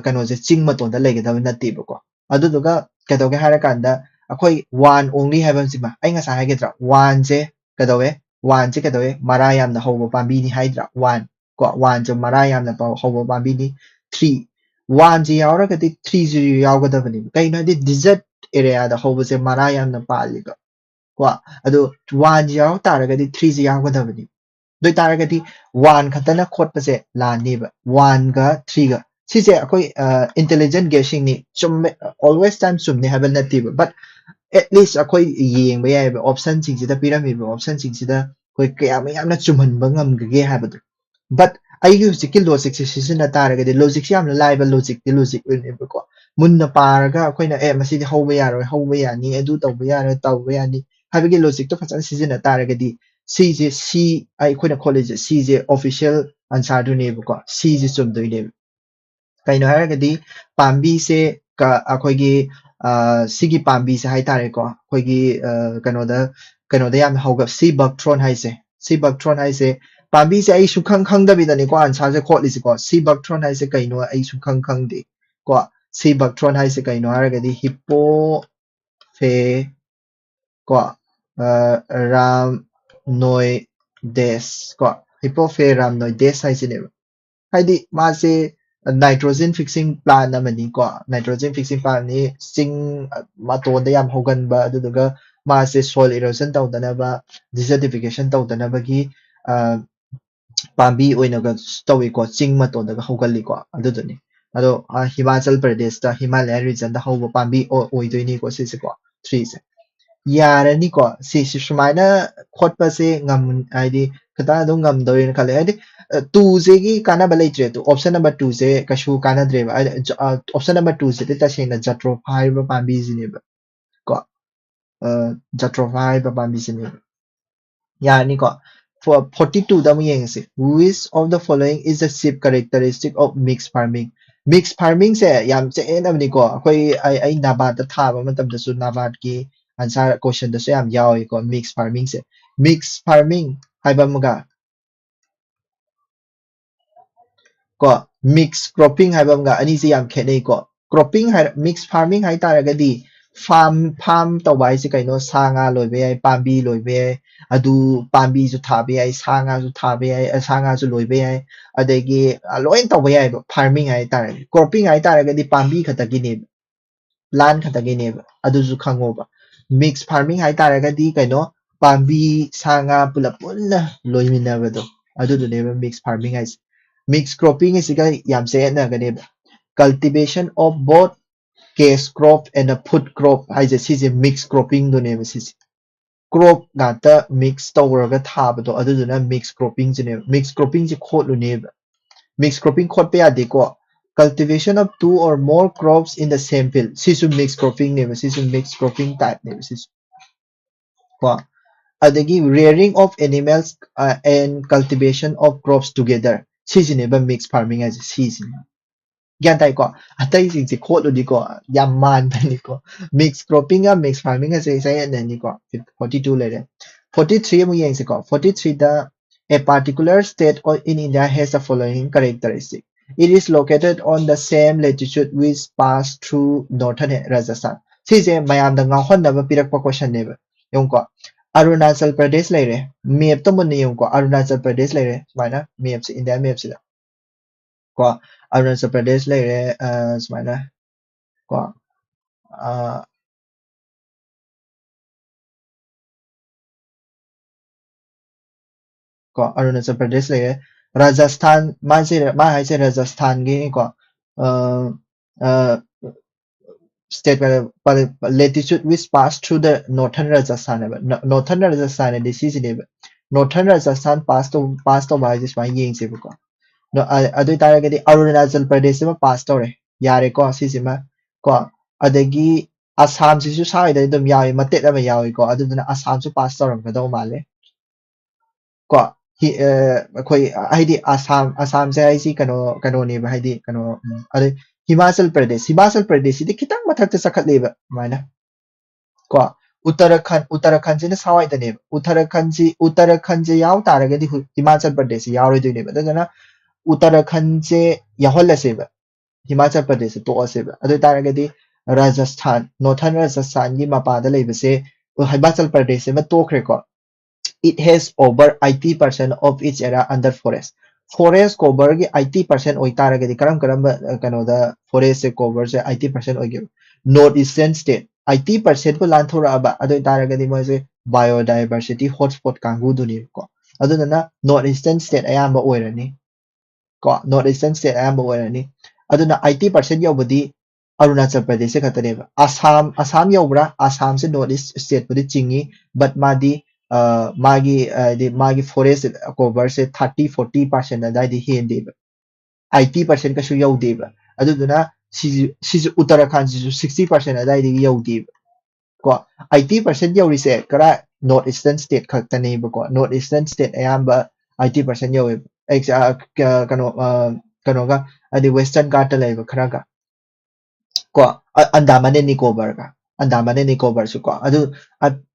ꯀꯩꯅꯣꯁꯦ ꯆꯤꯡ ꯃꯇꯣꯟꯗ ꯂꯩꯒꯗꯕ ꯅꯠꯇꯦꯕꯀꯣ ꯑꯗꯨꯗꯨꯒ ꯀꯩꯗꯧꯒꯦ ꯍꯥꯏꯔꯀꯥꯟꯗ ꯑꯩꯈꯣꯏ ꯋꯥꯟ ꯑꯣꯡꯂꯤ ꯍꯥꯏꯕ ꯑꯃꯁꯤꯃ ꯑꯩ ꯉꯁꯥꯏ ꯍꯥꯏꯒꯗ꯭ꯔꯥ ꯋꯥꯟꯁꯦ ꯀꯩꯗꯧꯋꯦ ꯃꯔꯥ ꯌꯥꯝꯅ ꯍꯧꯕ ꯄꯥꯝꯕꯤꯅꯤ ꯍꯥꯏꯗ꯭ꯔꯥ ꯋꯥꯟꯁꯦ ꯃꯔꯥ ꯌꯥꯝꯅ ꯍꯧꯕ ꯄꯥꯝꯕꯤꯅꯤ 3 1ꯁꯦ ꯌꯥꯎꯔꯒꯗꯤ 3ꯁꯨ ꯌꯥꯎꯒꯗꯕꯅꯦꯕ ꯀꯩꯅꯣ ꯍꯥꯏꯗꯤ ꯗꯤꯖꯔꯠ ꯑꯦꯔꯤꯌꯥꯗ ꯍꯧꯕꯁꯦ ꯃꯔꯥ ꯌꯥꯝꯅ ꯄꯥꯜꯂꯤꯕ ꯀꯣ ꯑꯗꯣ 1ꯁꯦ ꯌꯥꯎꯔꯛ ꯇꯥꯔꯒꯗꯤ 3ꯁꯦ ꯌꯥꯎꯒꯗꯕꯅꯤ ꯑꯗꯨ ꯑꯣꯏꯇꯥꯔꯒꯗꯤ 1 ꯈꯛꯇꯅ ꯈꯣꯠꯄꯁꯦ ꯂꯥꯟꯅꯦꯕ 1ꯒ 3ꯒ ꯁꯤꯁꯦ ꯑꯩꯈꯣꯏ intelligent guessingꯅꯤ ꯆꯨꯝꯃꯦ always time ꯆꯨꯝꯅꯤ ꯍꯥꯏꯕ ꯅꯠꯇꯦꯕ but at least ꯑꯩꯈꯣꯏ ꯌꯦꯡꯕ ꯌꯥꯏꯕ ꯑꯣꯞꯁꯟꯁꯤꯡꯁꯤꯗ ꯄꯤꯔꯝꯃꯤꯕ ꯑꯣꯞꯁꯟꯁꯤꯡꯁꯤꯗ ꯑꯩꯈꯣꯏ ꯀꯌꯥꯝ ꯌꯥꯝꯅ ꯆꯨꯝꯍꯟꯕ ꯉꯝꯒꯦ ꯍꯥꯏꯕꯗꯣ but ꯑꯩꯒꯤ ꯍꯧꯖꯤꯛꯀꯤ ꯂꯣꯖꯤꯛꯁꯦ ꯁꯤꯖꯤꯟꯅ ꯇꯥꯔꯒꯗꯤ ꯂꯣꯖꯤꯛꯁꯦ ꯌꯥꯝꯅ ꯂꯥꯏꯕ ꯂꯣꯖꯤꯛꯇꯤ ꯂꯣꯖꯤꯛ ꯑꯣꯏꯅꯦꯕꯀꯣ ꯃꯨꯟꯅ ꯄꯥꯔꯒ ꯑꯩꯈꯣꯏꯅ ꯃꯁꯤꯗꯤ ꯍꯧꯕ ꯌꯥꯔꯣꯏ ꯍꯧꯕ ꯌꯥꯅꯤ ꯑꯗꯨ ꯇꯧꯕ ꯌꯥꯔꯣꯏ ꯇꯧꯕ ꯌꯥꯅꯤ ꯍꯥꯏꯕꯒꯤ ꯂꯣꯖꯤꯛꯇꯣ ꯐꯖꯅ ꯁꯤꯖꯤꯟꯅ ꯇꯥꯔꯒꯗꯤ ꯁꯤꯁꯦ ꯁꯤ ꯑꯩꯈꯣꯏꯅ ꯈꯣꯠꯂꯤꯁꯦ ꯁꯤꯁꯦ ꯑꯣꯐꯤꯁꯤꯌꯦꯜ ꯑꯟꯁꯥꯔꯗꯨꯅꯦꯕꯀꯣ ꯁꯤꯁꯦ ꯆꯨꯝꯗꯣꯏꯅꯦꯕ ꯀꯩꯅꯣ ꯍꯥꯏꯔꯒꯗꯤ ꯄꯥꯝꯕꯤꯁꯦ ꯑꯩꯈꯣꯏꯒꯤ ꯁꯤꯒꯤ ꯄꯥꯝꯕꯤꯁꯦ ꯍꯥꯏꯇꯥꯔꯦꯀꯣ ꯑꯩꯈꯣꯏꯒꯤ ꯀꯩꯅꯣꯗ ꯌꯥꯝꯅ ꯍꯧꯒ ꯁꯤ ꯕꯛꯊ꯭ꯔꯣꯟ ꯍꯥꯏꯁꯦ ꯄꯥꯝꯕꯤꯁꯦ ꯑꯩ ꯁꯨꯡꯈꯪ ꯈꯪꯗꯕꯤꯗꯅꯤꯀꯣ ꯑꯟꯁꯥꯔꯁꯦ ꯈꯣꯠꯂꯤꯁꯤꯀꯣ ꯁꯤ ꯕꯛꯊ꯭ꯔꯣꯟ ꯍꯥꯏꯁꯦ ꯀꯩꯅꯣ ꯑꯩ ꯁꯨꯡꯈꯪ ꯈꯪꯗꯦ ꯀꯣ ꯁꯤ ꯕꯛꯊ꯭ꯔꯣꯟ ꯍꯥꯏꯁꯦ ꯀꯩꯅꯣ ꯍꯥꯏꯔꯒꯗꯤ ꯍꯤꯄꯣꯐꯦ ꯀꯣ ꯔꯥꯝꯅꯣꯏꯗꯦꯁ ꯀꯣ ꯍꯤꯄꯣꯐꯦ ꯔꯥꯝꯅꯣꯏꯗꯦꯁ ꯍꯥꯏꯁꯤꯅꯦꯕ ꯍꯥꯏꯗꯤ ꯃꯥꯁꯦ नाइट्रोजन फिक्सिंग प्लान अमनी को नाइट्रोजन फिक्सिंग प्लान नि चिंग मतोंदा याम होगनबा अदुदुगा मासे सोइल इरोजन तौदनबा डिसर्टिफिकेशन तौदनबगी पांबी ओइनगा तौइको चिंग मतोंदा होगल्लिको अदुदुनि अदो हिमाचल प्रदेश दा हिमालय रीजन दा होबा पांबी ओइदोइनिको सिसिको 3 से यारनिको सिसि सुमाइना खोटपासे ngam हाइदि खता दो ngam दोइन खले हाइदि 2 से की कानाबा लेट्रे तो ऑप्शन नंबर 2 से कशु कानाद्रेबा ऑप्शन नंबर 2 से तसेंना जट्रोफा हाइबा पांबी जिनेबा को जट्रोफा हाइबा पांबी जिनेबा यानिको 42 दा mu yengse which of the following is the chief characteristic of mixed farming से याम चेनबनिको अखोई आई नाबाद दा थाबा मतमदसु नाबाद की आंसर क्वेश्चन दसु याम यावइको mixed farming हाइबा मुगा को मिक्स क्रॉपिंग है बमगा अनि से याम खेने को क्रॉपिंग है मिक्स फार्मिंग है तारगदी फार्म तौबा से कइनो सांगा लोइबे है पांबी लोइबे है अदु पांबी जु थाबे है सांगा जु थाबे है सांगा जु लोइबे है अदेगी लोइन तौबे है फार्मिंग है तारग क्रॉपिंग है तारगदी पांबी खतगिने लान खतगिने अदु जु खंगोबा मिक्स फार्मिंग है तारगदी कइनो पांबी सांगा पुला पुन्ना लोइमिनाबदो अदु दुनेबा मिक्स फार्मिंग है Mixed cropping is cultivation of both cash crop and a food crop. I just see mixed cropping do name is crop gata mixed tower tabado other than mixed cropping mixed cropping is called name mixed cropping called pea deco cultivation of 2 or more crops in the same field စီစု mixed cropping နေပဲစီစု mixed cropping type နေပဲစီစုကွာadagi rearing of animals and cultivation of crops together စီစုနေပဲ mixed farming အဲ့စီစုgian tay ko atai sing si khot lo di ko yam man ba ni ko mix cropping ga mix farming ga sai ne ni ko 42 le de 43 mu yang si ko 43 the a particular state or in India has the following characteristic it is located on the same latitude which pass through northern Rajasthan si je mayam da nga hon da ba pirak pa question ne ba yong ko Arunachal Pradesh le re map to mo ni yong ko Arunachal Pradesh le re mai na map si India map si la ko Arunachal Pradesh လိုက်ရဲစမိုင်းလားကွာကွာ Arunachal Pradesh လိုက်ရဲ Rajasthan မိုင်းစေမိုင်းဟိုင်စေ Rajasthan ကြီးကွာstate पर latitude which pass through the northern Rajasthan northern Rajasthan है this is northern Rajasthan pass to by this one ying se ko no adu taragadi Arunachal Pradesh ma pass to re yare ko sisima ko adagi Assam sisu sai da dum yawi matet ama yawi ko aduna Assam su pass to ram do male ko hi khoi haidi Assam se ai si kano ne ba haidi kano ade Himachal Pradesh di kitang mathak ta sakhat le ba mana ko Uttarakhand se na sawai da ne Uttarakhand je yaw taragadi Himachal Pradesh yaw ro de ne ba da na Uttarakhand se yahol se ba Himachal Pradesh to se ba adu taragadi Rajasthan northern Rajasthan gi mapa da lei se Himachal Pradesh se ma to khre ko it has over 80% of its area under forest cover gi 80% oi taragadi karam kano da forest se cover se 80% oi gi northeastern state 80% ko lan thora ba adu taragadi mo se biodiversity hotspot kangu du ni ko adu na northeastern state ayamba oirani ko northeastern state ayamba oirani aduna 80% yobadi Arunachal Pradesh se khatane ba Assam yobra Assam se northeast state budi chingi but madi magi forest cover se 30-40% adai di hende ba 80% ka su yode ba aduna si Uttarakhand si 60% adai di yode ba ko 80% yori se kara northeastern state khatane ba ko northeastern state ayamba 80% yowe kano ga adi western Ghat la ba khara ga ko Andaman and Nicobar su ko adu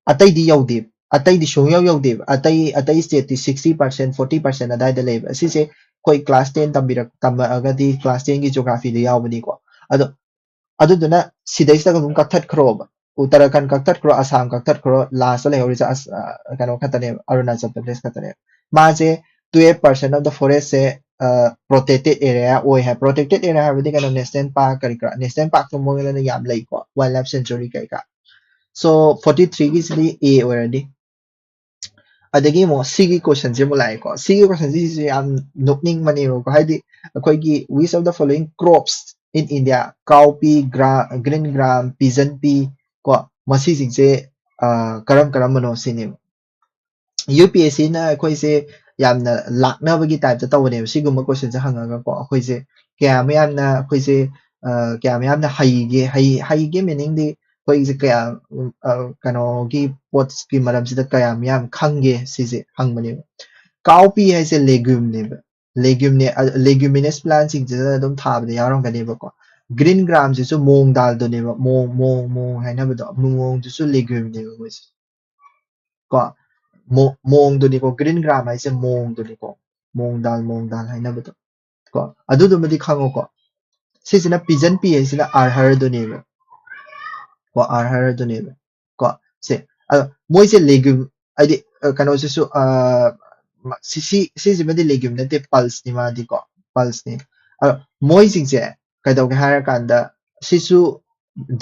atai di yaude atai di show yaude atai state di 60% 40% adai da le si se koi class 10 aga di class 10 gi geography de yaw bani ko adu duna sidai sa gum kathat khro ba Uttarakhand kaktat kro Assam kaktat kro last le hori sa kano khatane Arunachal Pradesh khatane ma se 12% of the forest se protected area oi hai protected area ha bidi kano national park karikra national park to mo le yam lai ko wildlife sanctuary kai ka so 43 gi sili a already adagi mo sigi question je mo lai ko sigi question ji am nokning mani ko haidi akoi gi which of the following crops in India cowpea green gram pigeon pea ko masi sing se karam mano sini UPSC na akoi se yamna laknabagi type ta tawne siguma question se hangaga ko akoi se kya mayamna akoi se kya mayamna haige meaning di koi se kya kano gi pots ki maram sida kaya mayam khange si se hangmani cowpea hai se legume ne leguminous plants sing je dum thabde yarong gane ba ko green gram je su mong dal do ne ba mong hai na ba do mong je su legume ne ba ko mong do ni ko green gram hai se mong do ni ko mong dal hai na ba ko adu do madi khango ko si sina pigeon pea hai sina arhar do ni ba ko arhar do ni ba ko se moi se legume adi kano se su si madi legume na te pulse ni ma di ko pulse ni moi sing se kai dau ga har kan da si su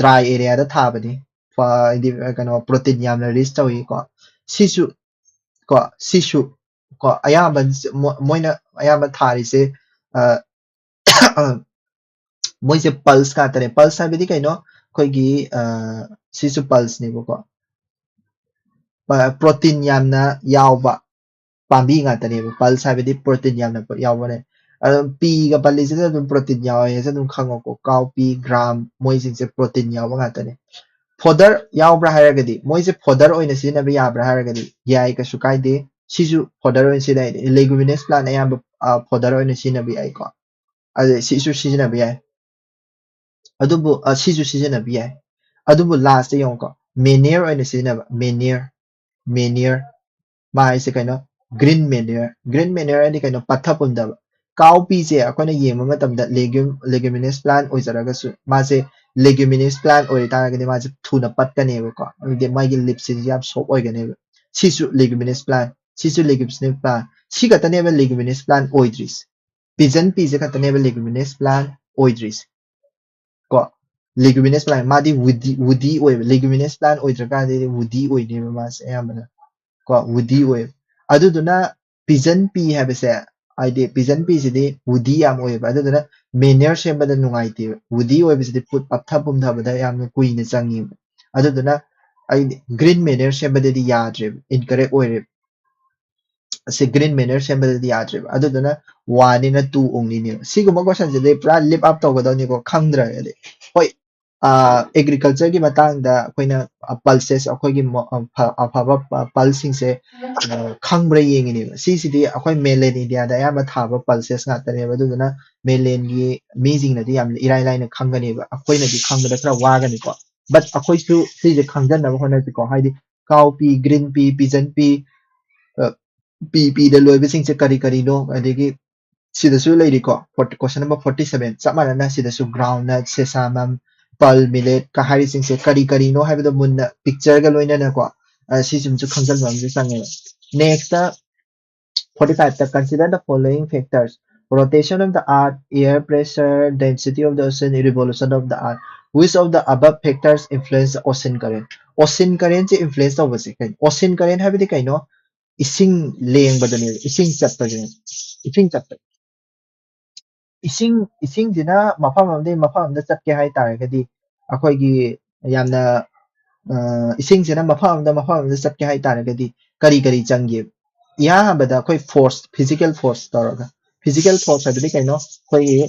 dry area da tha ba ni fa di kano protein yam na rich tawi ko si su ko ayamba moina ayamba thari se moise pulse ka tare pulse ha bidi kaino koi gi sisu pulse ni ko protein yamna yawba pambi nga tare pulse ha bidi protein yamna yawba ne ꯄꯤꯒ ꯄꯜꯂꯤꯁꯤꯗ ꯑꯗꯨꯝ protein ꯌꯥꯎꯋꯦ ꯍꯥꯏꯁꯦ ꯑꯗꯨꯝ ꯈꯪꯉꯣꯀꯣ ꯀꯥꯎ ꯄꯤ gram ꯃꯣꯏꯁꯤꯡꯁꯦ protein ꯌꯥꯎꯕ ꯉꯥꯛꯇꯅꯦ ꯐꯣꯗꯔ ꯌꯥꯎꯕ꯭ꯔꯥ ꯍꯥꯏꯔꯒꯗꯤ ꯃꯣꯏꯁꯦ ꯐꯣꯗꯔ ꯑꯣꯏꯅ ꯁꯤꯖꯤꯟꯅꯕ ꯌꯥꯕ꯭ꯔꯥ ꯍꯥꯏꯔꯒꯗꯤ ꯌꯥꯏ ꯀꯩꯁꯨ ꯀꯥꯏꯗꯦ ꯁꯤꯁꯨ ꯐꯣꯗꯔ ꯑꯣꯏꯅ ꯁꯤꯖꯤꯟꯅꯩ ꯂꯦꯒꯨꯃꯤꯅꯁ ꯄ꯭ꯂꯥꯟ ꯑꯌꯥꯝꯕ ꯐꯣꯗꯔ ꯑꯣꯏꯅ ꯁꯤꯖꯤꯟꯅꯕ ꯌꯥꯏꯀꯣ ꯑꯗꯨ ꯁꯤꯁꯨ ꯁꯤꯖꯤꯟꯅꯕ ꯌꯥꯏ ꯑꯗꯨꯕꯨ ꯁꯤꯁꯨ ꯁꯤꯖꯤꯟꯅꯕ ꯌꯥꯏ ꯑꯗꯨꯕꯨ ꯂꯥꯁꯇ ꯌꯦꯡꯉꯨꯀꯣ ꯃꯦꯅꯤꯌꯔ ꯑꯣꯏꯅ ꯁꯤꯖꯤꯟꯅꯕ ꯃꯦꯅꯤꯌꯔ ꯃꯥ ꯍꯥꯏꯁꯦ ꯀꯩꯅꯣ ꯒ꯭ꯔꯤꯟ ꯃꯦꯅꯤꯌꯔ ꯍꯥꯏꯗꯤ ꯀꯩꯅꯣ ꯄꯠꯊ ꯄꯨꯝꯊꯕ ꯀꯥꯎ ꯄꯤꯁꯦ ꯑꯩꯈꯣꯏꯅ ꯌꯦꯡꯕ ꯃꯇꯝꯗ ꯂꯦꯒꯨꯃꯤꯅꯁ ꯄ꯭ꯂꯥꯟ ꯑꯣꯏꯖꯔꯒꯁꯨ ꯃꯥꯁꯦ ꯂꯦꯒꯨꯃꯤꯅꯁ ꯄ꯭ꯂꯥꯟ ꯑꯣꯏ ꯇꯥꯔꯒꯗꯤ ꯃꯥꯁꯦ ꯊꯨꯅ ꯄꯠꯀꯅꯦꯕꯀꯣ ꯑꯗꯨꯗꯤ ꯃꯥꯒꯤ ꯂꯤꯞꯁꯤꯗꯤ ꯌꯥꯝ ꯁꯣꯞ ꯑꯣꯏꯒꯅꯦꯕ ꯁꯤꯁꯨ ꯂꯦꯒꯨꯃꯤꯅꯁ ꯄ꯭ꯂꯥꯟ ꯁꯤꯁꯨ ꯂꯦꯒꯨꯃꯤꯅꯁ ꯄ꯭ꯂꯥꯟ ꯁꯤ ꯈꯛꯇꯅꯦꯕ ꯂꯦꯒꯨꯃꯤꯅꯁ ꯄ꯭ꯂꯥꯟ ꯑꯣꯏꯗ꯭ꯔꯤꯁꯦ ꯄꯤꯖꯟ ꯄꯤꯁꯦ ꯈꯛꯇꯅꯦꯕ ꯂꯦꯒꯨꯃꯤꯅꯁ ꯄ꯭ꯂꯥꯟ ꯑꯣꯏꯗ꯭ꯔꯤꯁꯦ ꯀꯣ ꯂꯦꯒꯨꯃꯤꯅꯁ ꯄ꯭ꯂꯥꯟ ꯃꯥꯗꯤ ꯋꯨꯗꯤ ꯑꯣꯏꯕ ꯂꯦꯒꯨꯃꯤꯅꯁ ꯄ꯭ꯂꯥꯟ ꯑꯣꯏꯗ꯭ꯔꯀꯥꯟꯗꯗꯤ ꯋꯨꯗꯤ ꯑꯣꯏꯅꯦꯕ ꯃꯥꯁꯦ ꯑꯌꯥꯝꯕꯅ ꯀꯣ ꯋꯨꯗꯤ ꯑꯣꯏꯕ ꯑꯗꯨꯗꯨꯅ ꯄꯤꯖꯟ ꯄꯤ ꯍꯥꯏꯕꯁꯦ ꯍꯥꯏꯗꯤ ꯄꯤꯖꯟ ꯄꯤꯁꯤꯗꯤ ꯋꯨꯗꯤ ꯌꯥꯝ ꯑꯣꯏꯌꯦꯕ ꯑꯗꯨꯗꯨꯅ ꯃꯦꯅꯤꯌꯔ ꯁꯦꯝꯕꯗ ꯅꯨꯡꯉꯥꯏꯇꯦꯕ ꯋꯨꯗꯤ ꯑꯣꯏꯕꯁꯤꯗꯤ ꯄꯠꯊ ꯄꯨꯝꯊꯕꯗ ꯌꯥꯝꯅ ꯀꯨꯏꯅ ꯆꯪꯉꯦꯕ ꯑꯗꯨꯗꯨꯅ ꯑꯩꯗꯤ ꯒ꯭ꯔꯤꯟ ꯃꯦꯅꯤꯌꯔ ꯁꯦꯝꯕꯗꯗꯤ ꯌꯥꯗ꯭ꯔꯦꯕ ꯏꯟꯀꯔꯦꯛ ꯑꯣꯏꯔꯦꯕ ꯑꯁꯤ ꯒ꯭ꯔꯤꯟ ꯃꯦꯅꯤꯌꯔ ꯁꯦꯝꯕꯗꯗꯤ ꯌꯥꯗ꯭ꯔꯦꯕ ꯑꯗꯨꯗꯨꯅ ꯋꯥꯟꯅꯤꯅ ꯇꯨ ꯑꯣꯡꯂꯤꯅꯦꯕ ꯁꯤꯒꯨꯝꯕ ꯀꯣꯏꯁꯟꯁꯤꯗꯤ ꯄꯨꯔꯥ ꯂꯤꯞ ꯑꯞ ꯇꯧꯒꯗꯧꯅꯤꯀꯣ ꯈꯪꯗ꯭ꯔꯒꯗꯤ ꯍꯣꯏ ꯑꯦꯒ꯭ꯔꯤꯀꯜꯆꯔꯒꯤ ꯃꯇꯥꯡꯗ ꯑꯩꯈꯣꯏꯅ ꯄꯜꯁꯦꯁ ꯑꯩꯈꯣꯏꯒꯤ ꯑꯐꯕ ꯄꯜꯁꯤꯡꯁꯦ ꯈꯪꯕ꯭ꯔꯥ ꯌꯦꯡꯉꯤꯅꯦꯕ ꯁꯤꯁꯤꯗꯤ ꯑꯩꯈꯣꯏ ꯃꯦꯟꯂꯦꯟ ꯏꯟꯗꯤꯌꯥꯗ ꯑꯌꯥꯝꯕ ꯊꯥꯕ ꯄꯜꯁꯦꯁ ꯉꯥꯛꯇꯅꯦꯕ ꯑꯗꯨꯗꯨꯅ ꯃꯦꯟꯂꯦꯟꯒꯤ ꯃꯤꯁꯤꯡꯅꯗꯤ ꯌꯥꯝꯅ ꯏꯔꯥꯏ ꯂꯥꯏꯅ ꯈꯪꯒꯅꯦꯕ ꯑꯩꯈꯣꯏꯅꯗꯤ ꯈꯪꯕꯗ ꯈꯔ ꯋꯥꯒꯅꯤꯀꯣ ꯕꯠ ꯑꯩꯈꯣꯏꯁꯨ ꯁꯤꯁꯦ ꯈꯪꯖꯟꯅꯕ ꯍꯣꯠꯅꯁꯤꯀꯣ ꯍꯥꯏꯗꯤ ꯀꯥꯎ ꯄꯤ ꯒ꯭ꯔꯤꯟ ꯄꯤ ꯄꯤꯖꯟ ꯄꯤ ꯄꯤꯗ ꯂꯣꯏꯕꯁꯤꯡꯁꯦ ꯀꯔꯤ ꯀꯔꯤꯅꯣ ꯑꯗꯒꯤ ꯁꯤꯗꯁꯨ ꯂꯩꯔꯤꯀꯣ ꯀꯣꯏꯁꯟ ꯅꯝꯕꯔ 47 ꯆꯞ ꯃꯥꯟꯅꯅ ꯁꯤꯗꯁꯨ ꯒ꯭ꯔꯥꯎꯟꯅꯠ ꯁꯦꯁꯥꯃꯝ ꯄꯜ ꯃꯤꯂꯦꯠ ꯀ ꯍꯥꯏꯔꯤꯁꯤꯡꯁꯦ ꯀꯔꯤ ꯀꯔꯤꯅꯣ ꯍꯥꯏꯕꯗꯣ ꯃꯨꯟꯅ ꯄꯤꯛꯆꯔꯒ ꯂꯣꯏꯅꯅꯀꯣ ꯁꯤꯁꯤꯃꯁꯨ ꯈꯪꯖꯟꯕ ꯑꯃꯁꯨ ꯆꯪꯉꯦꯕ next 45ꯇ consider the following factors rotation of the earth air pressure density of the ocean revolution of the earth which of the above factors influence the ocean current चे influence तꯧꯕꯁꯦ ꯀꯩꯅꯣ ocean current ꯍꯥꯏꯕꯗꯤ ꯀꯩꯅꯣ इसिंग लेंबदने इसिंग चटपदने इसिंग चटपद इसिंगजिना मफम अमदे मफम अमदा चटके हाय तारगदि अखोयगी यामना इसिंगजिना मफम अमदा चटके हाय तारगदि करी करी चंगे इहाबदा अखोय फोर्स फिजिकल फोर्स तौरगा फिजिकल फोर्स हायबदि कैनो अखोय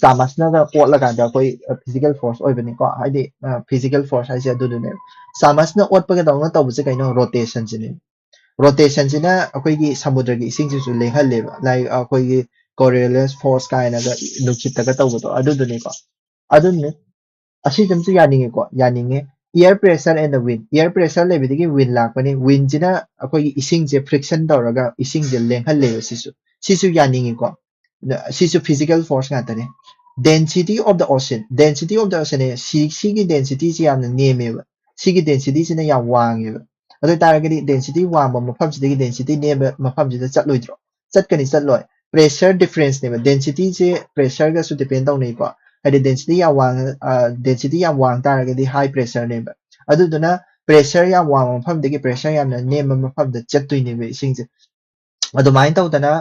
चामसनागा ओटलगादा अखोय फिजिकल फोर्स ओइबनिको हायदि फिजिकल फोर्स हायसे अदुदुने चामसना ओटपगा दौना तौबसे कैनो रोटेशन जिने रोटेशन सिना अखोयगी समुद्र की इसिंग सिसु लेहलेबा लाइक अखोयगी कोरियोलिस फोर्स कायनागा नुखितगा तौबदो अदुदुनेको अदुने असिदमसु यानिंगेको यानिंगे air pressure and the wind air pressure लेबिदिगी विंड लाकपनि विंड जिना अखोयगी इसिंग जे फ्रिक्शन तौरगा इसिंग जे लेहलेबा सिसु सिसु यानिंगेको सिसु फिजिकल फोर्स गातने डेंसिटी ऑफ द ओशन सिगी डेंसिटी से यामना नेमेबा सिगी डेंसिटी सिना याम वांगेबा अदु तारगदि डेंसिटी वांबा मफमसिदगी डेंसिटी नेबा मफमसिदा चटलोइद्रो चटकनि चटलोय प्रेशर डिफरेंस नेबा डेंसिटी से प्रेशर गा सु डिपेंड तौनैको हाइदि डेंसिटी याम वांग तारगदि हाई प्रेशर नेबा अदुदुना प्रेशर याम वांग मफमदगी प्रेशर यामना नेम मफमदा चटतोइनेबा इसिंगसे अदुमाइन तौदना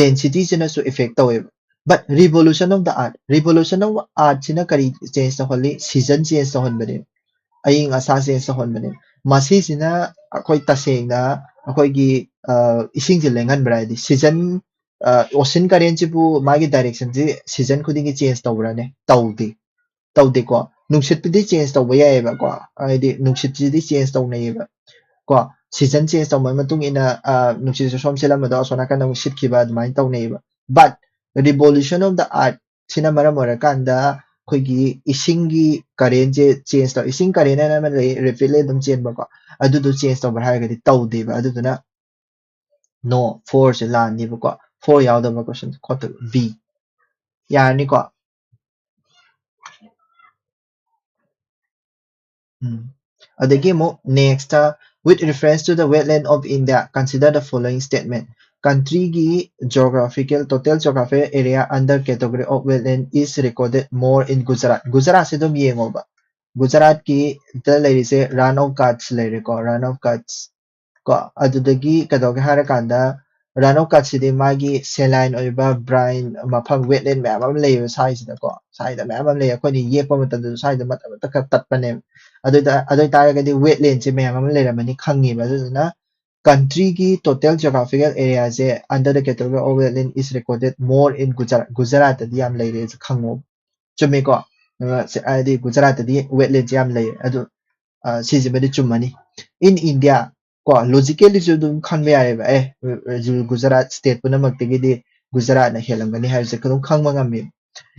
डेंसिटी सिनासु इफेक्ट तौवेबा but revolution of art sina kari change तौहली season change तौहनबने अयिंग असा change तौहनबने मसीसिना अखोय तसेंगना अखोयगी इसिंग जे लेंगनब्रा दि सीजन ओशन करेंट जिबु मागी डायरेक्शन जे सीजन खुदिंगी चेंज तौब्राने तौदेको नुंगसितपिदि चेंज तौबा यायबा को आइदि नुंगसितजिदि चेंज तौनैयबा को सीजन चेंज तौबा मतुंग इना नुंगसित सोम सेलमदो सोनाकन नु सितखिबा अदुमाइन तौनैयबा but revolution of the art sina maram orakanda खोगी इसिंगी करेंट जे चेंज तौ इसिंग करेंट ना मा रेपिडली दम चेंज बको अदुदु चेंज तौ हारगदि तौदेबा अदुदुना नो 4 से लानी बको 4 यावदबा क्वेश्चन खत बी यानी को adagi mo next with reference to the wetland of India consider the following statement country gi total geographical area under category of wetland is recorded more in Gujarat se dum yengoba Gujarat ki the lerise run of Kutch lere ko run of Kutch ko adudagi kadoge harakanda run of Kutch sidi magi saline oiba brine mafam wetland map am leyo size da ko size da map am leyo akhoni yekpa matam size da matam tak tatpane अदुदा तारगदि wetland से मैम लेरमनी खंगेबा अदुना country की total geographical area से under the category of wetland is recorded more in Gujarat. Gujarat दी याम ले रहे खंगो चुमे को आदि गुजरात दी wetland याम ले अदु सिजे में चुमनी in India को logically जो तुम खंग में आ रहे जो गुजरात state पुनः मक्ते की दी गुजरात न हेलंगनी है उसे कदम खंग मंगा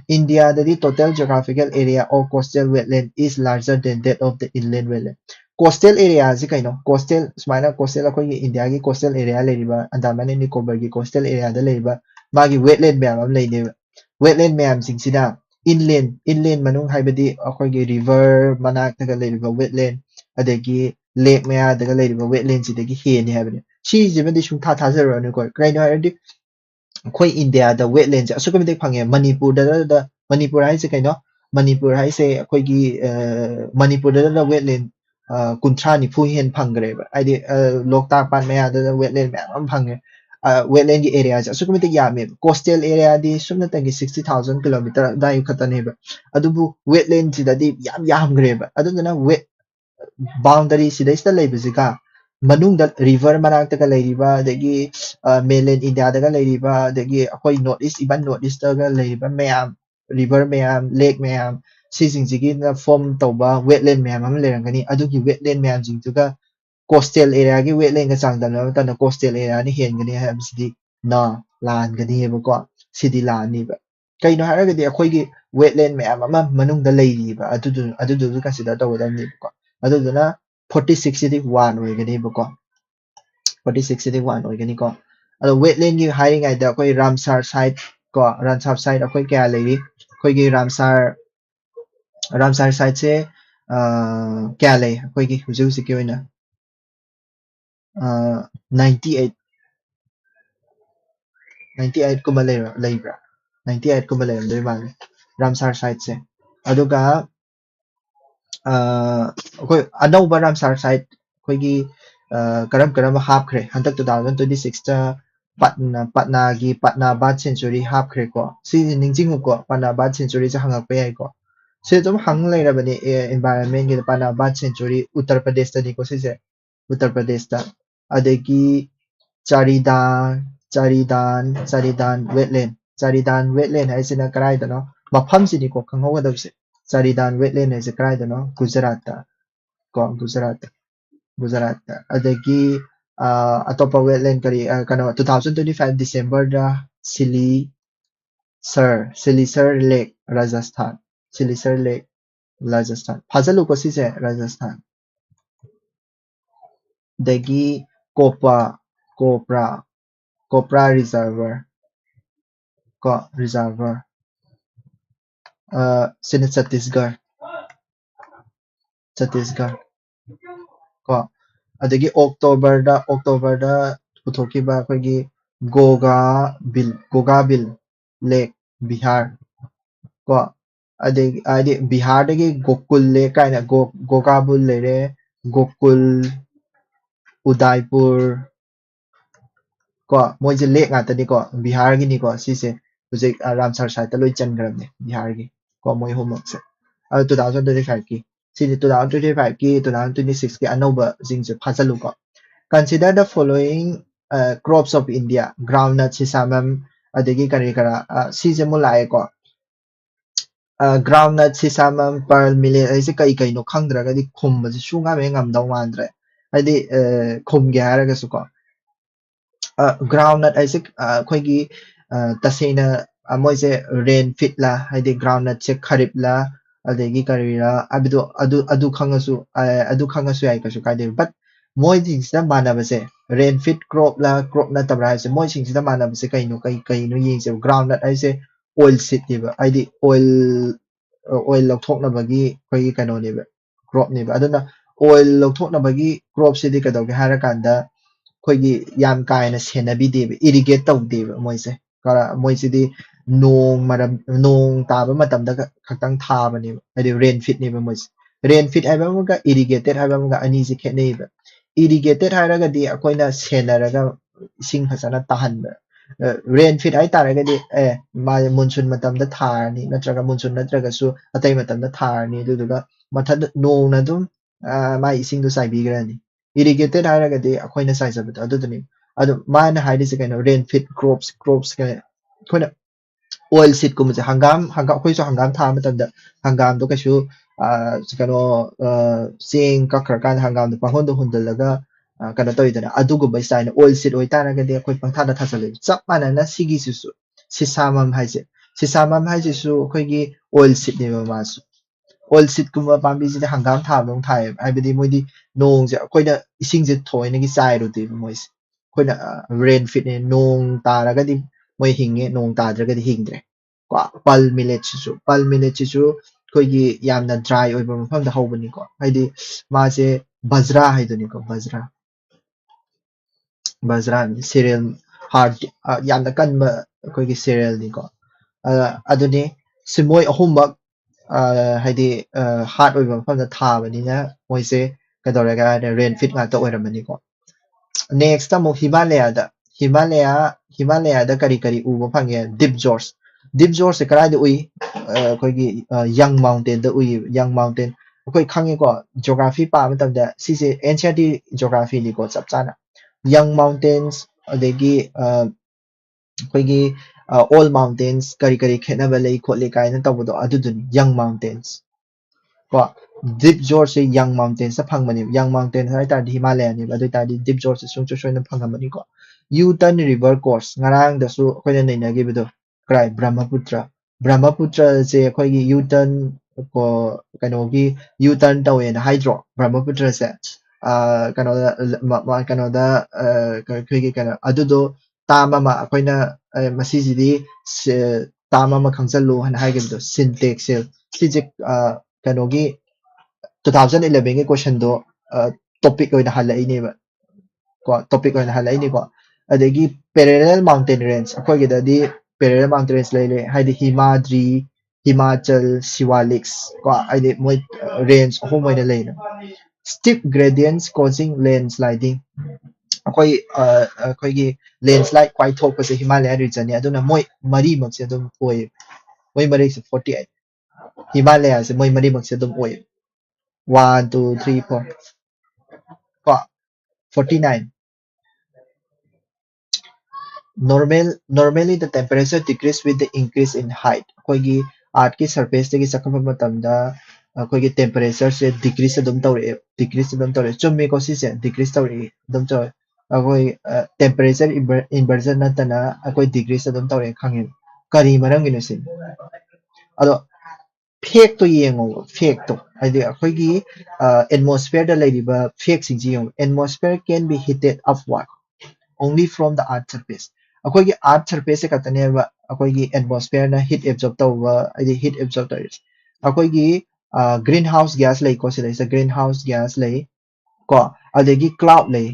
India, the total geographical area of coastal wetland is larger than that of the inland wetland. Coastal area is kind of coastal, smile coastal ko India ki coastal area le riba, Andaman and Nicobar ki coastal area da le riba, magi wetland mayam le ne wetland mayam sing sida inland manung haibadi akoy ki river manak taga le riba wetland adagi lake maya taga le riba wetland sida ki he ni haibadi. She is even the shung tha zero ne ko kai no ꯑꯩꯈꯣꯏ ꯏꯟꯗꯤꯌꯥꯗ ꯋꯦꯠꯂꯦꯟꯁꯦ ꯑꯁꯨꯛꯀꯤ ꯃꯇꯤꯛ ꯐꯪꯉꯦ ꯃꯅꯤꯄꯨꯔ ꯍꯥꯏꯁꯦ ꯀꯩꯅꯣ ꯃꯅꯤꯄꯨꯔ ꯍꯥꯏꯁꯦ ꯑꯩꯈꯣꯏꯒꯤ ꯃꯅꯤꯄꯨꯔꯗ ꯋꯦꯠꯂꯦꯟ ꯀꯨꯟꯊ꯭ꯔꯥ ꯅꯤꯐꯨ ꯍꯦꯟꯅ ꯐꯪꯈ꯭ꯔꯦꯕ ꯍꯥꯏꯗꯤ ꯂꯣꯛꯇꯥꯛ ꯄꯥꯠ ꯃꯌꯥꯗ ꯋꯦꯠꯂꯦꯟ ꯃꯌꯥꯝ ꯑꯃ ꯐꯪꯉꯦ ꯋꯦꯠꯂꯦꯟꯒꯤ ꯑꯦꯔꯤꯌꯥꯁꯦ ꯑꯁꯨꯛꯀꯤ ꯃꯇꯤꯛ ꯌꯥꯝꯃꯦꯕ ꯀꯣꯁꯇꯦꯜ ꯑꯦꯔꯤꯌꯥꯗꯤ ꯁꯨꯞꯅꯇꯒꯤ 60,000 ꯀꯤꯂꯣꯃꯤꯇꯔ ꯑꯗꯥꯏ ꯈꯛꯇꯅꯦꯕ ꯑꯗꯨꯕꯨ ꯋꯦꯠꯂꯦꯟꯁꯤꯗꯗꯤ ꯌꯥꯝꯈ꯭ꯔꯦꯕ ꯑꯗꯨꯗꯨꯅ boundary ꯁꯤꯗꯩꯁꯤꯗ ꯂꯩꯕꯁꯤꯒ ꯃꯅꯨꯡꯗ river ꯃꯅꯥꯛꯇꯒ ꯂꯩꯔꯤꯕ ꯑꯗꯒꯤ mainland India ꯂꯩꯔꯤꯕ ꯑꯗꯒꯤ ꯑꯩꯈꯣꯏ north east even north eastꯇꯒ ꯂꯩꯔꯤꯕ ꯃꯌꯥꯝ river ꯃꯌꯥꯝ lake ꯃꯌꯥꯝ ꯁꯤꯁꯤꯡꯁꯤꯒꯤꯅ form ꯇꯧꯕ wetland ꯃꯌꯥꯝ ꯑꯃ ꯂꯩꯔꯝꯒꯅꯤ ꯑꯗꯨꯒꯤ wetland ꯃꯌꯥꯝꯁꯤꯡꯗꯨꯒ coastal area ꯒꯤ wetlandꯒ ꯆꯥꯡꯗꯝꯅꯕ ꯃꯇꯝꯗ coastal area ꯅ ꯍꯦꯟꯒꯅꯤ ꯍꯥꯏꯕꯁꯤꯗꯤ ꯂꯥꯟꯒꯅꯤꯕꯀꯣ ꯁꯤꯗꯤ ꯂꯥꯟꯅꯤꯕ ꯀꯩꯅꯣ ꯍꯥꯏꯔꯒꯗꯤ ꯑꯩꯈꯣꯏꯒꯤ wetland ꯃꯌꯥꯝ ꯑꯃ ꯃꯅꯨꯡꯗ ꯂꯩꯔꯤꯕ ꯑꯗꯨꯗꯨꯁꯨ consider ꯇꯧꯒꯗꯕꯅꯤꯕꯀꯣ ꯑꯗꯨꯗꯨꯅ 46 ꯁꯤꯗꯤ 1 ꯑꯣꯏꯒꯅꯤꯕꯀꯣ 46 ꯁꯤꯗꯤ 1 ꯑꯣꯏꯒꯅꯤꯀꯣ ꯑꯗꯣ wetland ꯒꯤ ꯍꯥꯏꯔꯤꯉꯩꯗ ꯑꯩꯈꯣꯏ ꯔꯥꯝꯁꯥꯔ site ꯀꯣ ꯔꯥꯝꯁꯥꯔ site ꯑꯩꯈꯣꯏ ꯀꯌꯥ ꯂꯩꯔꯤ ꯑꯩꯈꯣꯏꯒꯤ ꯔꯥꯝꯁꯥꯔ site ꯁꯦ ꯀꯌꯥ ꯂꯩ ꯑꯩꯈꯣꯏꯒꯤ ꯍꯧꯖꯤꯛꯀꯤ ꯑꯣꯏꯅ 98 ꯀꯨꯝꯕ ꯂꯩꯕ꯭ꯔꯥ 98 ꯀꯨꯝꯕ ꯂꯩꯔꯝꯗꯣꯏ ꯃꯥꯜꯂꯦ ꯔꯥꯝꯁꯥꯔ site ꯁꯦ ꯑꯗꯨꯒ ꯑꯩꯈꯣꯏ ꯑꯅꯧꯕ ꯔꯥꯝꯁꯥꯔ site ꯑꯩꯈꯣꯏꯒꯤ ꯀꯔꯝꯕ ꯍꯥꯞꯈ꯭ꯔꯦ ꯍꯟꯗꯛ 2026 ꯇ ꯄꯠꯅꯥꯒꯤ ꯄꯠꯅꯥ ꯕꯥꯔꯗ ꯁꯦꯟꯆꯨꯔꯤ ꯍꯥꯞꯈ꯭ꯔꯦꯀꯣ ꯁꯤꯁꯦ ꯅꯤꯡꯁꯤꯡꯉꯨꯀꯣ ꯄꯠꯅꯥ ꯕꯥꯔꯗ ꯁꯦꯟꯆꯨꯔꯤꯁꯦ ꯍꯪꯉꯛꯄ ꯌꯥꯏꯀꯣ ꯁꯤ ꯑꯗꯨꯝ ꯍꯪ ꯂꯩꯔꯕꯅꯦ environmentꯒꯤ ꯄꯠꯅꯥ ꯕꯥꯔꯗ ꯁꯦꯟꯆꯨꯔꯤ ꯎꯠꯇꯔ ꯄ꯭ꯔꯗꯦꯁꯇꯅꯤꯀꯣ ꯁꯤꯁꯦ ꯎꯠꯇꯔ ꯄ꯭ꯔꯗꯦꯁꯇ ꯑꯗꯒꯤ ꯆꯥꯔꯤꯗꯥꯟ wetland ꯍꯥꯏꯁꯤꯅ ꯀꯔꯥꯏꯗꯅꯣ ꯃꯐꯝꯁꯤꯅꯤꯀꯣ ꯈꯪꯍꯧꯒꯗꯕꯁꯦ ꯆꯥꯔꯤꯗꯥꯟ wetland ꯍꯥꯏꯁꯦ ꯀꯔꯥꯏꯗꯅꯣ ꯒꯨꯖꯔꯥꯠꯇ ꯀꯣ ꯒꯨꯖꯔꯥꯠꯇ ꯑꯗꯒꯤ ꯑꯇꯣꯞꯄ wetland ꯀꯔꯤ ꯀꯩꯅꯣ 2025 ꯗꯤꯁꯦꯝꯕꯔꯗ ꯁꯤꯂꯤꯁꯔ ꯂꯦꯛ ꯔꯥꯖꯁꯊꯥꯟ ꯁꯤꯂꯤꯁꯔ ꯂꯦꯛ ꯔꯥꯖꯁꯊꯥꯟ ꯐꯥꯖꯜꯂꯨꯀꯣ ꯁꯤꯁꯦ ꯔꯥꯖꯁꯊꯥꯟ ꯑꯗꯒꯤ ꯀꯣꯄ꯭ꯔꯥ ꯔꯤꯖꯔꯚꯔ ꯀꯣ ꯔꯤꯖꯔꯚꯔ ꯁꯤꯅ ಛತ್ತೀಸ್ꯒಢ ꯀꯣ ꯑꯗꯒꯤ ꯑꯣꯛꯇꯣꯕꯔꯗ ꯄꯨꯊꯣꯛꯈꯤꯕ ꯑꯩꯈꯣꯏꯒꯤ ꯒꯣꯒꯥꯕꯤꯜ ꯂꯦꯛ ꯕꯤꯍꯥꯔ ꯀꯣ ꯑꯗꯒꯤ ꯍꯥꯏꯗꯤ ꯕꯤꯍꯥꯔꯗꯒꯤ ꯒꯣꯀꯨꯜ ꯂꯦꯛ ꯀꯥꯏꯅ ꯒꯣꯒꯥꯕꯨꯜ ꯂꯩꯔꯦ ꯒꯣꯀꯨꯜ ꯎꯗꯥꯏꯄꯨꯔ ꯀꯣ ꯃꯣꯏꯁꯦ ꯂꯦꯛ ꯉꯥꯛꯇꯅꯤꯀꯣ ꯕꯤꯍꯥꯔꯒꯤꯅꯤꯀꯣ ꯁꯤꯁꯦ ꯍꯧꯖꯤꯛ ꯔꯥꯝꯁꯥꯔ ꯁꯥꯏꯠꯇ ꯂꯣꯏ ꯆꯟꯈ꯭ꯔꯕꯅꯦ ꯕꯤꯍꯥꯔꯒꯤ ꯀꯣ ꯃꯣꯏ ꯑꯍꯨꯝꯃꯛꯁꯦ ꯑꯗꯣ 2025ꯀꯤ ꯁꯤꯗꯤ 2025ꯀꯤ 2026ꯀꯤ ꯑꯅꯧꯕꯁꯤꯡꯁꯦ ꯐꯥꯖꯜꯂꯨꯀꯣ Consider the following crops of India groundnut sisamam adagi kari kara sise mo laeko groundnut sisamam pearl millet aise kai no khangdragadi khumba sunga me ngamdaw mandre hadi khumge haragasu ko groundnut aise akhoi tasena moise rain fit la hadi groundnut se kharip la adagi karira adu khangasu yai kasu kaide but मोइसिंगसिदा मानबसे rain fed crop ला crop नतबरा हाइसे मोइसिंगसिदा मानबसे कइनो येंगसे groundnut हाइसे oil seed नेबा आइदि oil लौथोकनबगी खई कनो नेबा crop नेबा अदुना oil लौथोकनबगी crop सिदि कदौगे हारा कांदा खई याम कायना सेनबिदेबा irrigate तौदेबा मोइसे करा मोइसिदि नोंग ताबा मतमदा खक्तंग थाबनेबा आइदि rain fit नेबा मोइसे rain fit हाइबा muga irrigated हाइबा muga अनि से खेनेबा irrigated हाइरगदि अखोइना सेनरगा इसिंग फसना ताहनबा rain fit हाइ तारगदि मा monsoon मतमदा थारनी नत्रगा monsoon नत्रगसु अतै मतमदा थारनी दुदुगा मथद नोंगना दुम मा इसिंग दु साइबिग्रानी irrigated haragadi akoina size of adudani adu mana haidise kaino rain fit crops ka akoina oil seed kumse hangam akoiso hangam tha matamda hangam do kasu kaino sing kakra hangam do pahon do hundalaga kana toidana aduguba style oil seed oi taragadi akoi pangtha da thasale chap mana na sigi sisu sisamam haise sisamam haise su akoigi oil seed ne masu oil seed kuma pambi si hangam tha long thai haibadi moidi nong je akoina ising je thoina gi chai ru de mois akoina rain fit ne nong taragadi moi hinge nong tadragadi hingdre ko pal millet su akoigi yamna dry oiba mafam da hobani ko haidi ma se bajra haiduni ko bajra cereal hard yamna kanba akoigi cereal ni ko aduni simoi ahumba haidi hard oiba mafam da thabanina moise kadorega rain fit nga to oiramani ko next amo Himalaya da kari uba phange Deep George se karai da ui akoigi young mountain akoi khange ko geography pa matamda sise NCERT geography ni ko chap chana young mountains adegi akoigi all mountains kari khetnaba lei khotle kaina tawdo aduduni young mountains ko Deep George se young mountains sa phangmani young mountain hai ta Himalaya ni adu ta Deep George se sung choina phangamani ko Yutani river course ngarang da su akoina naina gi bido krai Brahmaputra se akoigi Yutan ko kanogi Yutan tawena hydro Brahmaputra se kanoda akoigi kana adudo tama ma akoina masijidi tama ma khangsallu hana haigido syntax cell sije kanogi 2011 के question दो topic ओइना हलाई ने को topic ओइना हलाई ने को अदेगी parallel mountain range अखोय गे ददी parallel mountain range ले हाइदि हिमाद्री हिमाचल शिवालिक्स को आइदि मोय रेंज हो मोयना लेना स्टीप ग्रेडियंट्स causing landsliding अखोय अखोय गे लैंडस्लाइड क्वाइ थोक से हिमालय रीजन ने अदुना मोय मरी मक से दम ओय मोय मरी से 48 हिमालय से मोय मरी मक से दम ओय 1 2 3 4 49 normally the temperature decrease with the increase in height akoigi art ki surface tegi sakapa matamda akoigi temperature se decrease adum tawre chummi ko si se decrease tawre adum tawre akoi temperature inversion natana akoi decrease adum tawre khangi kari maram ginu sin ado fake to yengo fake to haidi akoigi atmosphere da laiba fake sing ji atmosphere can be heated upward only from the earth surface akoigi earth surface se katane ba akoigi atmosphere na heat absorb tawba adi heat absorb tawis akoigi greenhouse gas lai ko se greenhouse gas lai ko adegi cloud lai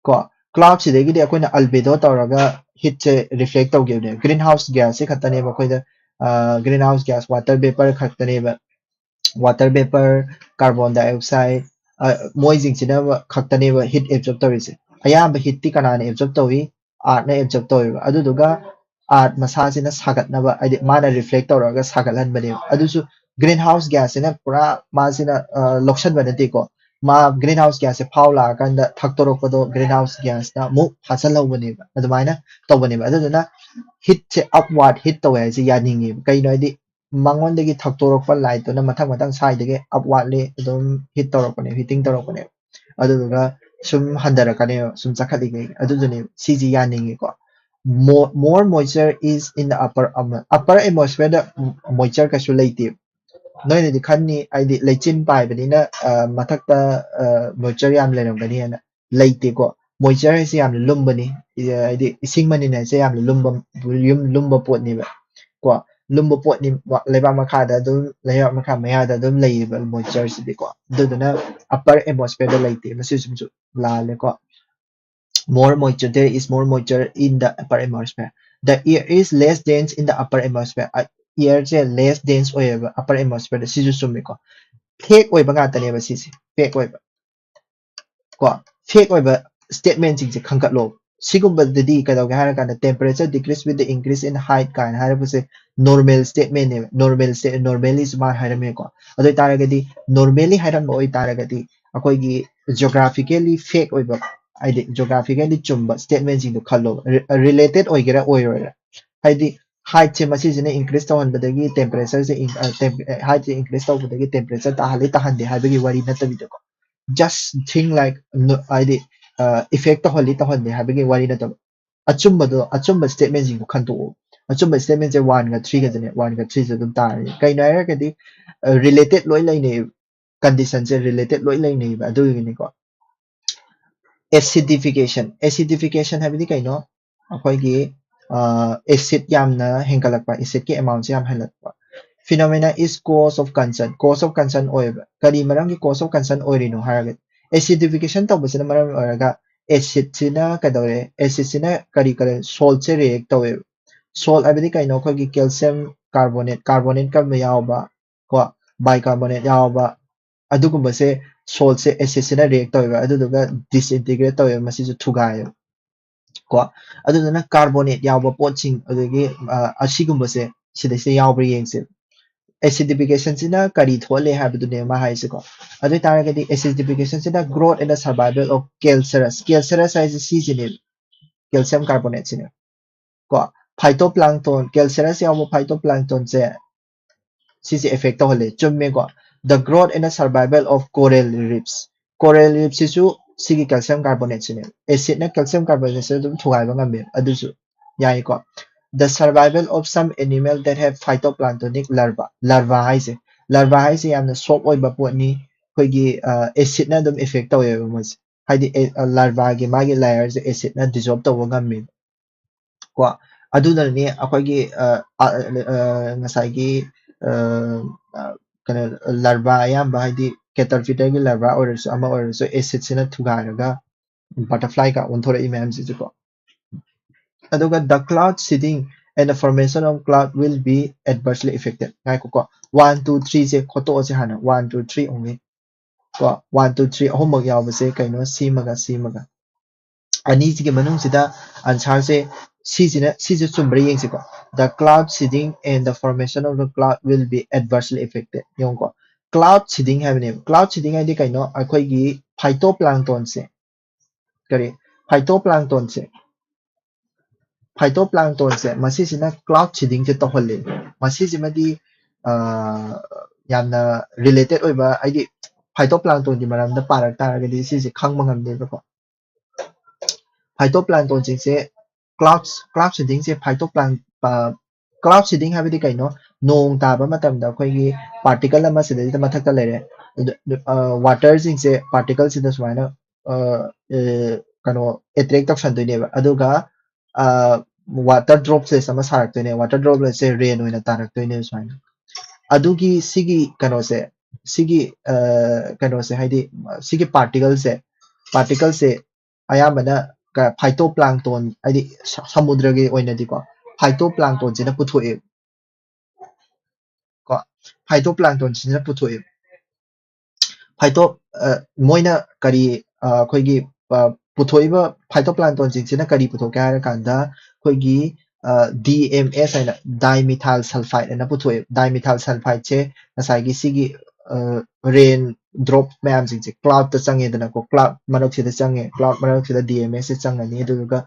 ko cloud se degi de akoina albedo tawraga heat se reflect tawgebne greenhouse gas se katane ba koida greenhouse gas water vapor khatane ba water vapor carbon dioxide moising sina khatane ba heat absorb tawise ayamba heat ti kanane absorb tawi art na absorb tawi aduduga art masasina sagatnaba adi mana reflect tawraga sagatlan bane adusu greenhouse gas ina pura masina lokshan banate ko ma greenhouse gas se phawla kanda thaktorokdo greenhouse gas na mu hasalau bane adumaina tawbane aduduna heat se upward heat tawi se yaningi kaino adi mangon thaktorokpa light to na mathang side ge upward le adum hit torokone hitting torokone aduduga sum handarakane sum chakhali ge adudune cg yaningi ko more moisture is in the upper atmosphere da moisture ka su leite noi ne dikhanni aidi lechin pai bani na mathakta moisture yam leram bani na leite ko moisture se yam lumbani aidi ising mani na se yam lumba pot ni ba ko lumba pot ni leba makha da dum leba makha maya da dum leiba moisture si ko duduna upper atmosphere da leite masi sum la le ko more moisture there is more moisture in the upper atmosphere the air is less dense in the upper atmosphere air je less dense oiba upper atmosphere si ju sum ko fake oiba nga tane ba si fake oiba ko fake oiba statement jing je khangkat lo sigumba dadi kadawga hara kana temperature decrease with the increase in height kan hara puse normal statement ne normally sma hara me ko adoi taragadi normally hara mo oi taragadi akoi gi geographically fake oiba haidi geographically chumba statement jing do khallo related oigera oirora haidi height se masi jine increase tawhanbadagi temperature se height se increase tawbadagi temperature ta hande haibagi wari natabi ko just think like haidi effect tawhande haibagi wari natabi achumba statement jing do khanto achumba statement se 1 ga 3 ga jine 1 ga 3 se dum tari kai naira kadi related loi lai ne condition se related loi lai ne ba adu ni ko acidification habidi kaino akhoi acid yamna hengalakpa acid ki amount se yam halakpa phenomena is cause of concern oiba kari maram ki cause of concern oirino haraga acidification tawbasina maram oraga acid sina kadore acid sina kari salt se react tawe salt habidi kaino akhoi calcium carbonate ka yawba ko bicarbonate yawba adugumba se salt se acid sina react tawe aduduga disintegrate tawe masi ju thugai ko aduduna carbonate yawba potsing adagi asigumba se sida se yawbra yengse acidification sina kari thole habidune ma haise ko adu taragadi acidification sina growth and the survival of calcareous is seasonal calcium carbonate sina ko phytoplankton calcareous yawba phytoplankton se sisi effect hole chumme ko the growth and the survival of coral reefs isu sigi calcium carbonate sine acid na calcium carbonate se dum thugai ba ngam adusu yai ko the survival of some animal that have phytoplanktonic larva haise yamna soft oiba potni khoigi acid na dum effect tawe mas haidi larva gi magi layer se acid na dissolve tawa ngam ko adunani akhoi ngasai kana larva ayamba haidi caterpillar gi larva or so acid sina thugaraga butterfly ka onthora imam si ko aduga the cloud seeding and the formation of cloud will be adversely affected ngai ko 1 2 3 se khoto se hana 1 2 3 only ko 1 2 3 ahom yaw ba se kaino simaga ani sigi manung sida answer se si chumbre yeng ko the cloud seeding and the formation of the cloud will be adversely affected yong ko cloud seeding have name cloud seeding ai kaino akhoi gi phytoplankton se kare phytoplankton se masi sina cloud seeding se toholle masi simadi yamna related oiba ai phytoplankton di maramda parak taragadi si khangma ngamde ko phytoplankton se cloud seeding se cloud seeding habidi kaino nong taba matamda akhoi particle ama sidai mathakta lere water se particle sida sumaina kano attract tawsandoine ba aduga water droplets ama saraktoine water droplets se rain oina taraktoine sumaina adugi sigi kano se haidi sigi particle se ayamana phytoplankton haidi samudra gi oina di ko phytoplankton sina puthoe ko phytoplankton sina puthoe moina kari khoigi puthoiba phytoplankton sina kari puthoka hara kanda khoigi DMS aina dimethyl sulfide na puthoe dimethyl sulfide che nasai gi sigi rain drop mayam se cloud ta change dana ko cloud manok se change cloud manok se DMS se changani aduga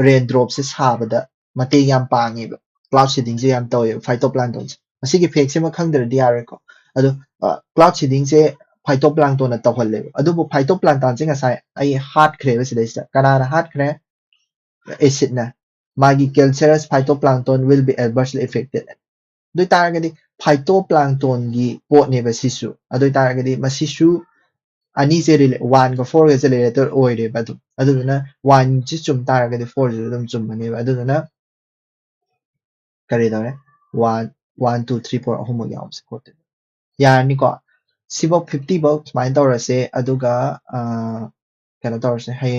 rain drop se sabada mate yam pangi cloud seeding se yam tawe phytoplankton asigi fake se ma khangdra di are ko adu cloud seeding se phytoplankton na tawhalle adubu phytoplankton se ngasai ai hard khre se dai kanara hard khre acid na magi calcareous phytoplankton will be adversely affected doi taragadi phytoplankton gi pot ne ba sisu adoi taragadi masisu ani se rele 1 ga 4 ga se related oire ba aduna 1 ji chum taragadi 4 ji dum chum bane ba aduna kare dore 1 1 2 3 4 ahum yaw se ko yani ko sibo 50 bo smile tawrase aduga kana tawrase hay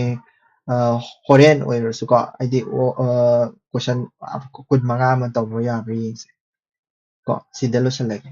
horen oirasu ko aidi question kud manga man tawbo ya bri ko sidelo select